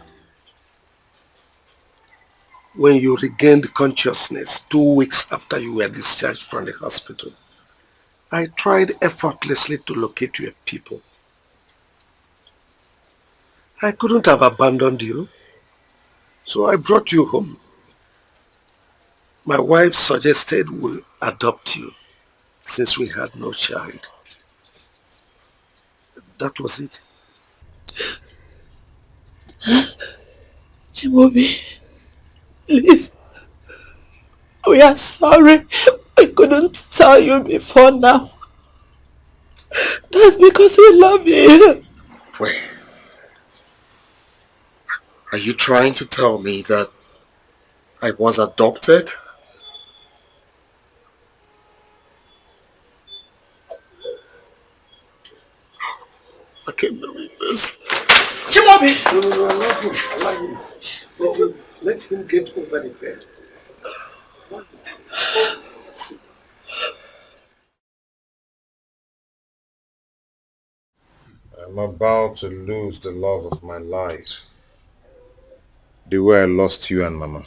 When you regained consciousness 2 weeks after you were discharged from the hospital, I tried effortlessly to locate your people. I couldn't have abandoned you, so I brought you home. My wife suggested we adopt you since we had no child. That was it. Chimobi, please. We are sorry. I couldn't tell you before now. That's because we love you. Wait. Are you trying to tell me that I was adopted? I can't believe this. Chimobi! No, allow him. Let him get over the bed. I'm about to lose the love of my life. The way I lost you and Mama.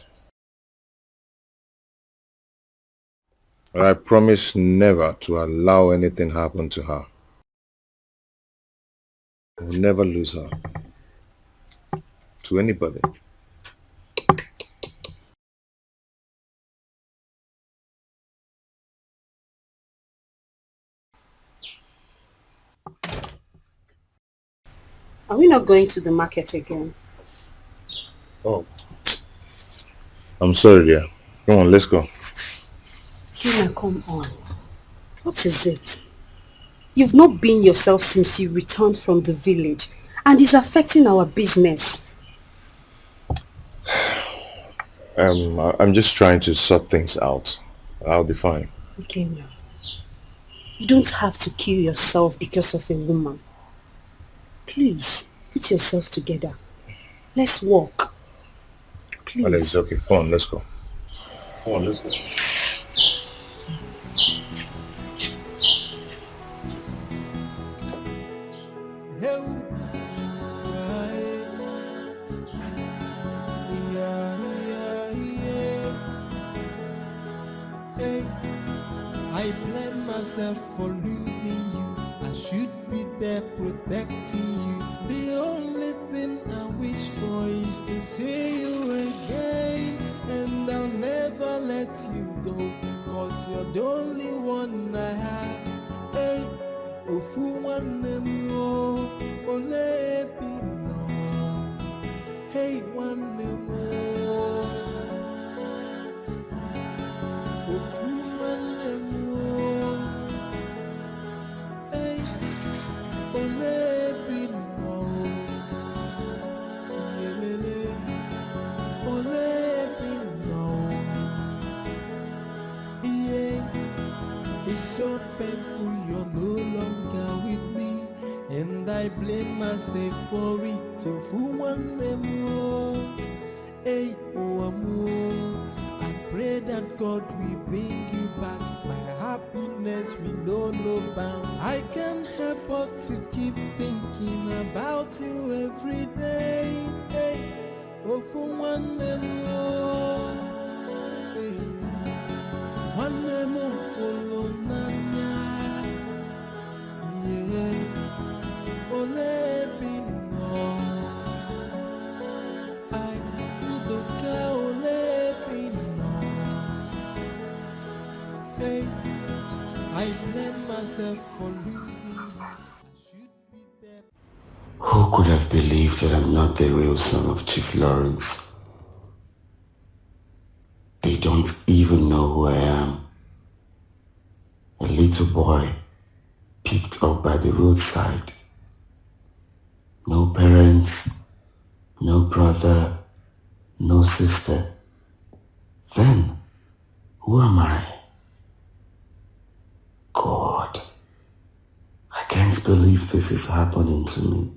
But I promise never to allow anything happen to her. I will never lose her. To anybody. Are we not going to the market again? Oh. I'm sorry, dear. Come on, let's go. Gina, come on. What is it? You've not been yourself since you returned from the village, and it's affecting our business. I'm just trying to sort things out. I'll be fine. Okay, now. You don't have to kill yourself because of a woman. Please, put yourself together. Let's walk. Please. Alex, okay, come on, let's go. Come on, let's go. I blame myself for losing you. I should be there protecting you. The only thing I wish for is to see you again. And I'll never let you go, 'cause you're the only one I have. Hey, ofu one more, ole pino. Hey, one more. Ofu one more. Hey, ole pino. Yelele, ole pino. Yeah, it's so painful you're no longer with me, and I blame myself for it. So for one more, hey, more. I pray that God will bring you back. My happiness will know no bound. I can't help but to keep thinking about you every day. Hey, oh, for one more. Hey. One more follow Nanya. Yeah. Ole Pino. Who could have believed that I'm not the real son of Chief Lawrence? They don't even know who I am. A little boy picked up by the roadside. No parents, no brother, no sister. Then, who am I? God, I can't believe this is happening to me.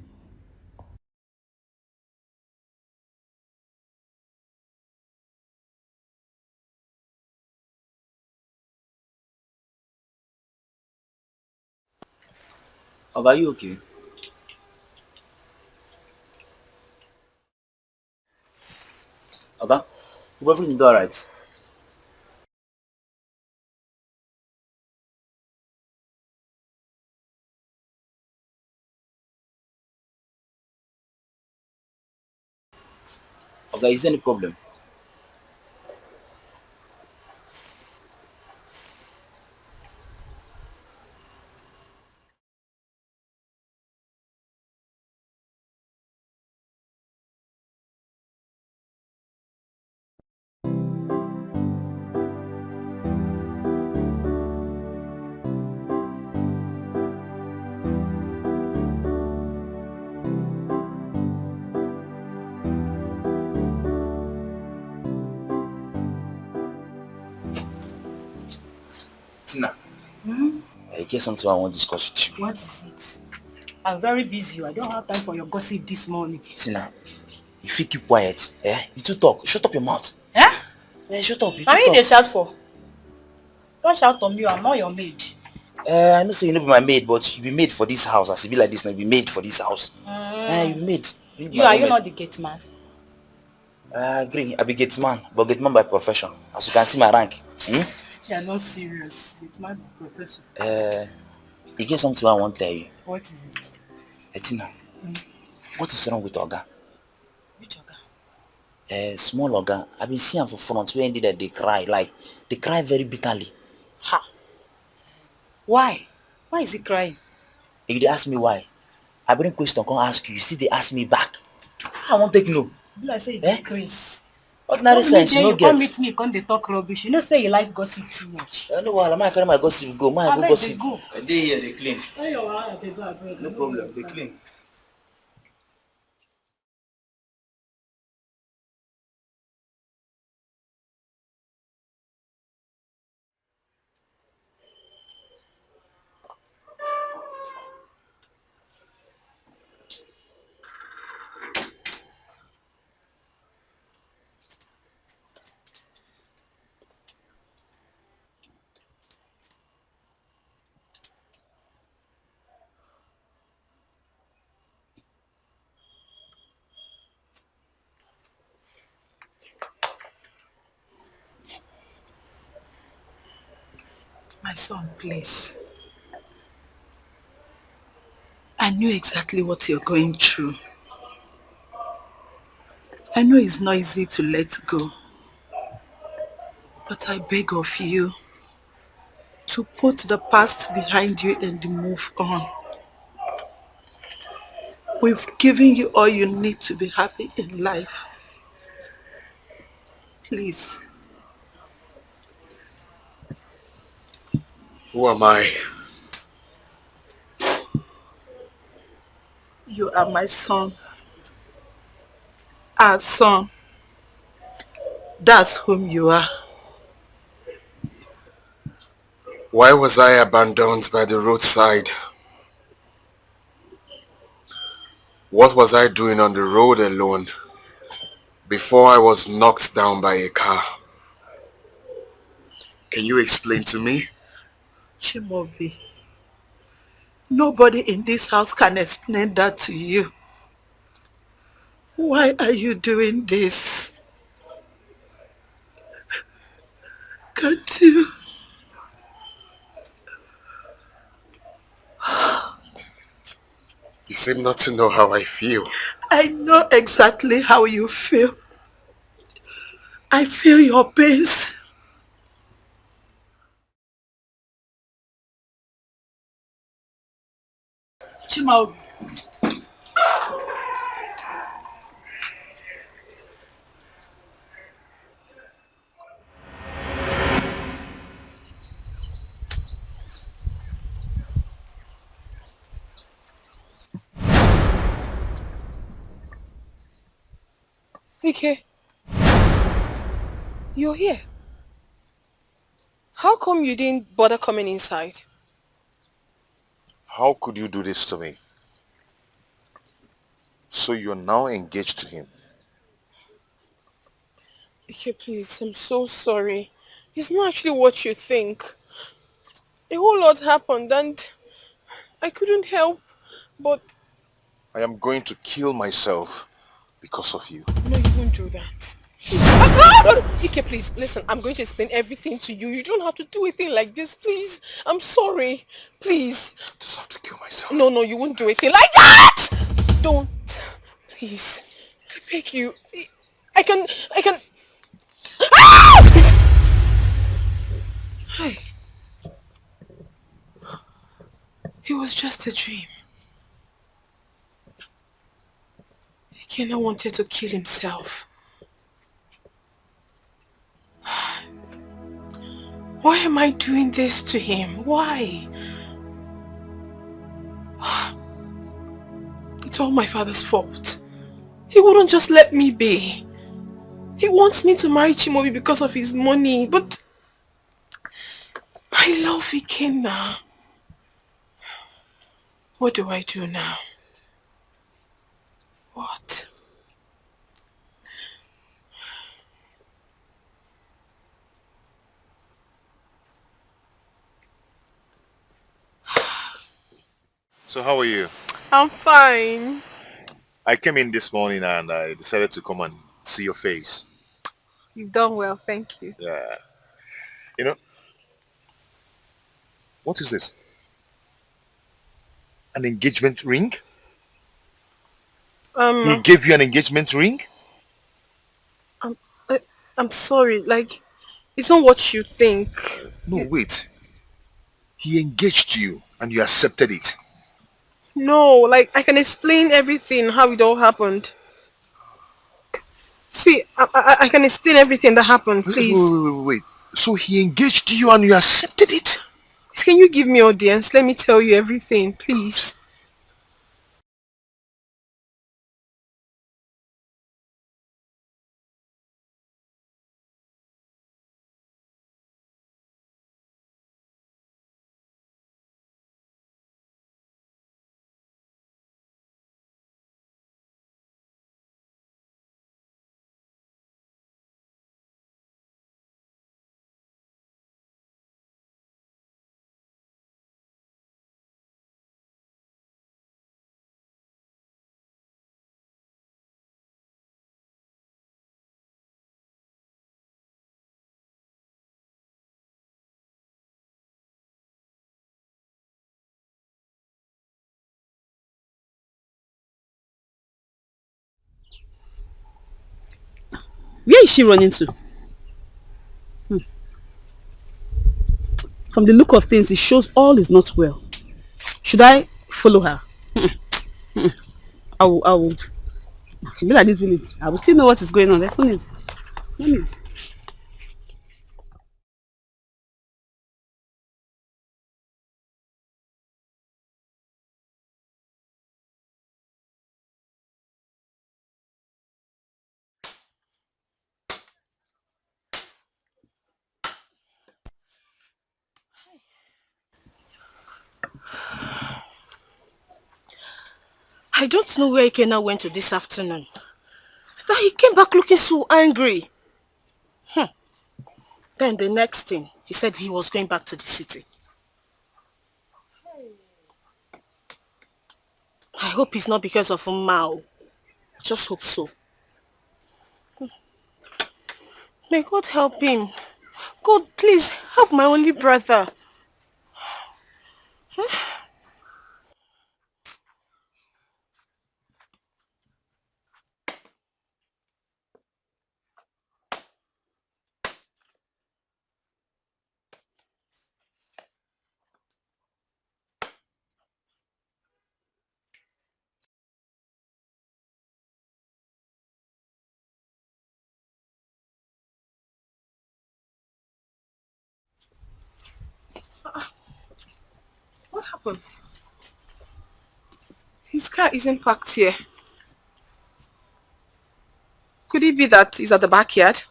Are you okay? Okay? Hope everything alright. Okay, is there any problem? Tina, I get something I want to discuss with you. What is it? I'm very busy. I don't have time for your gossip this morning. Tina, you feel keep quiet, eh? You too talk. Shut up your mouth. Eh? Eh, shut up. You Now too you talk. they shout for? Don't shout on me. I'm not your maid. I know say you no be my maid, but you be made for this house. As it be like this now, you be made for this house. You be made. You be my Are own you maid. not the gate man? I agree. I be gate man, but gate man by profession. As you can see my rank. You're not serious. It's my profession. You get something I want to tell you. What is it? Tina, what is wrong with Oga? Which Oga? Small Oga. I been seeing am for front where indeed that they cry. Like, they cry very bitterly. Ha! Why? Why is he crying? If they ask me why, I bring question, come ask you. You see, they ask me back. I won't take no. Be like say you Chris. Ordinary sense, you Then no you come get. meet me, come they talk rubbish. You know say you like gossip too much. No why am I carry my gossip go? My I go beg they gossip. go. They here, they clean. Where your wahala dey go abeg? No problem, they clean. My son, please. I knew exactly what you're going through. I know it's not easy to let go. But I beg of you to put the past behind you and move on. We've given you all you need to be happy in life. Please. Who am I? You are my son. Our son. That's whom you are. Why was I abandoned by the roadside? What was I doing on the road alone before I was knocked down by a car? Can you explain to me? Chimobi, nobody in this house can explain that to you. Why are you doing this? Can't you? You seem not to know how I feel. I know exactly how you feel. I feel your pains. Chima. Ike, you're here. How come you didn't bother coming inside? How could you do this to me? So you're now engaged to him. Ike, please, I'm so sorry. It's not actually what you think. A whole lot happened and I couldn't help but... I am going to kill myself because of you. No, you won't do that. No. Ike, please, listen, I'm going to explain everything to you. You don't have to do a thing like this, please. I'm sorry. Please. I just have to kill myself. No, you won't do a thing like that! Don't. Please. I beg you. I can... Ah! Hi. It was just a dream. Ikena wanted to kill himself. Why am I doing this to him? Why? It's all my father's fault. He wouldn't just let me be. He wants me to marry Chimobi because of his money, but I love Ikena. What do I do now? What? So how are you? I'm fine. I came in this morning and I decided to come and see your face. You've done well, thank you. Yeah. You know, what is this? An engagement ring? He gave you an engagement ring? I'm, I'm sorry, like, it's not what you think. No, wait. He engaged you and you accepted it. No, like, I can explain everything, how it all happened. See, I can explain everything that happened, please. Wait. So he engaged you and you accepted it? Can you give me audience? Let me tell you everything, please. Where is she running to? From the look of things, it shows all is not well. Should I follow her? I will. She'll be like this village. I will still know what is going on. There's no need. No need. I don't know where Ikena went to this afternoon. That he came back looking so angry. Then the next thing, he said he was going back to the city. I hope it's not because of Mao. Just hope so. May God help him. God, please help my only brother. happened? His car isn't parked here. Could it be that he's at the backyard?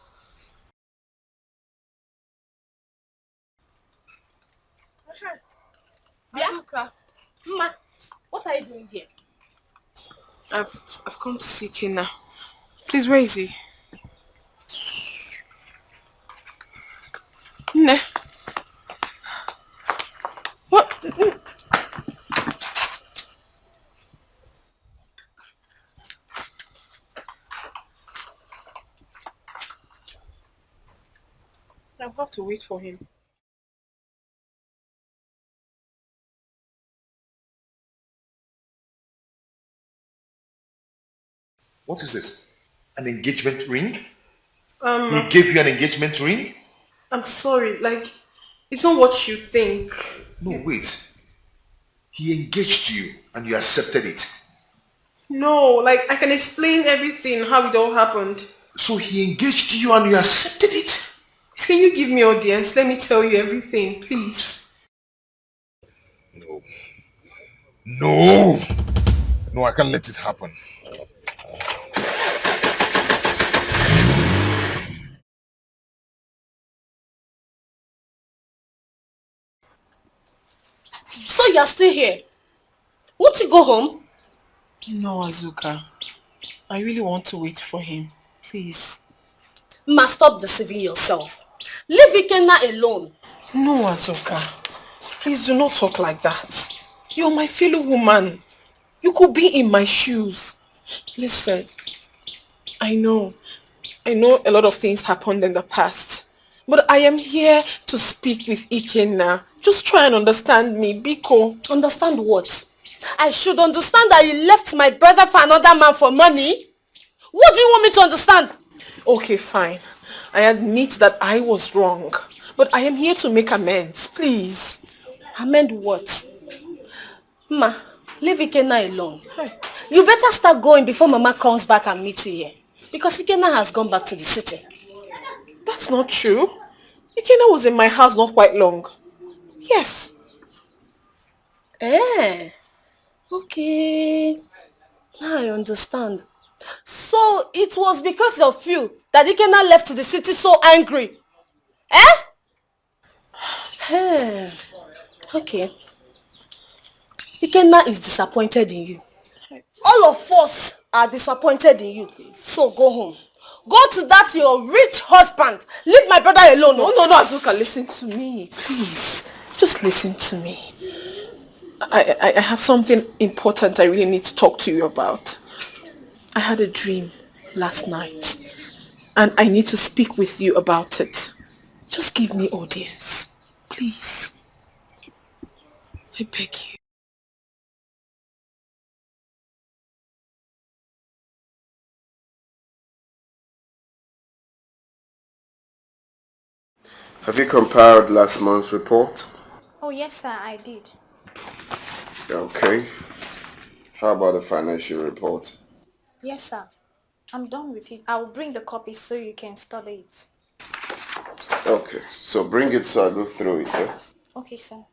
Azuka. Ma, what are you doing here? I've come to seek him now. Please, where is he? Ne. What? I'll have to wait for him. What is this? An engagement ring? He gave you an engagement ring? I'm sorry, like, it's not what you think. No, wait. He engaged you and you accepted it. No, like, I can explain everything, how it all happened. So he engaged you and you accepted it? Can you give me audience? Let me tell you everything, please. No. No! No, I can't let it happen. So you're still here? Won't you go home? No, Azuka. I really want to wait for him. Please. Ma, stop deceiving yourself. Leave Ikenna alone. No, Azuka. Please do not talk like that. You're my fellow woman. You could be in my shoes. Listen, I know a lot of things happened in the past. But I am here to speak with Ikenna. Just try and understand me, Biko. Understand what? I should understand that you left my brother for another man for money? What do you want me to understand? Okay, fine. I admit that I was wrong. But I am here to make amends, please. Amend what? Ma, leave Ikenna alone. You better start going before Mama comes back and meets you here. Because Ikenna has gone back to the city. That's not true. Ikenna was in my house not quite long. Yes. Eh. Okay. Now I understand. So it was because of you that Ikenna left to the city so angry. Eh? Hey. Okay. Ikenna is disappointed in you. All of us are disappointed in you. So go home. Go to that your rich husband. Leave my brother alone. No, Azuka, listen to me. Please. Just listen to me. I have something important I really need to talk to you about. I had a dream last night. And I need to speak with you about it. Just give me audience. Please. I beg you. Have you compiled last month's report? Oh, yes, sir, I did. Okay. How about the financial report? Yes, sir. I'm done with it. I will bring the copies so you can study it. Okay, so bring it so I go through it, eh? Okay, sir.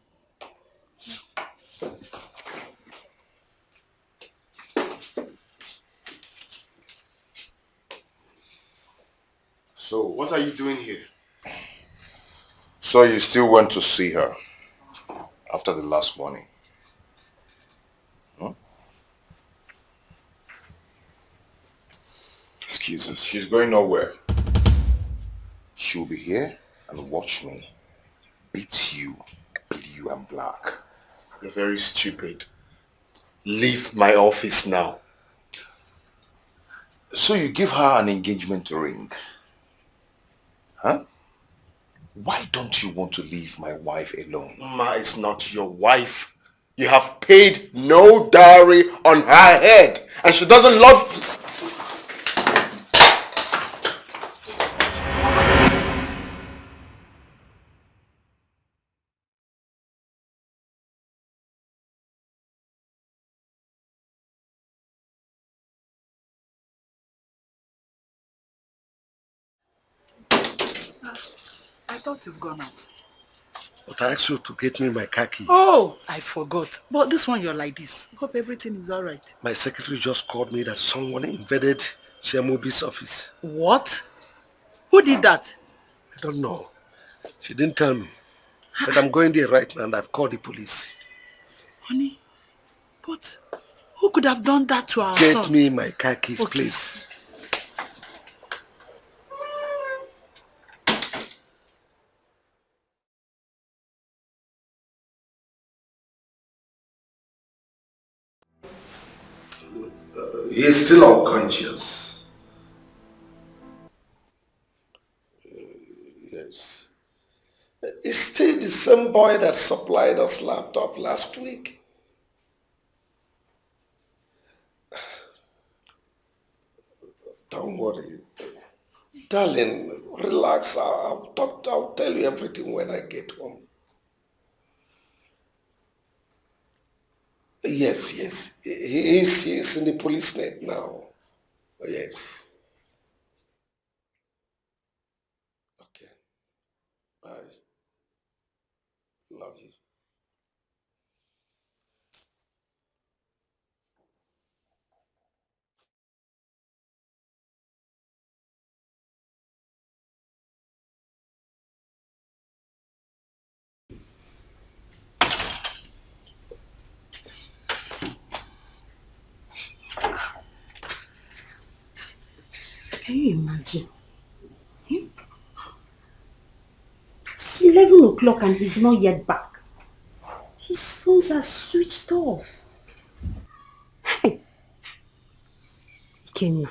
So, what are you doing here? So you still went to see her after the last warning? Huh? Excuse us. She's going nowhere. She'll be here and watch me beat you blue and black. You're very stupid. Leave my office now. So you give her an engagement ring? Huh? Why don't you want to leave my wife alone? Ma is not your wife. You have paid no dowry on her head and she doesn't love you. I thought you've gone out. But I asked you to get me my car key. Oh, I forgot. But this one you're like this. Hope everything is alright. My secretary just called me that someone invaded Shemobi's office. What? Who did that? I don't know. She didn't tell me. But I'm going there right now and I've called the police. Honey, but who could have done that to our Get son? me my car keys, please. He is still unconscious. Yes. It's still the same boy that supplied us laptop last week. Don't worry. Darling, relax. I'll tell you everything when I get home. Yes, yes. He is in the police net now. Yes. Okay. Bye. Love you. Can you imagine? It's 11 o'clock and he's not yet back. His phones are switched off. Hey, Ikenna,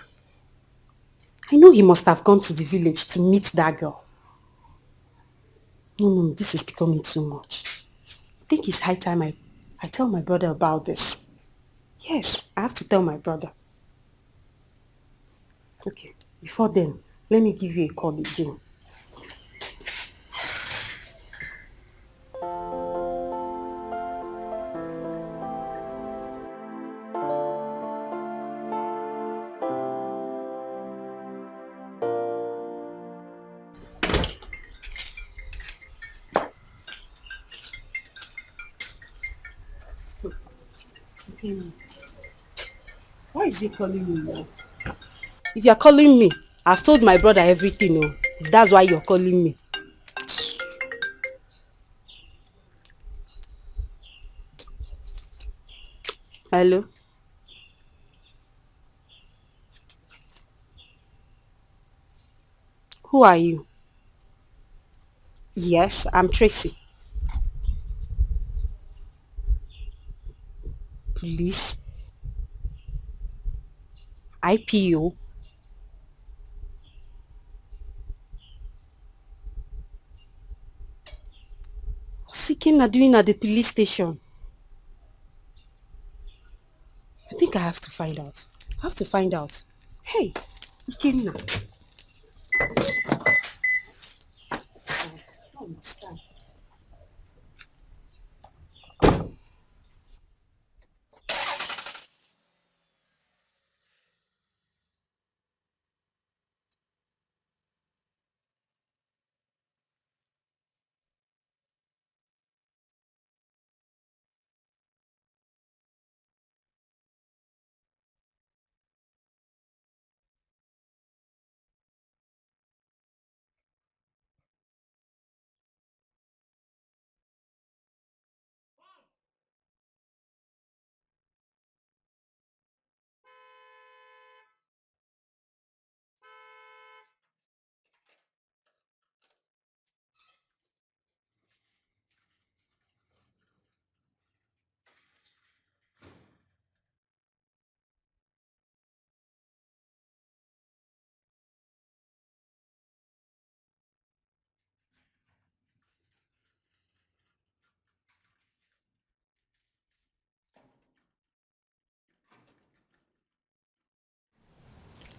I know he must have gone to the village to meet that girl. No, this is becoming too much. I think it's high time I tell my brother about this. Yes, I have to tell my brother. Okay, before then, let me give you a call again. Why is he calling me now? If you're calling me, I've told my brother everything. Oh, if that's why you're calling me. Hello? Who are you? Yes, I'm Tracy. Police? IPO? What's Ikenna doing at the police station? I think I have to find out. I have to find out. Hey, Ikenna. I don't understand.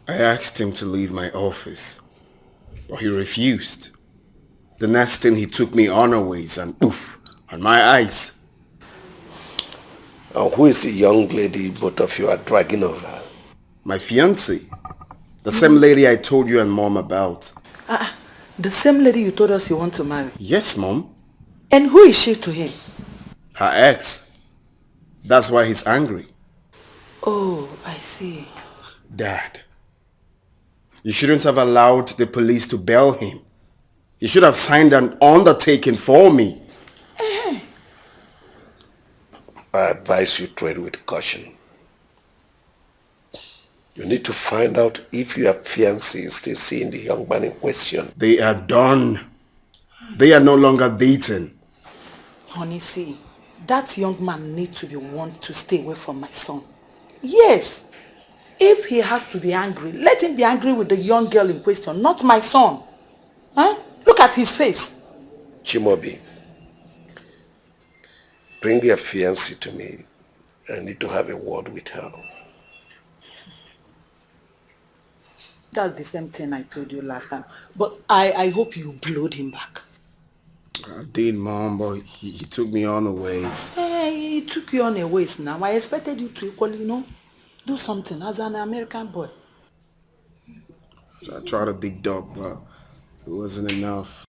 I asked him to leave my office, but he refused. The next thing he took me unaways and oof, on my eyes. Who is the young lady both of you are dragging over? My fiancée. The same lady I told you and mom about. The same lady you told us you want to marry? Yes, mom. And who is she to him? Her ex. That's why he's angry. Oh, I see. Dad, you shouldn't have allowed the police to bail him. You should have signed an undertaking for me. I advise you tread with caution. You need to find out if your fiancé is still seeing the young man in question. They are done. They are no longer dating. Honey, see, that young man needs to be warned to stay away from my son. Yes. If he has to be angry, let him be angry with the young girl in question, not my son. Huh? Look at his face. Chimobi, bring your fiancé to me. I need to have a word with her. That's the same thing I told you last time. But I hope you blowed him back. I did, Mom, but he took me on the ways. Hey, he took you on a ways now. I expected you to equally, do something as an American boy. So I tried to dig up, but it wasn't enough.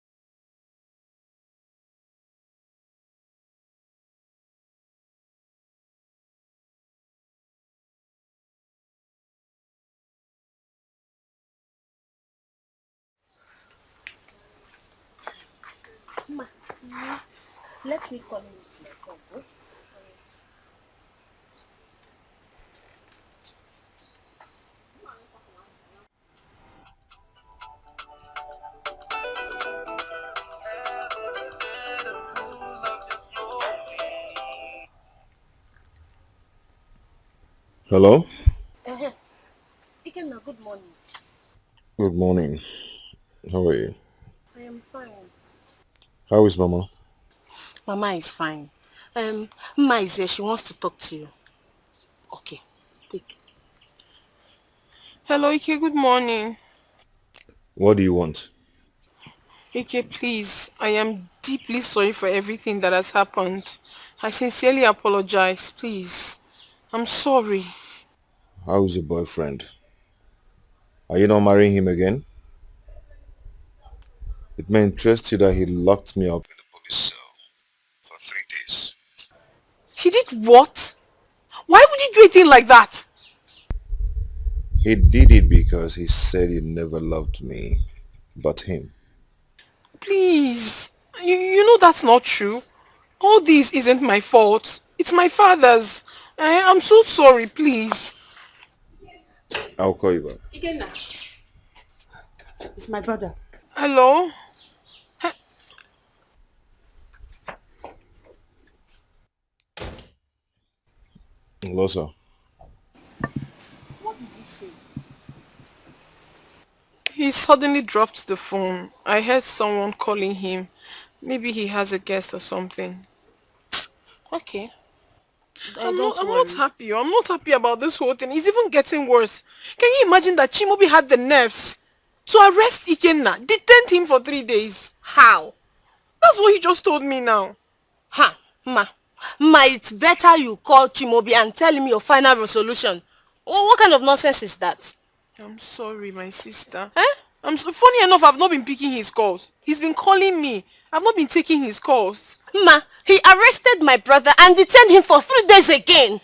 Let me call you with my phone. Hello? Ikenna, good morning. Good morning. How are you? I am fine. How is Mama? Mama is fine. Mama is here. She wants to talk to you. Okay, take. Hello, Ike, good morning. What do you want? Ike, please, I am deeply sorry for everything that has happened. I sincerely apologize, please. I'm sorry. How is your boyfriend? Are you not marrying him again? It may interest you that he locked me up in the police cell for 3 days. He did what? Why would he do a thing like that? He did it because he said he never loved me, but him. Please, you know that's not true. All this isn't my fault. It's my father's. I'm so sorry, please. I'll call you back. Ikenna, it's my brother. Hello? Hello, sir. What did he say? He suddenly dropped the phone. I heard someone calling him. Maybe he has a guest or something. Okay. I'm Don't not worry. happy. I'm not happy about this whole thing. It's even getting worse. Can you imagine that Chimobi had the nerves to arrest Ikenna, detain him for 3 days? How? That's what he just told me now. Ha, it's better you call Chimobi and tell him your final resolution. What kind of nonsense is that? I'm sorry, my sister. Funny enough, I've not been picking his calls. He's been calling me. I've not been taking his calls. He arrested my brother and detained him for 3 days again.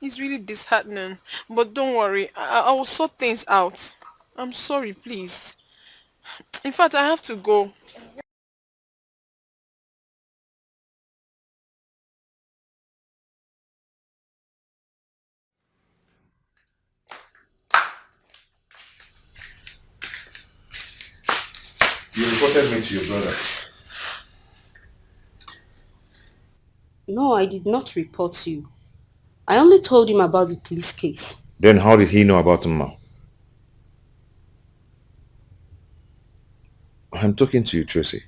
It's really disheartening. But don't worry, I will sort things out. I'm sorry, please. In fact, I have to go. You reported me to your brother. No, I did not report you. I only told him about the police case. Then how did he know about him now? I'm talking to you, Tracy.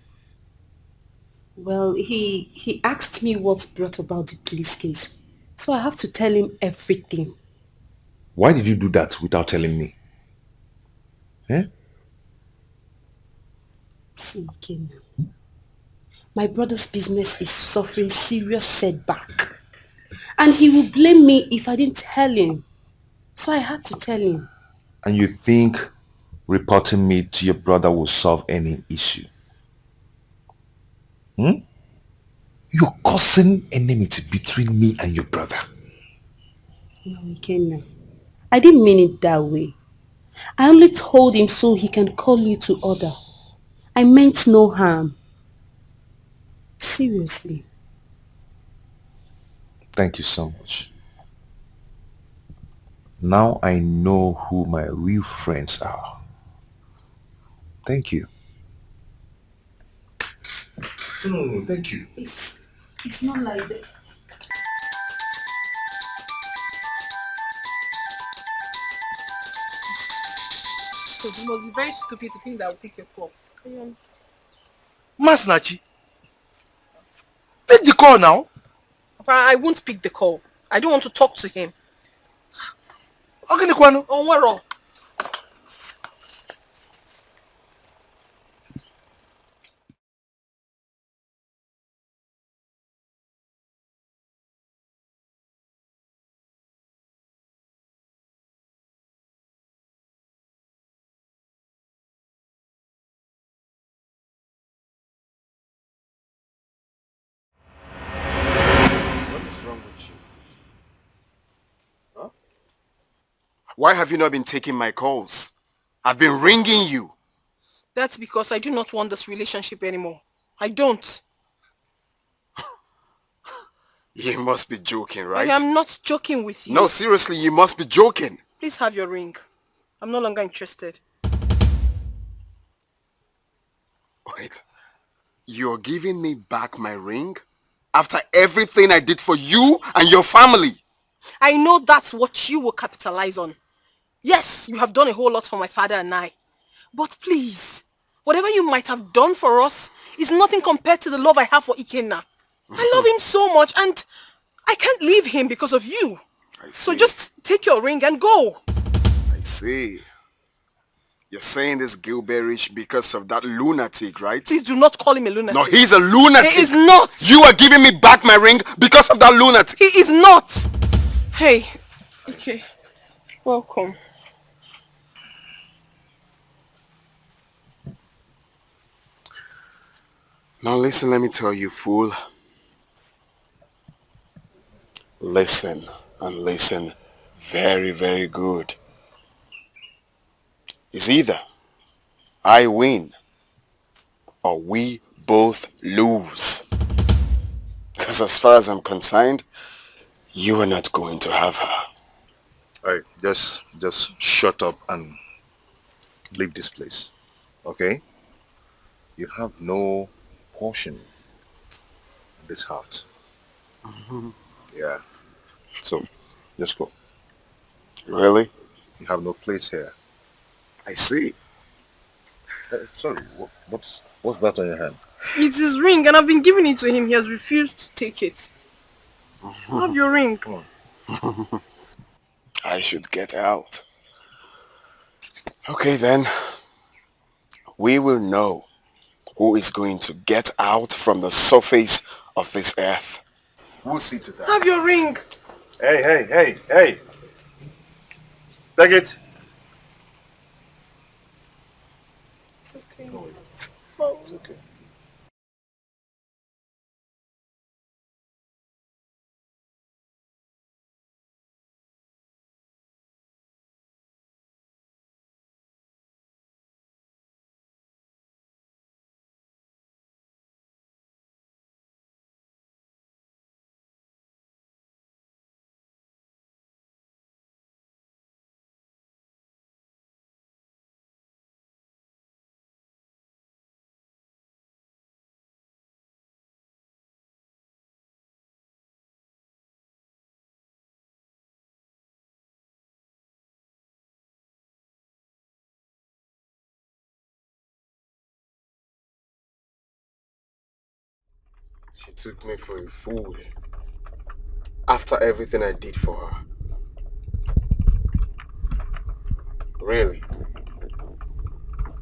Well, he asked me what brought about the police case. So I have to tell him everything. Why did you do that without telling me? Eh? See, Kim, my brother's business is suffering serious setback. And he will blame me if I didn't tell him. So I had to tell him. And you think reporting me to your brother will solve any issue? You're causing enmity between me and your brother. No, Ikenna. I didn't mean it that way. I only told him so he can call you to order. I meant no harm. Seriously. Thank you so much. Now I know who my real friends are. Thank you. No, thank you. It's not like that. So you must be very stupid to think that I'll pick your call. Masnachi, take the call now. Papa, I won't pick the call. I don't want to talk to him. Okay, Nikwano. Oh, where wrong? What is wrong with you? Huh? Why have you not been taking my calls? I've been ringing you. That's because I do not want this relationship anymore. I don't. You must be joking, right? I am not joking with you. No, seriously, you must be joking. Please have your ring. I'm no longer interested. Wait, you're giving me back my ring? After everything I did for you and your family? I know that's what you will capitalize on. Yes, you have done a whole lot for my father and I. But please, whatever you might have done for us is nothing compared to the love I have for Ikenna. I love him so much and I can't leave him because of you. I see. So just take your ring and go. I see. You're saying this Gilberish because of that lunatic, right? Please do not call him a lunatic. No, he's a lunatic. He is not. You are giving me back my ring because of that lunatic. He is not. Hey, okay. Welcome. Now listen, let me tell you, fool. Listen, and listen very, very good. It's either I win or we both lose. Because as far as I'm concerned, you are not going to have her. Alright, just shut up and leave this place. Okay? You have no portion in this heart. Yeah. So, just go. Really? You have no place here. I see. Sorry, what's that on your hand? It's his ring and I've been giving it to him. He has refused to take it. Have your ring. Come on. I should get out. Okay then. We will know who is going to get out from the surface of this earth. We'll see to that. Have your ring. Hey. Take it. It's okay. It's okay. She took me for a fool. After everything I did for her. Really?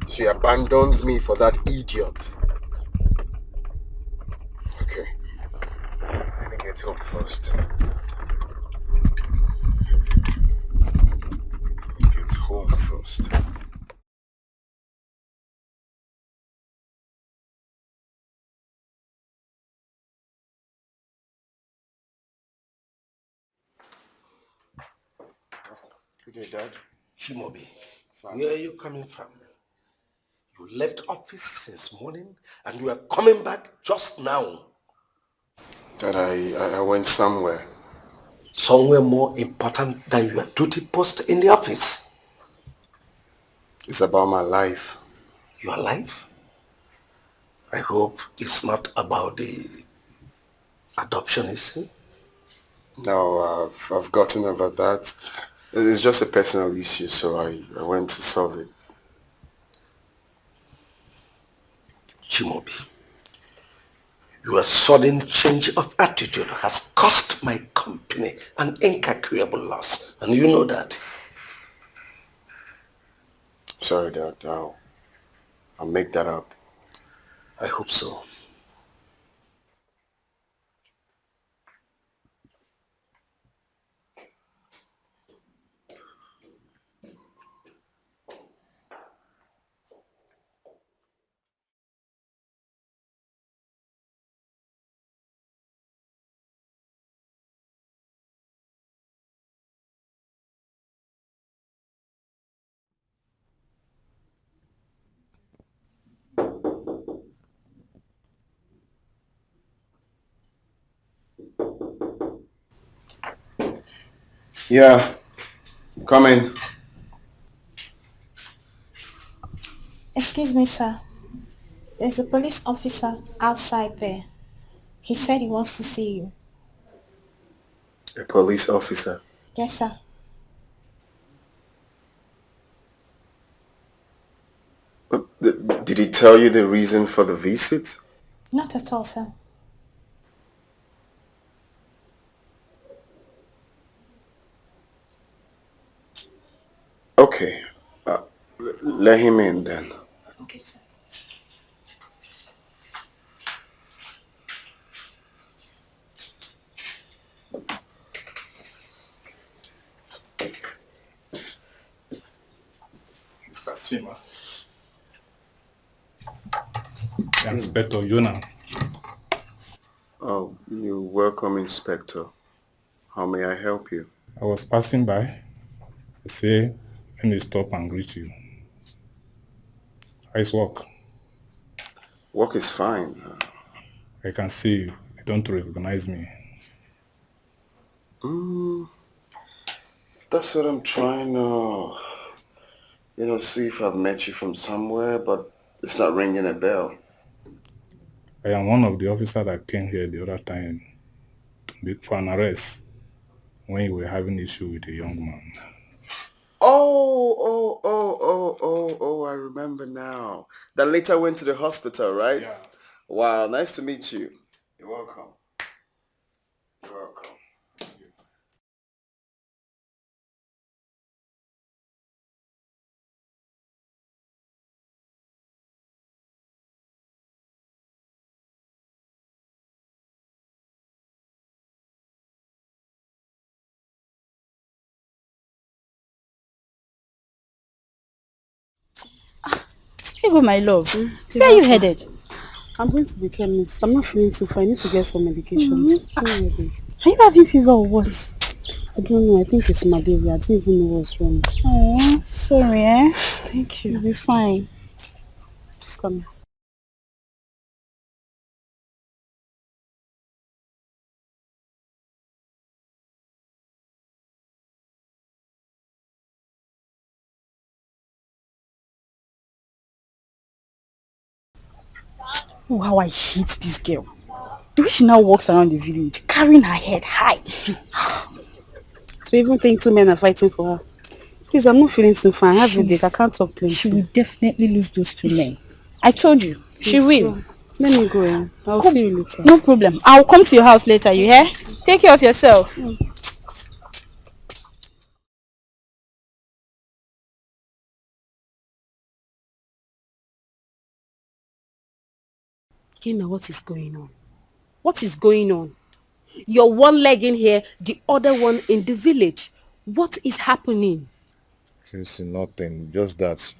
She abandoned me for that idiot. Okay. Let me get home first. Get home first. Good day, Dad. Chimobi, where are you coming from? You left office since morning and you are coming back just now. Dad, I went somewhere. Somewhere more important than your duty post in the office. It's about my life. Your life? I hope it's not about the adoption issue. No, I've gotten over that. It's just a personal issue, so I went to solve it. Chimobi, your sudden change of attitude has cost my company an incalculable loss, and you know that. Sorry, Dad. I'll make that up. I hope so. Yeah, come in. Excuse me, sir. There's a police officer outside there. He said he wants to see you. A police officer. Yes, sir. Did he tell you the reason for the visit? Not at all, sir. Okay. Let him in then. Okay, sir. Mr. Sima. Inspector Jonah. Oh, you're welcome, Inspector. How may I help you? I was passing by. I say, let me stop and greet you. How's work? Work is fine. I can see you. You don't recognize me. That's what I'm trying to, see if I've met you from somewhere, but it's not ringing a bell. I am one of the officers that came here the other time to make for an arrest when you were having issue with a young man. Oh, I remember now. That later went to the hospital, right? Yeah. Wow, nice to meet you. You're welcome. You're welcome. Here go my love. Where are you headed? I'm going to the chemist. I'm not feeling too fine. I need to get some medications. Are you having fever or what? I don't know. I think it's malaria. I don't even know what's wrong. Oh, sorry, eh? Thank you. You'll be fine. Just come here. Oh, how I hate this girl. The way she now walks around the village, carrying her head high. To even think two men are fighting for her. Please, I'm not feeling too fine. I have a headache. I can't talk plenty. She will definitely lose those two men. I told you, she will. Well, let me go in. I'll see you later. No problem. I'll come to your house later, you hear? Take care of yourself. Kena, what is going on? What is going on? You're one leg in here, the other one in the village. What is happening? It's nothing. Just that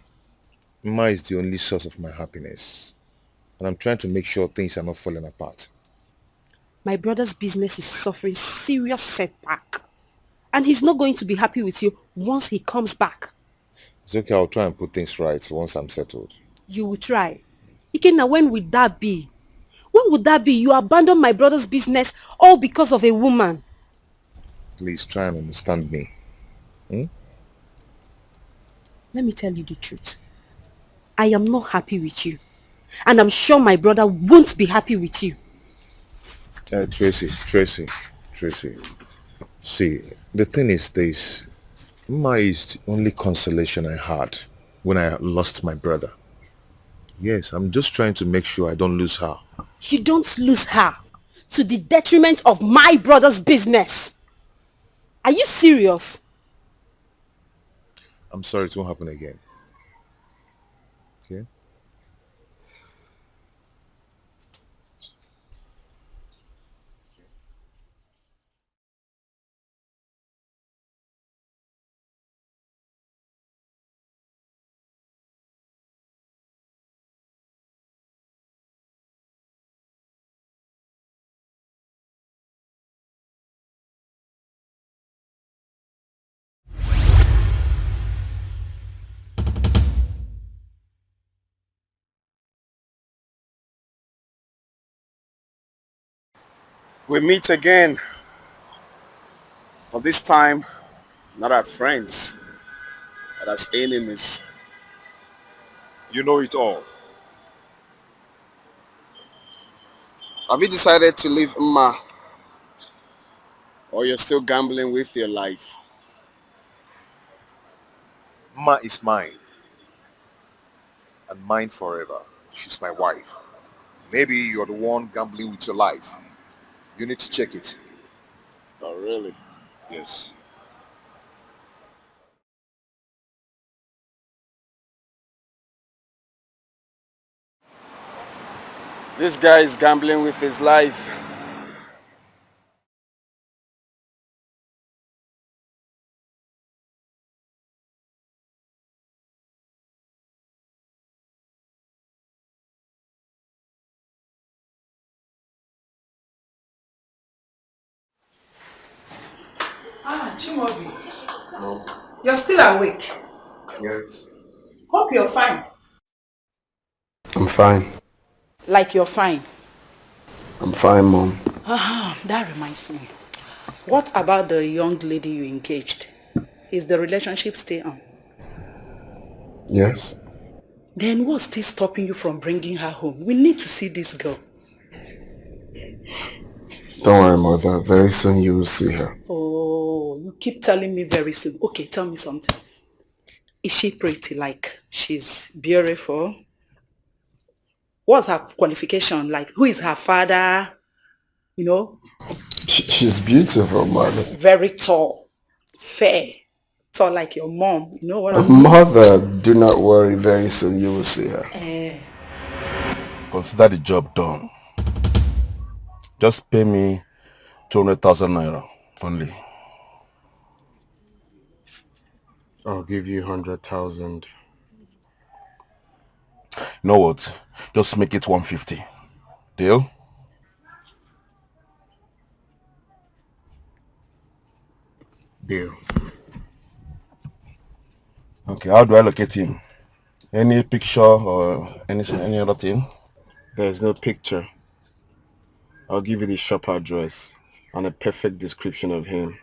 Ma is the only source of my happiness. And I'm trying to make sure things are not falling apart. My brother's business is suffering serious setback. And he's not going to be happy with you once he comes back. It's okay, I'll try and put things right once I'm settled. You will try. Ikenna, when would that be? When would that be? You abandon my brother's business all because of a woman. Please try and understand me. Hmm? Let me tell you the truth. I am not happy with you. And I'm sure my brother won't be happy with you. Tracy. See, the thing is this. Ma is the only consolation I had when I lost my brother. Yes, I'm just trying to make sure I don't lose her. You don't lose her to the detriment of my brother's business. Are you serious? I'm sorry, it won't happen again. Okay? We meet again, but this time not as friends, but as enemies. You know it all. Have you decided to leave Mma, or you're still gambling with your life? Ma is mine, and mine forever. She's my wife. Maybe you're the one gambling with your life. You need to check it. Oh, really? Yes. This guy is gambling with his life. Chimobi, you're still awake. Yes. Hope you're fine. I'm fine. Like you're fine. I'm fine, Mom. That reminds me. What about the young lady you engaged? Is the relationship still on? Yes? Then what's still stopping you from bringing her home? We need to see this girl. Don't worry, Mother. Very soon you will see her. Oh, you keep telling me very soon. Okay, tell me something. Is she pretty? Like, she's beautiful? What's her qualification? Like, who is her father? You know? She's beautiful, Mother. Very tall, fair, tall like your mom. You know what I mean? Mother, do not worry. Very soon you will see her. Consider the job done. Just pay me 200,000 naira only. I'll give you 100,000. You know what? Just make it 150. Deal? Deal. Okay, how do I locate him? Any picture or any other thing? There's no picture. I'll give you the shop address and a perfect description of him.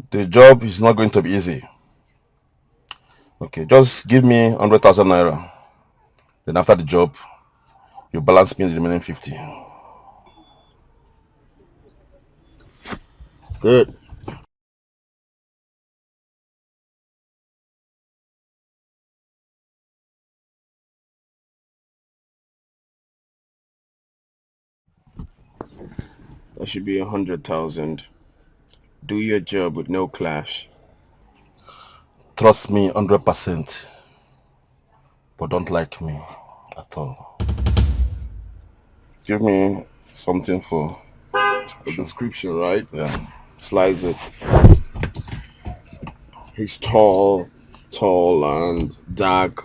The job is not going to be easy. Okay, just give me 100,000 naira. Then after the job, you balance me the remaining 50. Good. That should be 100,000. Do your job with no clash. Trust me 100%, but don't like me at all. Give me something for a description, right? Yeah. Slice it. He's tall and dark.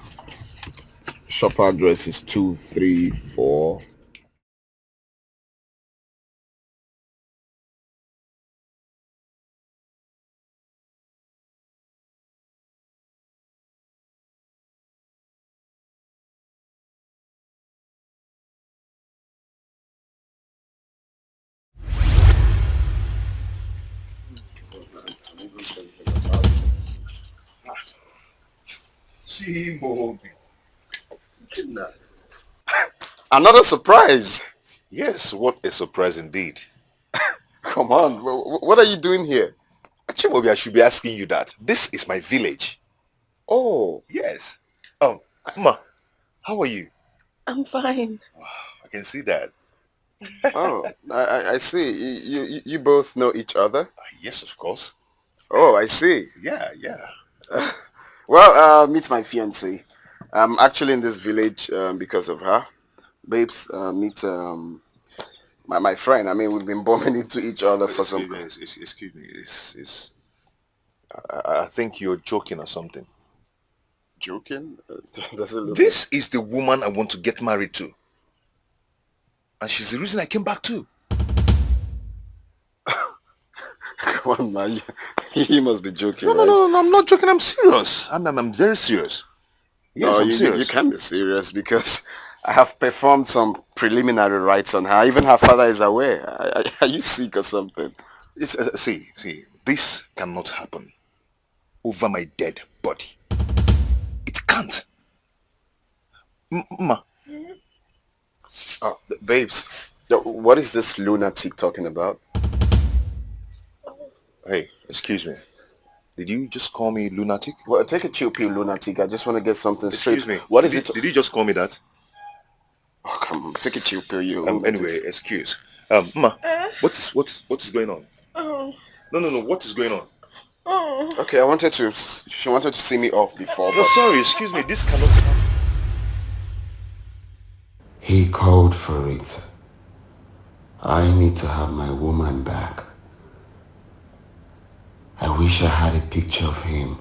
Shop address is 234. Chimobi. Another surprise. Yes, what a surprise indeed. Come on, what are you doing here? Chimobi, I should be asking you that. This is my village. Oh. Yes. Ma, how are you? I'm fine. I can see that. Oh, I see. You both know each other? Yes, of course. Oh, I see. Yeah, yeah. Well, meet my fiancée. I'm actually in this village because of her. Babes, meet my friend. I mean, we've been bumping into each other for some... Excuse me. I think you're joking or something. Joking? Does it look This is the woman I want to get married to. And she's the reason I came back too. Come on, man. You must be joking, No, right? no, I'm not joking. I'm serious. I'm very serious. Yes, I'm serious. You can be serious because I have performed some preliminary rites on her. Even her father is aware. Are you sick or something? It's, see, this cannot happen over my dead body. It can't. Ma. Oh, babes, what is this lunatic talking about? Hey, excuse me. Did you just call me lunatic? Well, take a chill pill, lunatic. I just want to get something straight. Excuse me. What is it? Did you just call me that? Oh, come on. Take a chill pill, you. Anyway, excuse. Ma, what is going on? Oh. No. What is going on? Oh. Okay, she wanted to see me off before. No, sorry, excuse me. This cannot happen. He called for it. I need to have my woman back. I wish I had a picture of him.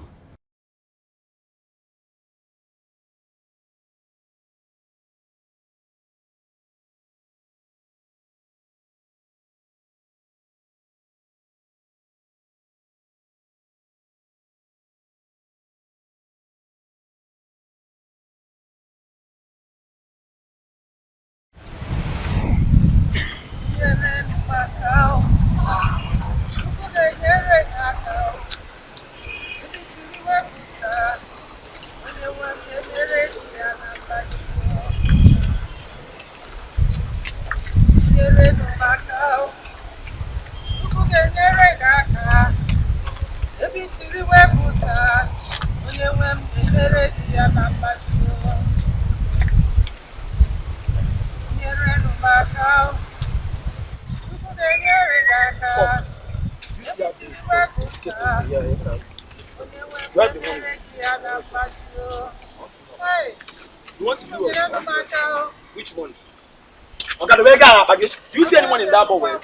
You want to do what? Which money? Okay, do you see anyone in that boy?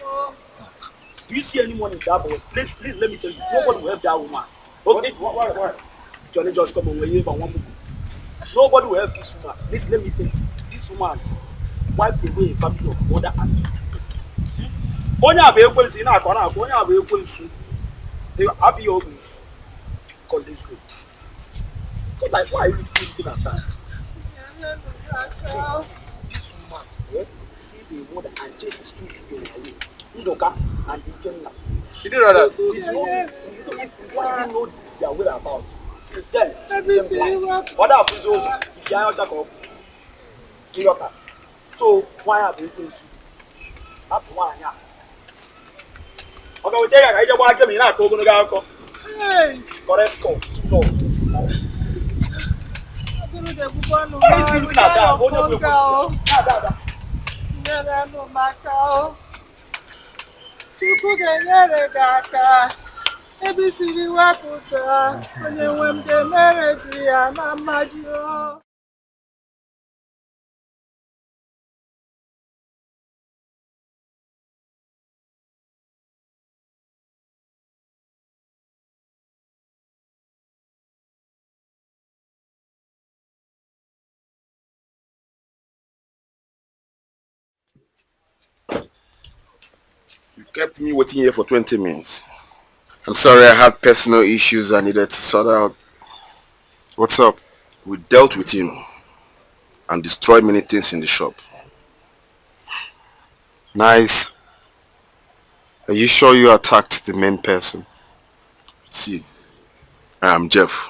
Do you see anyone in that boy? Please let me tell you, nobody will help that woman. Okay? What? Johnny just come away here for one book. Nobody will help this woman. Please let me tell you, this woman wiped away a family of mother and two children. Only have a question in our corner, only have a question. They are happy open. Call this way. Because like, why are you still looking at that? See, this woman, gave a mother and Jesus two children away. Ndoka and Ikenna. She did that. You don't even know their whereabouts. Then, what happens also is your Jacob. So, why have you doing so? That's why, yeah. Okay, we take a walk in that go to go. Hey, correct stop. No. Chukwu ga-enyere gị aka ebe isiri wepụta onye nwe m ga-emere gị ya na mmadụ. You kept me waiting here for 20 minutes. I'm sorry, I had personal issues I needed to sort out. What's up? We dealt with him and destroyed many things in the shop. Nice. Are you sure you attacked the main person? See, I am Jeff.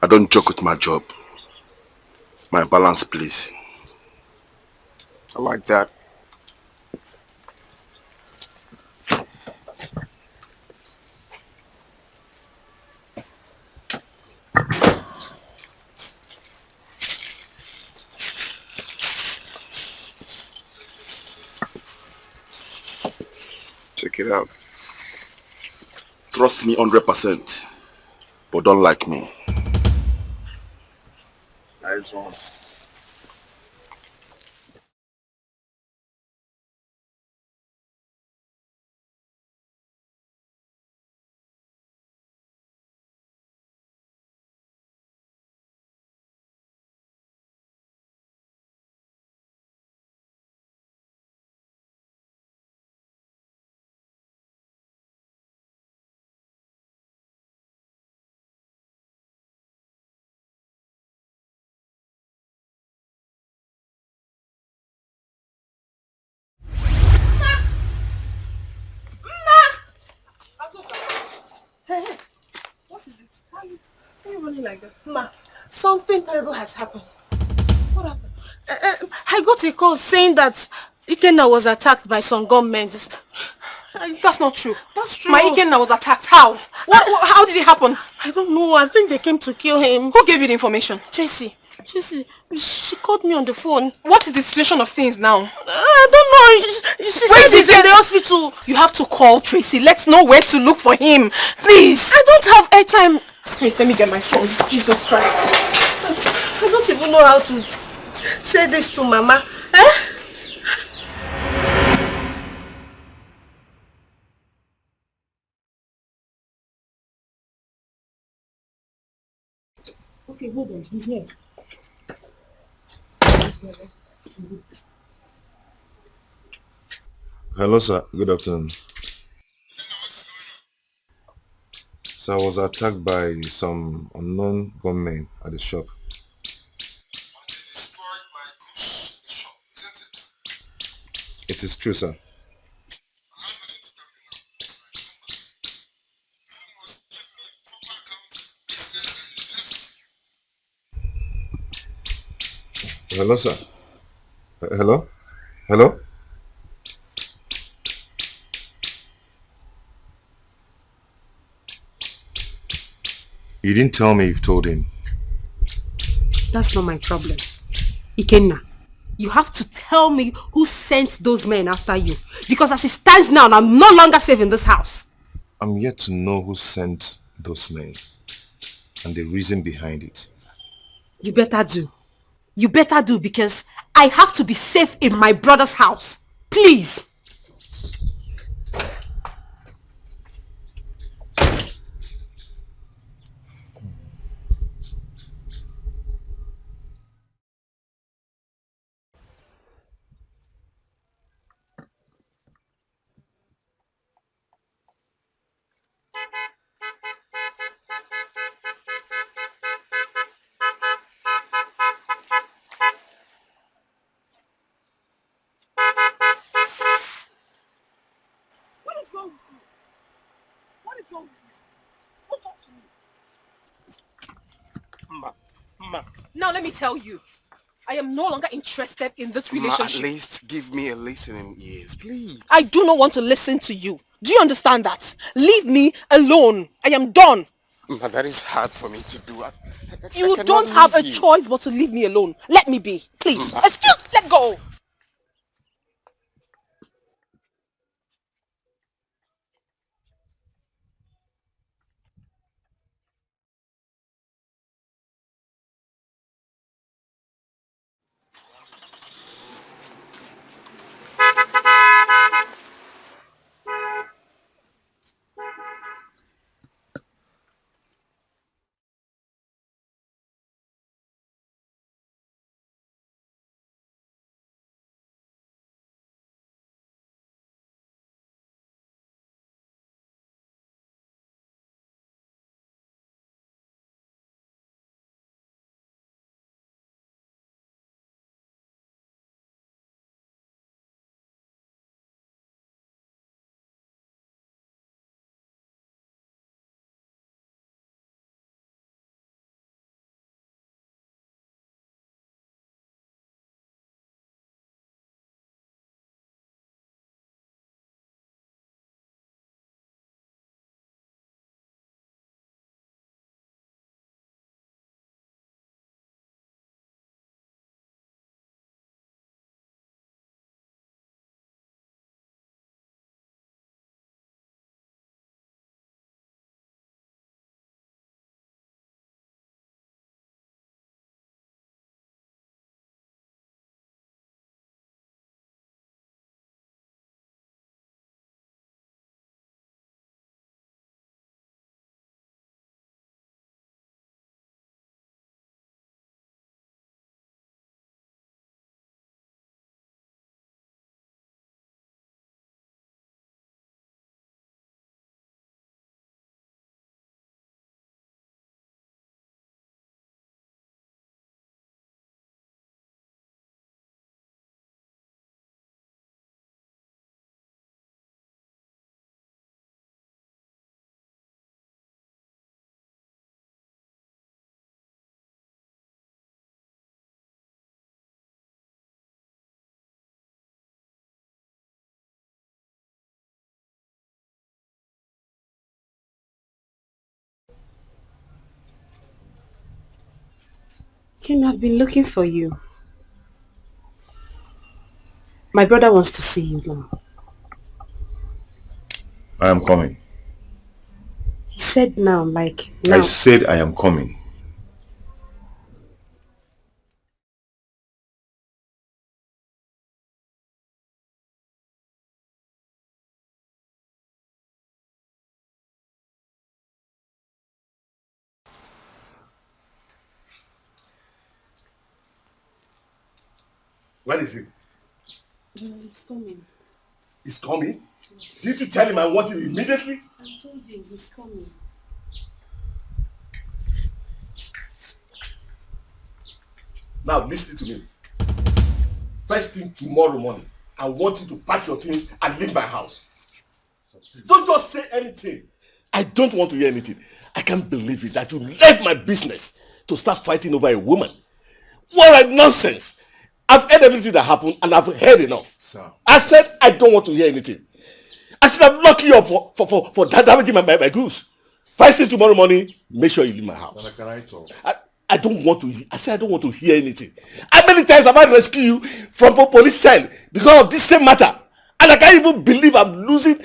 I don't joke with my job. My balance, please. I like that. Check it out. Trust me 100%, but don't like me. Nice one. Hey, hey, what is it? Why are you running like that? Ma, something terrible has happened. What happened? I got a call saying that Ikenna was attacked by some gunmen. That's not true. That's true. My Ikenna was attacked. How? How did it happen? I don't know. I think they came to kill him. Who gave you the information? Tracy. Tracy, she called me on the phone. What is the situation of things now? I don't know. She said he's in the hospital. You have to call Tracy. Let's know where to look for him. Please. I don't have airtime. Wait, let me get my phone. Jesus Christ. I don't even know how to say this to Mama. Eh? Okay, hold on. He's here. Hello, sir. Good afternoon. So I was attacked by some unknown gunmen at the shop. It is true, sir. Hello, sir. Hello? Hello? You didn't tell me you've told him. That's not my problem. Ikenna, you have to tell me who sent those men after you. Because as it stands now, I'm no longer safe in this house. I'm yet to know who sent those men and the reason behind it. You better do. You better do because I have to be safe in my brother's house. Please. What is wrong with you? What is wrong with you? Don't talk to me. Ma. Now let me tell you. I am no longer interested in this Ma, at relationship. least give me a listening ears, please. I do not want to listen to you. Do you understand that? Leave me alone. I am done. Ma, that is hard for me to do. I You cannot don't have a leave you. choice but to leave me alone. Let me be. Please. Ma. Let go. Ken, I've been looking for you. My brother wants to see you now. I am coming. He said now, like I now. said I am coming. Where is he? No, he's coming. He's coming? Did you tell him I want him immediately? I told him he's coming. Now listen to me. First thing tomorrow morning, I want you to pack your things and leave my house. Don't just say anything. I don't want to hear anything. I can't believe it that you left my business to start fighting over a woman. What a nonsense. I've heard everything that happened and I've heard enough. Sir. I said I don't want to hear anything. I should have locked you up for damaging my goods. First thing tomorrow morning, make sure you leave my house. Can I talk? I don't want to. I said I don't want to hear anything. How many times have I rescued you from a police cell because of this same matter? And I can't even believe I'm losing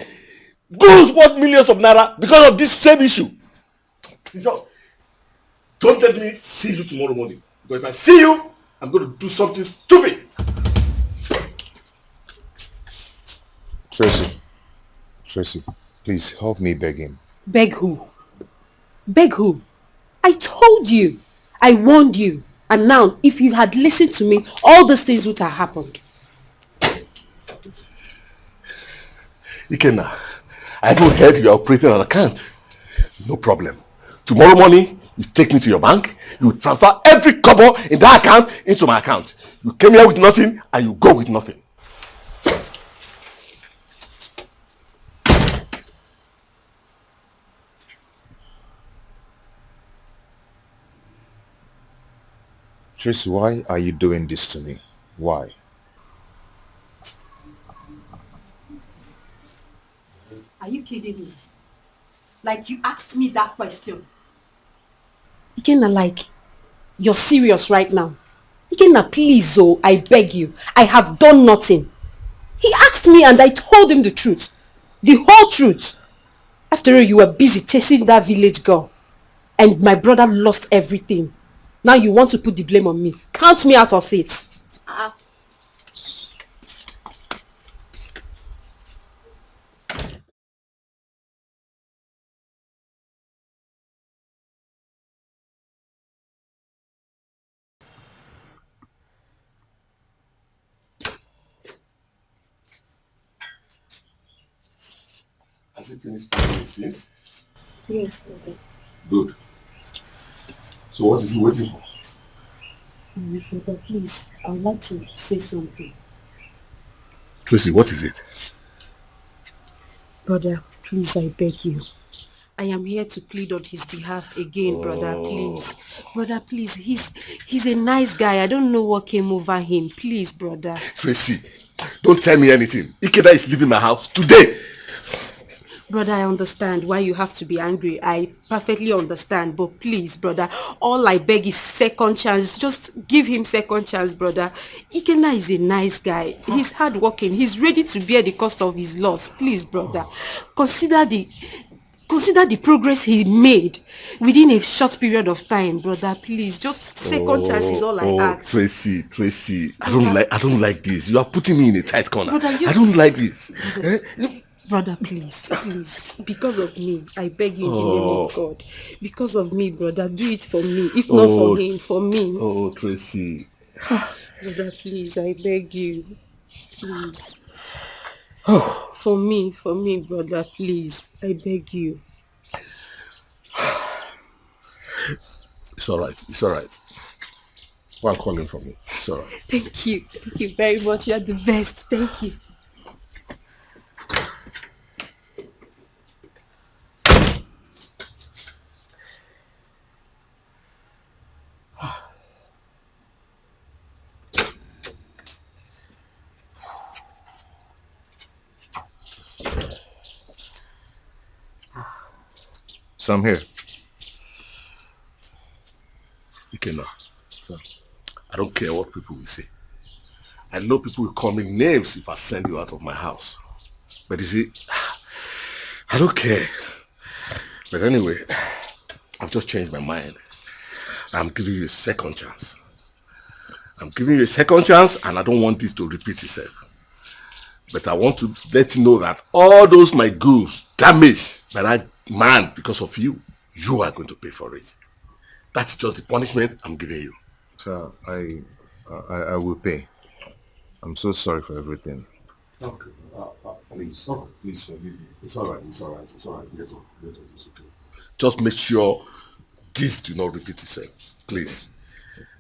goods worth millions of naira because of this same issue. Just don't let me see you tomorrow morning. Because if I see you, I'm going to do something stupid. Tracy, please help me beg him. Beg who? Beg who? I told you. I warned you. And now, if you had listened to me, all these things would have happened. Ikenna, I haven't heard you are operating an account. No problem. Tomorrow morning, you take me to your bank, you transfer every kobo in that account into my account. You came here with nothing and you go with nothing. Tracy, why are you doing this to me? Why? Are you kidding me? Like you asked me that question. Ikenna, like, you're serious right now. Ikenna, please, oh, I beg you. I have done nothing. He asked me and I told him the truth. The whole truth. After all, you were busy chasing that village girl. And my brother lost everything. Now you want to put the blame on me. Count me out of it. Has he finished doing these things? Yes, okay. Good. So what is he waiting for? Brother, please, I would like to say something. Tracy, what is it? Brother, please, I beg you. I am here to plead on his behalf again, brother, please. Brother, please, he's a nice guy. I don't know what came over him. Please, brother. Tracy, don't tell me anything. Ikeda is leaving my house today. Brother, I understand why you have to be angry. I perfectly understand. But please, brother, all I beg is second chance. Just give him second chance, brother. Ikenna is a nice guy. He's hardworking. He's ready to bear the cost of his loss. Please, brother, consider the progress he made within a short period of time, brother. Please, just second chance is all I ask. Tracy, I don't like this. You are putting me in a tight corner. Brother, I don't like this. Brother, please, because of me, I beg you in the name of God. Because of me, brother, do it for me. If not for him, for me. Oh, Tracy. Brother, please, I beg you. Please. For me, brother, please. I beg you. It's alright. One calling from me. It's alright. Thank you very much. You are the best. Thank you. So I'm here. Ikenna, sir. I don't care what people will say. I know people will call me names if I send you out of my house. But you see, I don't care. But anyway, I've just changed my mind. I'm giving you a second chance. I'm giving you a second chance and I don't want this to repeat itself. But I want to let you know that all those my goods damaged by that man because of you, you are going to pay for it. That's just the punishment I'm giving you. Sir, I will pay. I'm so sorry for everything. Okay. Please forgive me. It's all right. It's all right. It's all right. Get up. Get up. It's okay. Just make sure this do not repeat itself, please.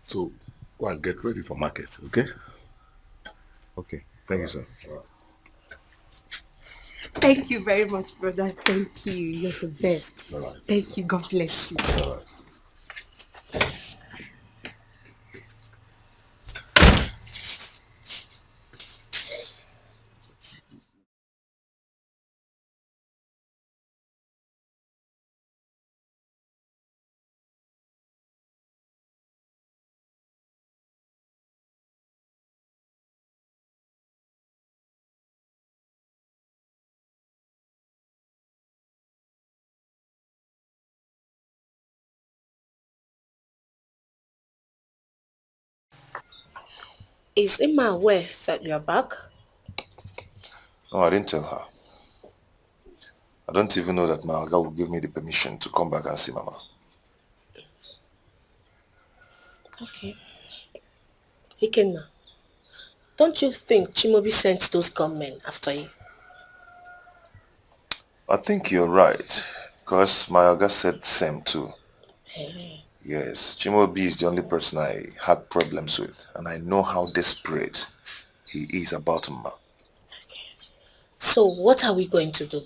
So go and get ready for market, okay? Okay. Thank you, sir. Thank you very much, brother. Thank you. You're the best. Thank you. God bless you. Is Emma aware that you're back? No, I didn't tell her. I don't even know that my Oga will give me the permission to come back and see Mama. Okay. Ikenna, don't you think Chimobi sent those gunmen after you? I think you're right, because my Oga said the same too. Hey. Yes, Chimobi is the only person I had problems with, and I know how desperate he is about Mama. So what are we going to do?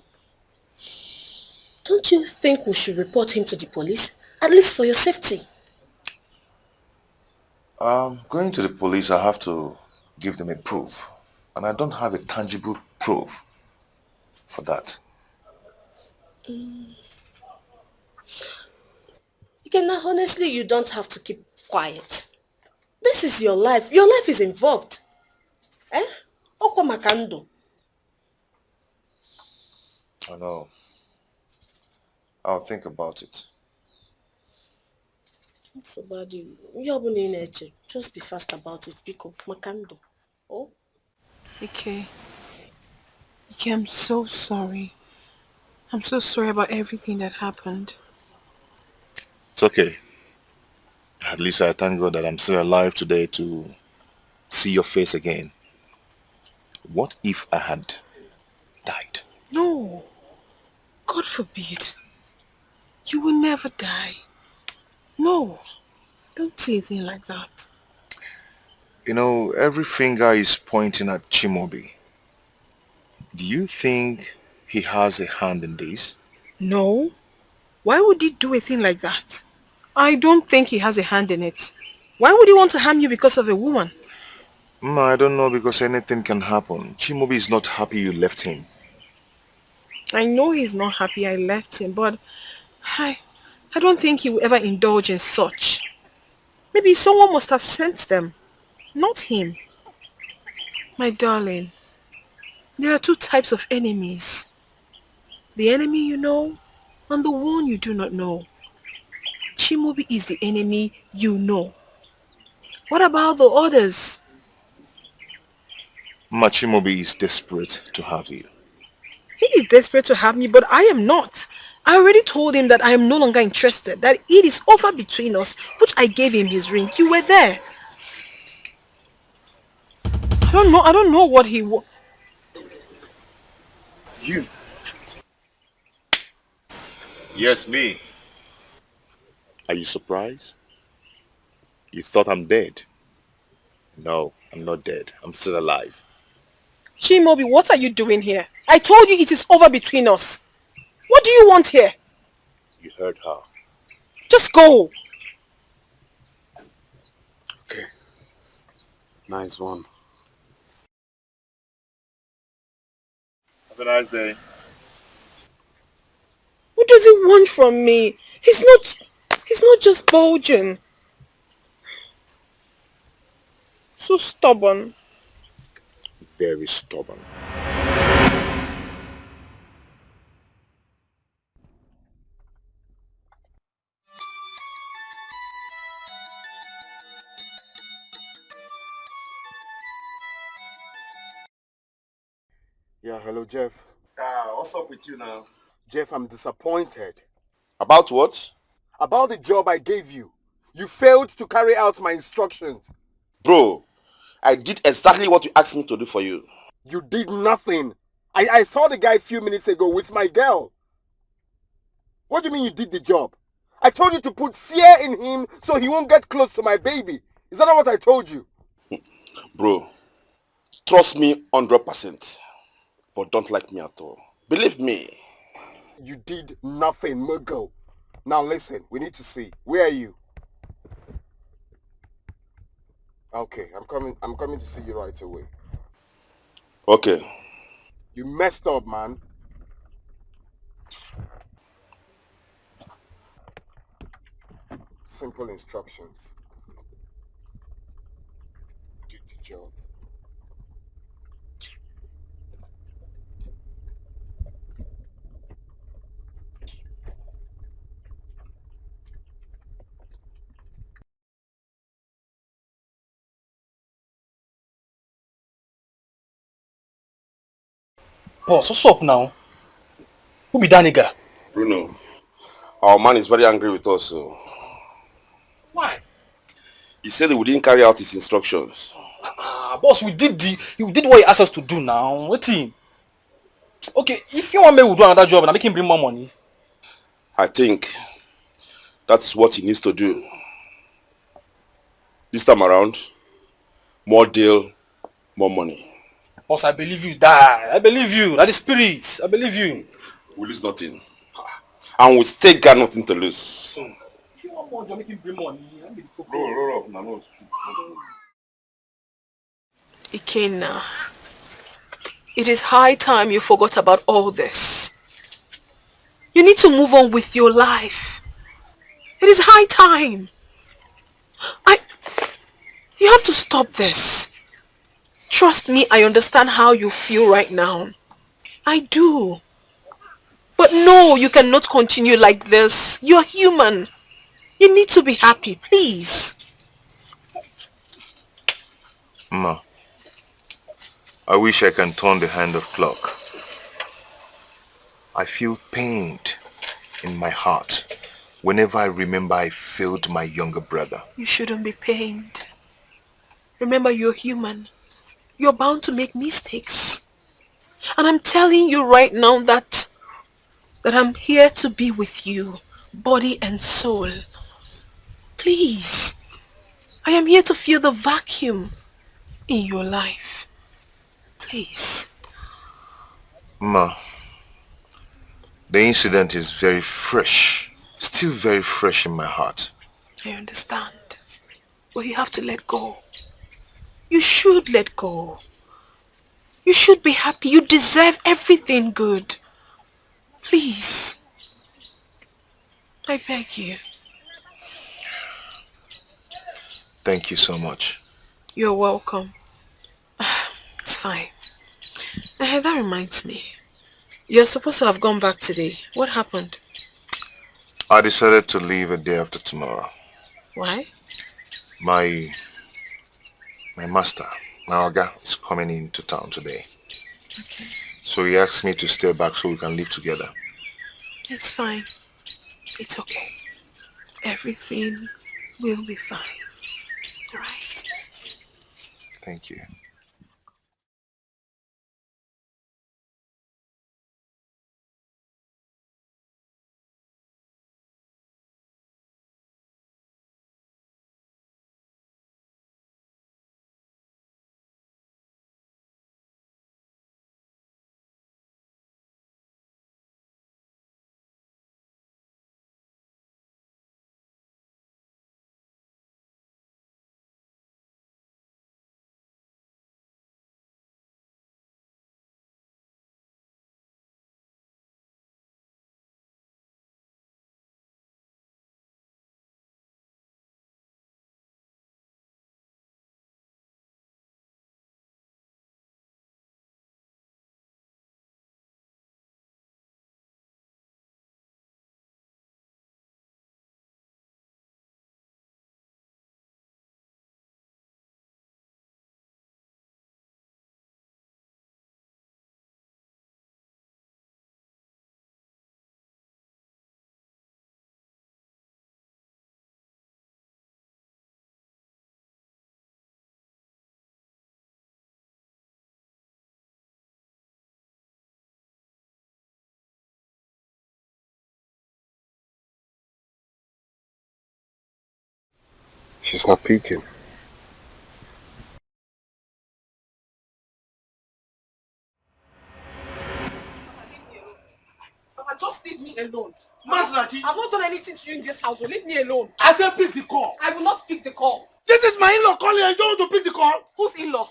Don't you think we should report him to the police? At least for your safety. Going to the police, I have to give them a proof, and I don't have a tangible proof for that. Ikenna, honestly, you don't have to keep quiet. This is your life. Your life is involved. Eh? Okwa makando. I know. I'll think about it. So bad you. Just be fast about it, Biko. Makando. Oh? Okay. Okay, I'm so sorry. I'm so sorry about everything that happened. It's okay. At least I thank God that I'm still alive today to see your face again. What if I had died? No. God forbid. You will never die. No. Don't say anything like that. You know, every finger is pointing at Chimobi. Do you think he has a hand in this? No. Why would he do a thing like that? I don't think he has a hand in it. Why would he want to harm you because of a woman? I don't know, because anything can happen. Chimobi is not happy you left him. I know he's not happy I left him, but I don't think he will ever indulge in such. Maybe someone must have sent them, not him. My darling, there are two types of enemies. The enemy you know, and the one you do not know. Chimobi is the enemy you know. What about the others? Chimobi is desperate to have you. He is desperate to have me, but I am not. I already told him that I am no longer interested, that it is over between us, which I gave him his ring. You were there. I don't know what he wa- You? Yes, me. Are you surprised? You thought I'm dead? No, I'm not dead. I'm still alive. Chimobi, what are you doing here? I told you it is over between us. What do you want here? You heard her. Just go. Okay. Nice one. Have a nice day. What does he want from me? He's not just bulging. Too stubborn. Very stubborn. Yeah, hello, Jeff. What's up with you now? Jeff, I'm disappointed. About what? About the job I gave you. You failed to carry out my instructions. Bro, I did exactly what you asked me to do for you. You did nothing. I saw the guy a few minutes ago with my girl. What do you mean you did the job? I told you to put fear in him so he won't get close to my baby. Is that not what I told you? Bro, trust me 100%, but don't like me at all. Believe me. You did nothing, Muggle. Now listen, we need to see. Where are you? Okay, I'm coming to see you right away. Okay. You messed up, man. Simple instructions. Did the job. Boss, what's up now? Who be that nigga? Bruno, our man is very angry with us. So. Why? He said that we didn't carry out his instructions. Boss, we did what he asked us to do now. What thing? Okay, if you want me to do another job and I make him bring more money. I think that is what he needs to do. This time around, more deal, more money. Boss, I believe you, die. I believe you. That is spirit. I believe you. We lose nothing. And we still got nothing to lose. So, if you want more job, make him bring money. Roll up, no. Ikenna, it is high time you forgot about all this. You need to move on with your life. It is high time. You have to stop this. Trust me, I understand how you feel right now. I do. But no, you cannot continue like this. You're human. You need to be happy, please. Ma, I wish I can turn the hand of clock. I feel pained in my heart whenever I remember I failed my younger brother. You shouldn't be pained. Remember, you're human. You're bound to make mistakes. And I'm telling you right now that I'm here to be with you, body and soul. Please. I am here to fill the vacuum in your life. Please. Ma, the incident is very fresh, still very fresh in my heart. I understand. But you have to let go. You should let go. You should be happy. You deserve everything good. Please. I beg you. Thank you so much. You're welcome. It's fine. That reminds me. You're supposed to have gone back today. What happened? I decided to leave a day after tomorrow. Why? My master, my Oga, is coming into town today. Okay. So he asked me to stay back so we can live together. It's fine. It's okay. Everything will be fine. Alright? Thank you. She's not picking. Papa, just leave me alone. Masnachi, I've not done anything to you in this house, so leave me alone. I said pick the call. I will not pick the call. This is my in-law calling and you don't want to pick the call? Whose in-law?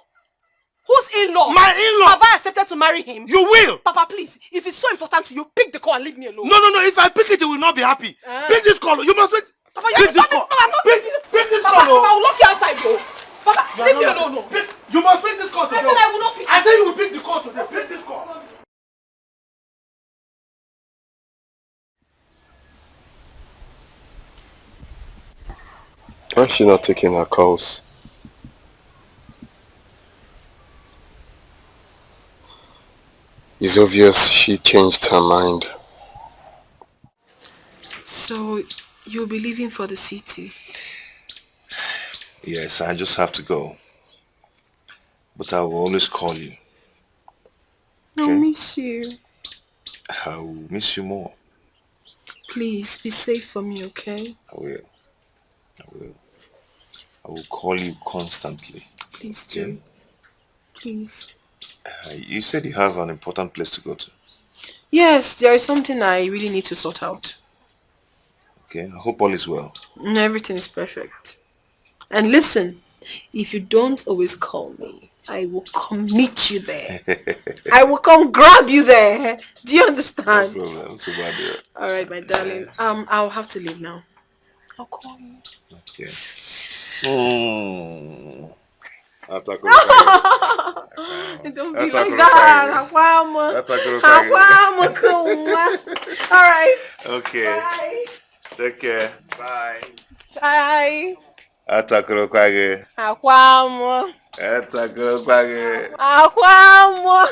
Whose in-law? My in-law. Have I accepted to marry him? You will. Papa, please, if it's so important to you, pick the call and leave me alone. No. If I pick it, you will not be happy. Pick this call. You must pick. Papa, pick this call. Pick this call. Papa, I will lock you outside, though. Papa, leave me alone. No. You must pick this call today. I said I will not pick. I said you will pick the call today. Pick this call. Why is she not taking her calls? It's obvious she changed her mind. So, you'll be leaving for the city? Yes, I just have to go. But I will always call you. I'll miss you. I will miss you more. Please, be safe for me, okay? I will. I will call you constantly. Please do. Yeah? Please. You said you have an important place to go to. Yes, there is something I really need to sort out. Okay, I hope all is well. Everything is perfect. And listen, if you don't always call me, I will come meet you there. I will come grab you there. Do you understand? No problem. So bad, yeah. Alright, my darling. I'll have to leave now. I'll call you. Okay. Don't be like that. Alright. Okay. Bye. Take care. Bye. Bye. Atakuro kwage. Akwamo. Atakuro kwage. Akwamo.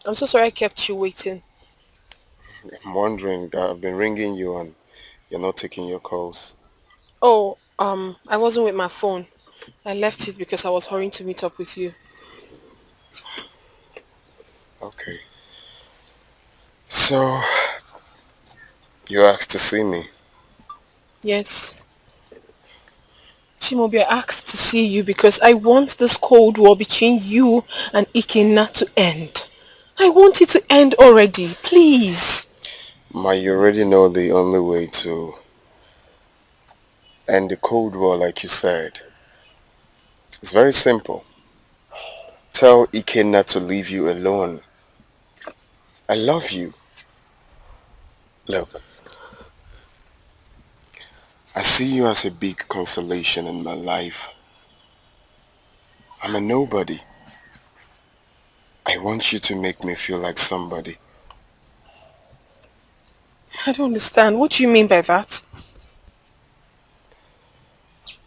I'm so sorry I kept you waiting. I'm wondering, I've been ringing you and you're not taking your calls. Oh, I wasn't with my phone. I left it because I was hurrying to meet up with you. Okay. So, you asked to see me? Yes. Chimobi, I asked to see you because I want this cold war between you and Ikenna to end. I want it to end already, please. Ma, you already know the only way to end the Cold War, like you said. It's very simple. Tell Ikenna to leave you alone. I love you. Look, I see you as a big consolation in my life. I'm a nobody. I want you to make me feel like somebody. I don't understand. What do you mean by that?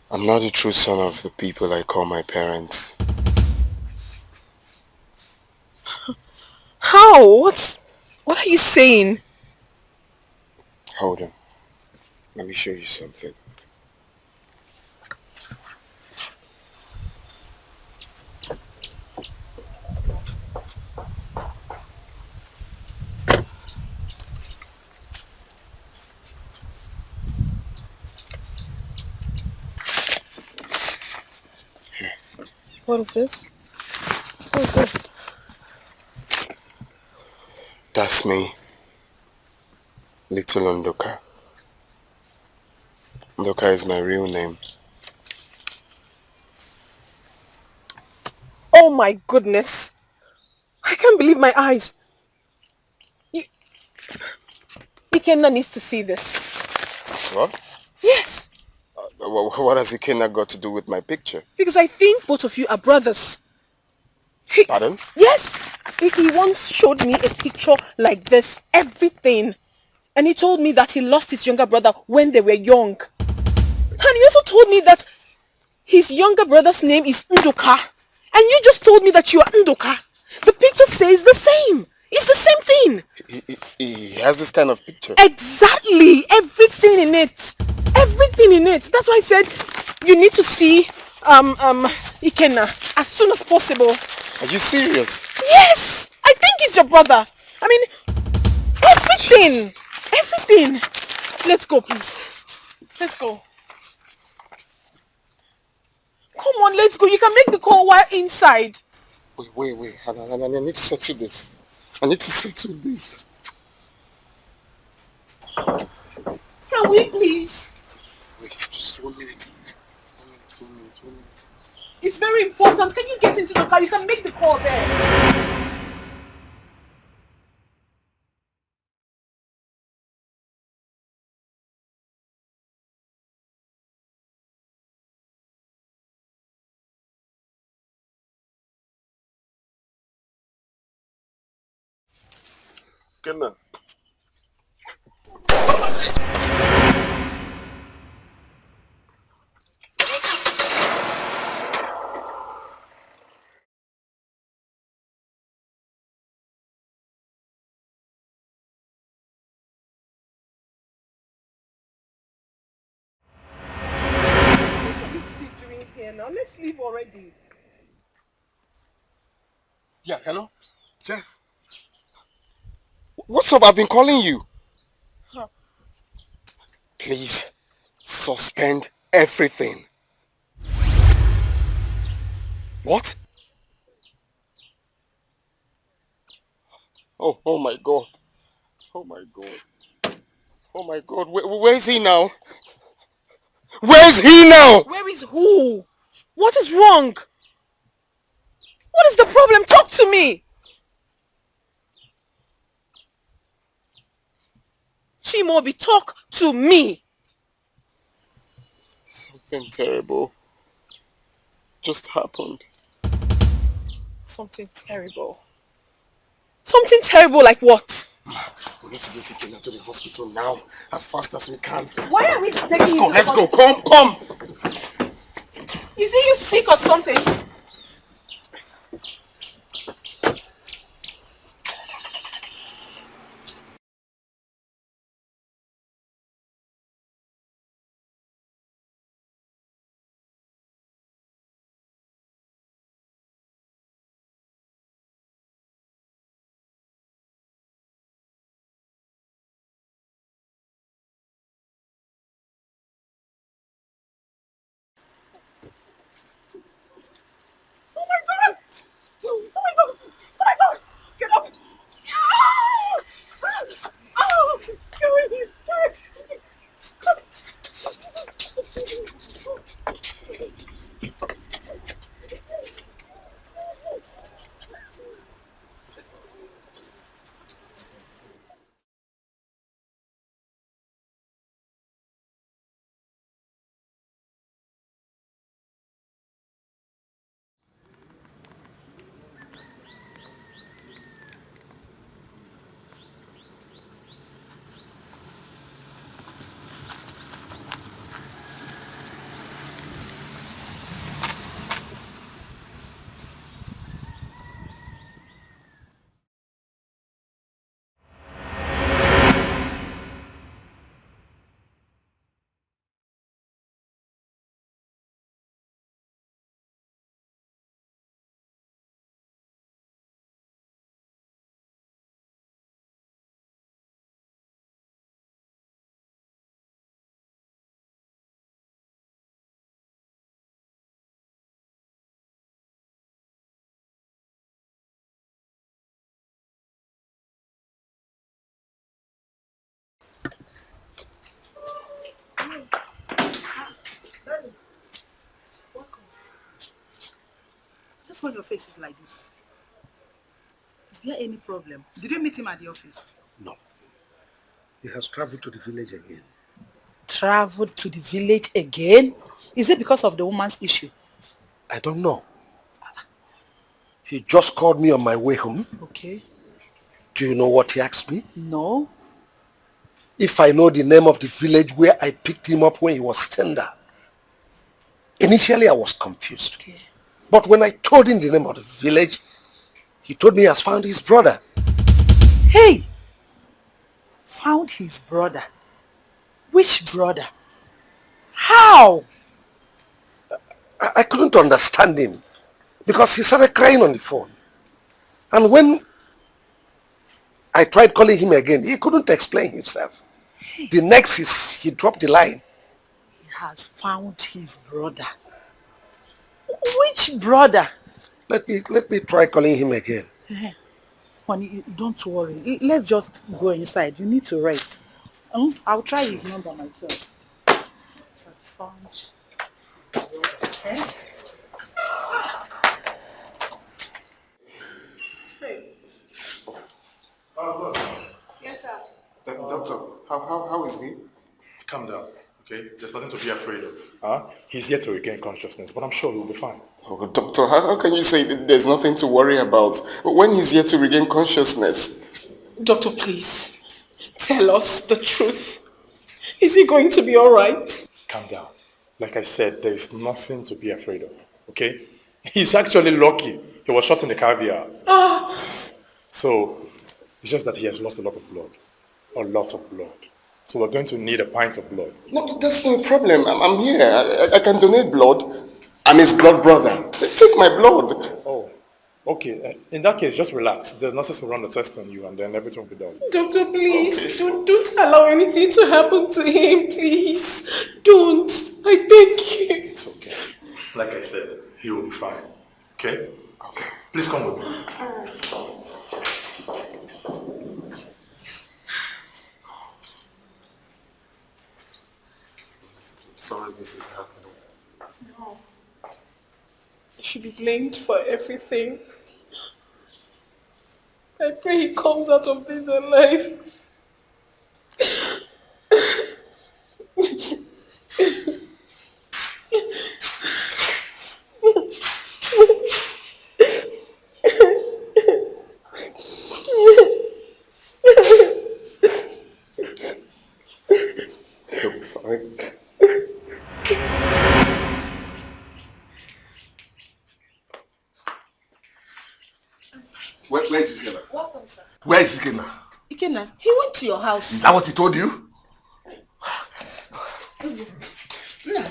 I'm not a true son of the people I call my parents. How? What are you saying? Hold on. Let me show you something. What is this? What is this? That's me. Little Ndoka. Ndoka is my real name. Oh my goodness. I can't believe my eyes. Ikenna needs to see this. What? Yes. What has Ikenna got to do with my picture? Because I think both of you are brothers. Pardon? Yes. He once showed me a picture like this, everything. And he told me that he lost his younger brother when they were young. And he also told me that his younger brother's name is Ndoka. And you just told me that you are Ndoka. The picture says the same. It's the same thing. He has this kind of picture. Exactly. Everything in it. Everything in it. That's why I said you need to see Ikenna as soon as possible. Are you serious? Yes! I think he's your brother. I mean, everything. Everything. Let's go, please. Let's go. Come on, let's go. You can make the call while inside. Wait. I need to settle this. I need to settle this. Can we please? Wait, just 1 minute. 1 minute. It's very important. Can you get into the car? You can make the call there. Kenna. What are you still doing here now? Let's leave already. Yeah, hello? Jeff? What's up? I've been calling you. Huh. Please, suspend everything. What? Oh my God. Oh my God. Oh my God. Where is he now? Where is he now? Where is who? What is wrong? What is the problem? Talk to me. Chimobi, talk to me. Something terrible just happened. Something terrible. Something terrible like what? We need to get taken to the hospital now, as fast as we can. Why are we taking Let's you go, to the let's go. hospital? Come. Is he you sick or something? Oh my God! Oh my God! Oh my God! Get up! Oh! Just when your face is like this. Is there any problem? Did you meet him at the office? No. He has traveled to the village again. Traveled to the village again? Is it because of the woman's issue? I don't know. He just called me on my way home. Okay. Do you know what he asked me? No. If I know the name of the village where I picked him up when he was tender. Initially, I was confused. Okay. But when I told him the name of the village, he told me he has found his brother. Hey! Found his brother? Which brother? How? I couldn't understand him because he started crying on the phone. And when I tried calling him again, he couldn't explain himself. The next is he dropped the line. He has found his brother. Which brother? Let me try calling him again. Honey, don't worry. Let's just go inside. You need to rest. I'll try his number myself. That's found. Eh? Yes, sir. Doctor, how is he? Calm down, okay? There's nothing to be afraid of. He's yet to regain consciousness, but I'm sure he'll be fine. Oh, doctor, how can you say that there's nothing to worry about when he's yet to regain consciousness? Doctor, please, tell us the truth. Is he going to be alright? Calm down. Like I said, there is nothing to be afraid of, okay? He's actually lucky. He was shot in the caviar. So, it's just that he has lost a lot of blood. A lot of blood. So we're going to need a pint of blood. No, that's no problem. I'm here. I can donate blood. I'm his blood brother. Take my blood. Oh, okay. In that case, just relax. The nurses will run the test on you and then everything will be done. Doctor, please, don't allow anything to happen to him, please. Don't. I beg you. It's okay. Like I said, he will be fine. Okay? Okay. Please come with me. Sorry this is happening. No. He should be blamed for everything. I pray he comes out of this alive. He'll be fine. Where is Ikenna? Welcome, sir. Where is Ikenna? Ikenna, he went to your house. Is that what he told you? No,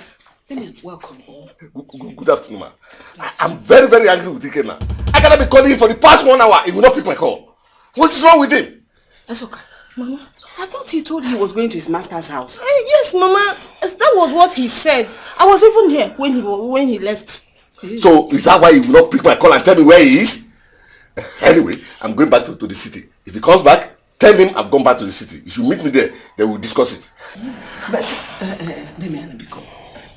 let me welcome. Good afternoon, man. I'm very, very angry with Ikenna. I cannot be calling him for the past 1 hour. He will not pick my call. What is wrong with him? That's okay. Mama, I thought he told you he was going to his master's house. Yes, Mama. That was what he said. I was even here when he left. So is that why he will not pick my call and tell me where he is? Anyway, I'm going back to the city. If he comes back, tell him I've gone back to the city. You should meet me there. Then we'll discuss it. But let me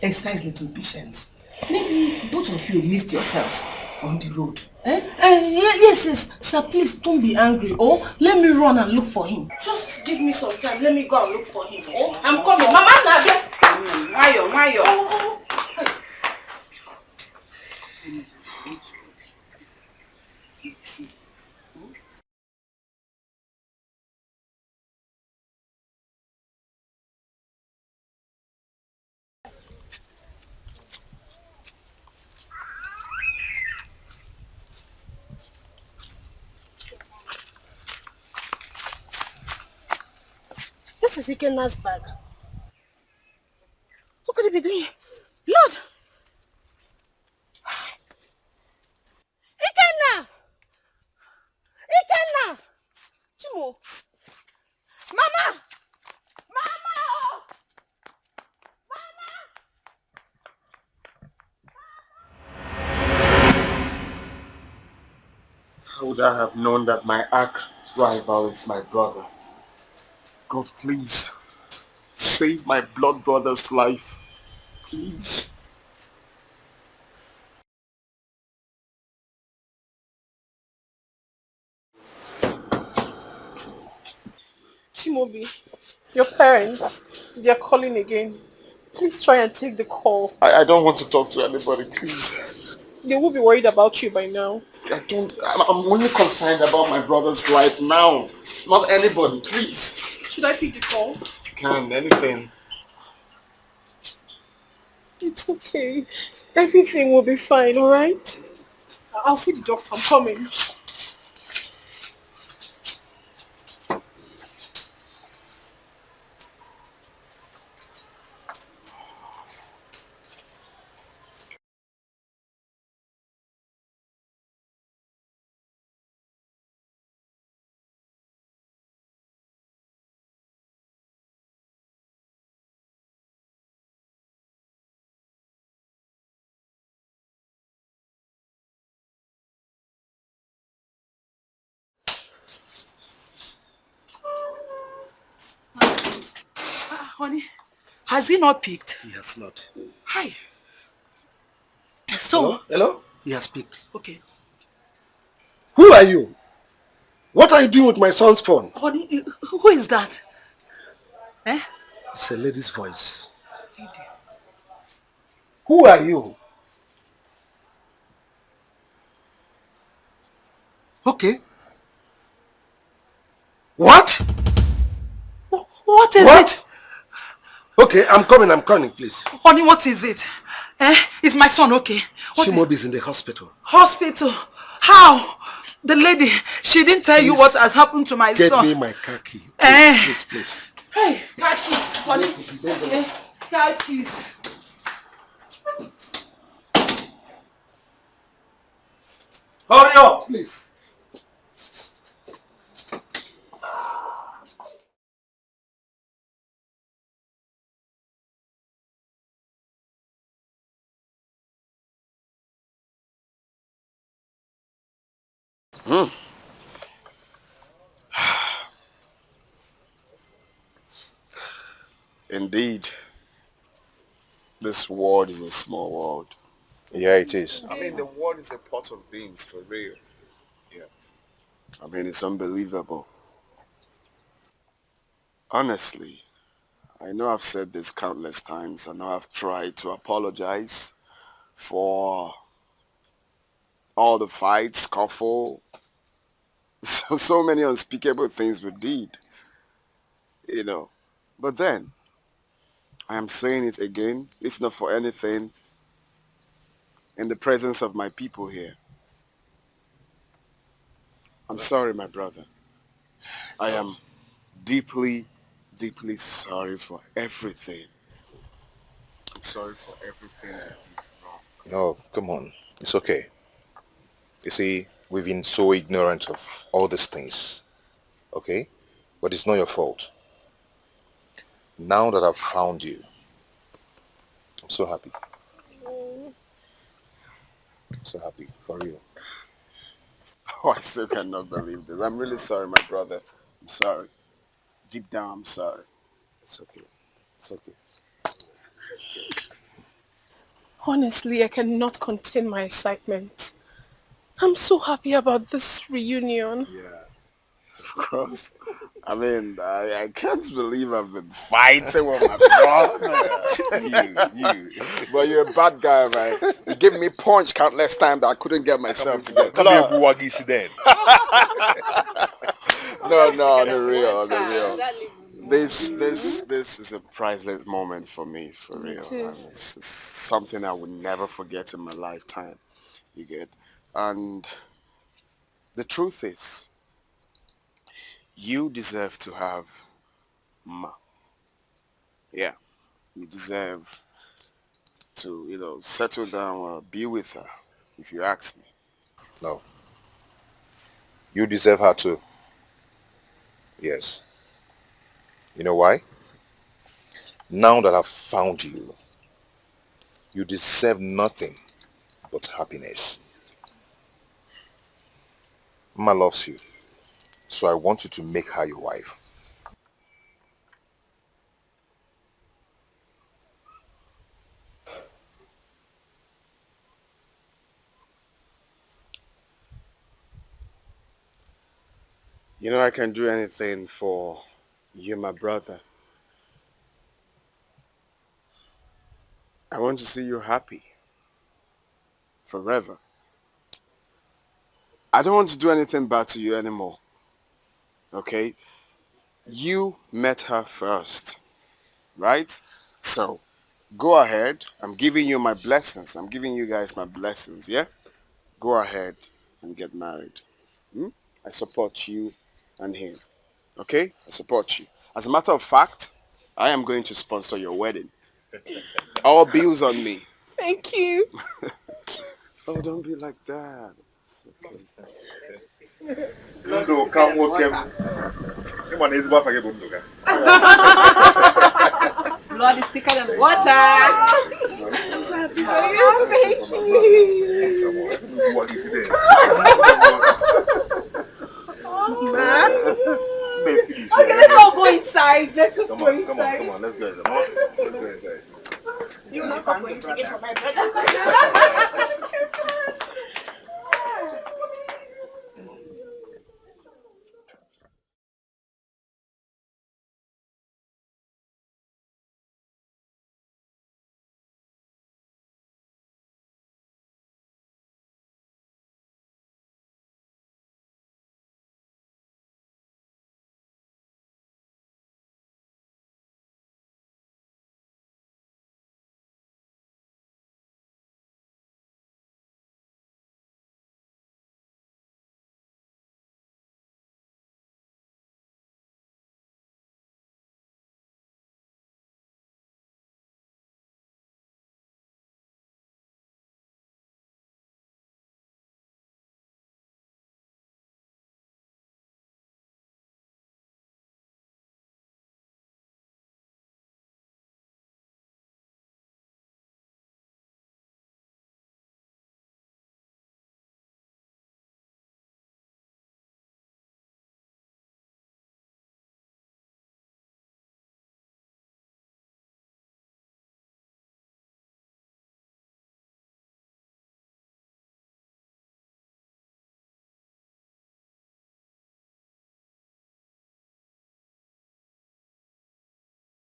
exercise little patience. Maybe both of you missed yourselves on the road. Yes, sir. Please don't be angry. Oh, let me run and look for him. Just give me some time. Let me go and look for him. Oh, I'm coming. Mama, Nadia. Mayo. This is Ikenna's bag. What could he be doing? Lord! Ikenna! Ikenna! Chimo! Mama! Mama! How would I have known that my arch rival is my brother? God, please, save my blood brother's life. Please. Chimobi, your parents, they are calling again. Please try and take the call. I don't want to talk to anybody, please. They will be worried about you by now. I'm only concerned about my brother's life now. Not anybody, please. Should I pick the call? You can, anything. It's okay. Everything will be fine, alright? I'll see the doctor. I'm coming. Honey, has he not picked? He has not. Hi. So... Hello? He has picked. Okay. Who are you? What are you doing with my son's phone? Honey, who is that? Eh? It's a lady's voice. Who are you? Okay. What? What is it? Okay, I'm coming, please. Honey, what is it? Eh? Is my son okay? Shimobi is in the hospital. Hospital? How? The lady, she didn't tell you what has happened to my son. Get me my car key. Please. Hey, car keys, honey. Okay, car keys. Hurry up, please. Indeed, this world is a small world. Yeah, it is. I mean, the world is a pot of beans, for real. Yeah. I mean, it's unbelievable. Honestly, I know I've said this countless times. I know I've tried to apologize for all the fights, scuffle, so many unspeakable things we did, you know. But then, I am saying it again, if not for anything, in the presence of my people here. I'm sorry, my brother. I am deeply, deeply sorry for everything. I'm sorry for everything I did wrong. No, come on. It's okay. You see, we've been so ignorant of all these things. Okay? But it's not your fault. Now that I've found you, I'm so happy. So happy, for real. Oh, I still cannot believe this. I'm really sorry, my brother. I'm sorry. Deep down, I'm sorry. It's okay. It's okay. Honestly, I cannot contain my excitement. I'm so happy about this reunion. Yeah, of course. I mean, I can't believe I've been fighting with my brother. you. But you're a bad guy, man. You gave me punch countless times that I couldn't get myself together. Come here, Buwagisi then. No, on the real. This is a priceless moment for me, for real. It is. It's something I will never forget in my lifetime. You get? And the truth is, you deserve to have Ma. Yeah, you deserve to, settle down or be with her, if you ask me. No. You deserve her too. Yes. You know why? Now that I've found you, you deserve nothing but happiness. Ma loves you, so I want you to make her your wife. You know I can do anything for you, my brother. I want to see you happy. Forever. I don't want to do anything bad to you anymore. Okay? You met her first. Right? So, go ahead. I'm giving you my blessings. I'm giving you guys my blessings, yeah? Go ahead and get married. I support you and him. Okay? I support you. As a matter of fact, I am going to sponsor your wedding. All bills on me. Thank you. Oh, don't be like that. It's okay. Lundo, come work him. Come on, he's buff again, Lundo. Blood is thicker than water. I'm so happy. Thank you. What is it? Man. Okay, let's all go inside. inside. Let's just Come go on, inside. come on, let's go inside. Let's go inside. You not come for inside for my brother.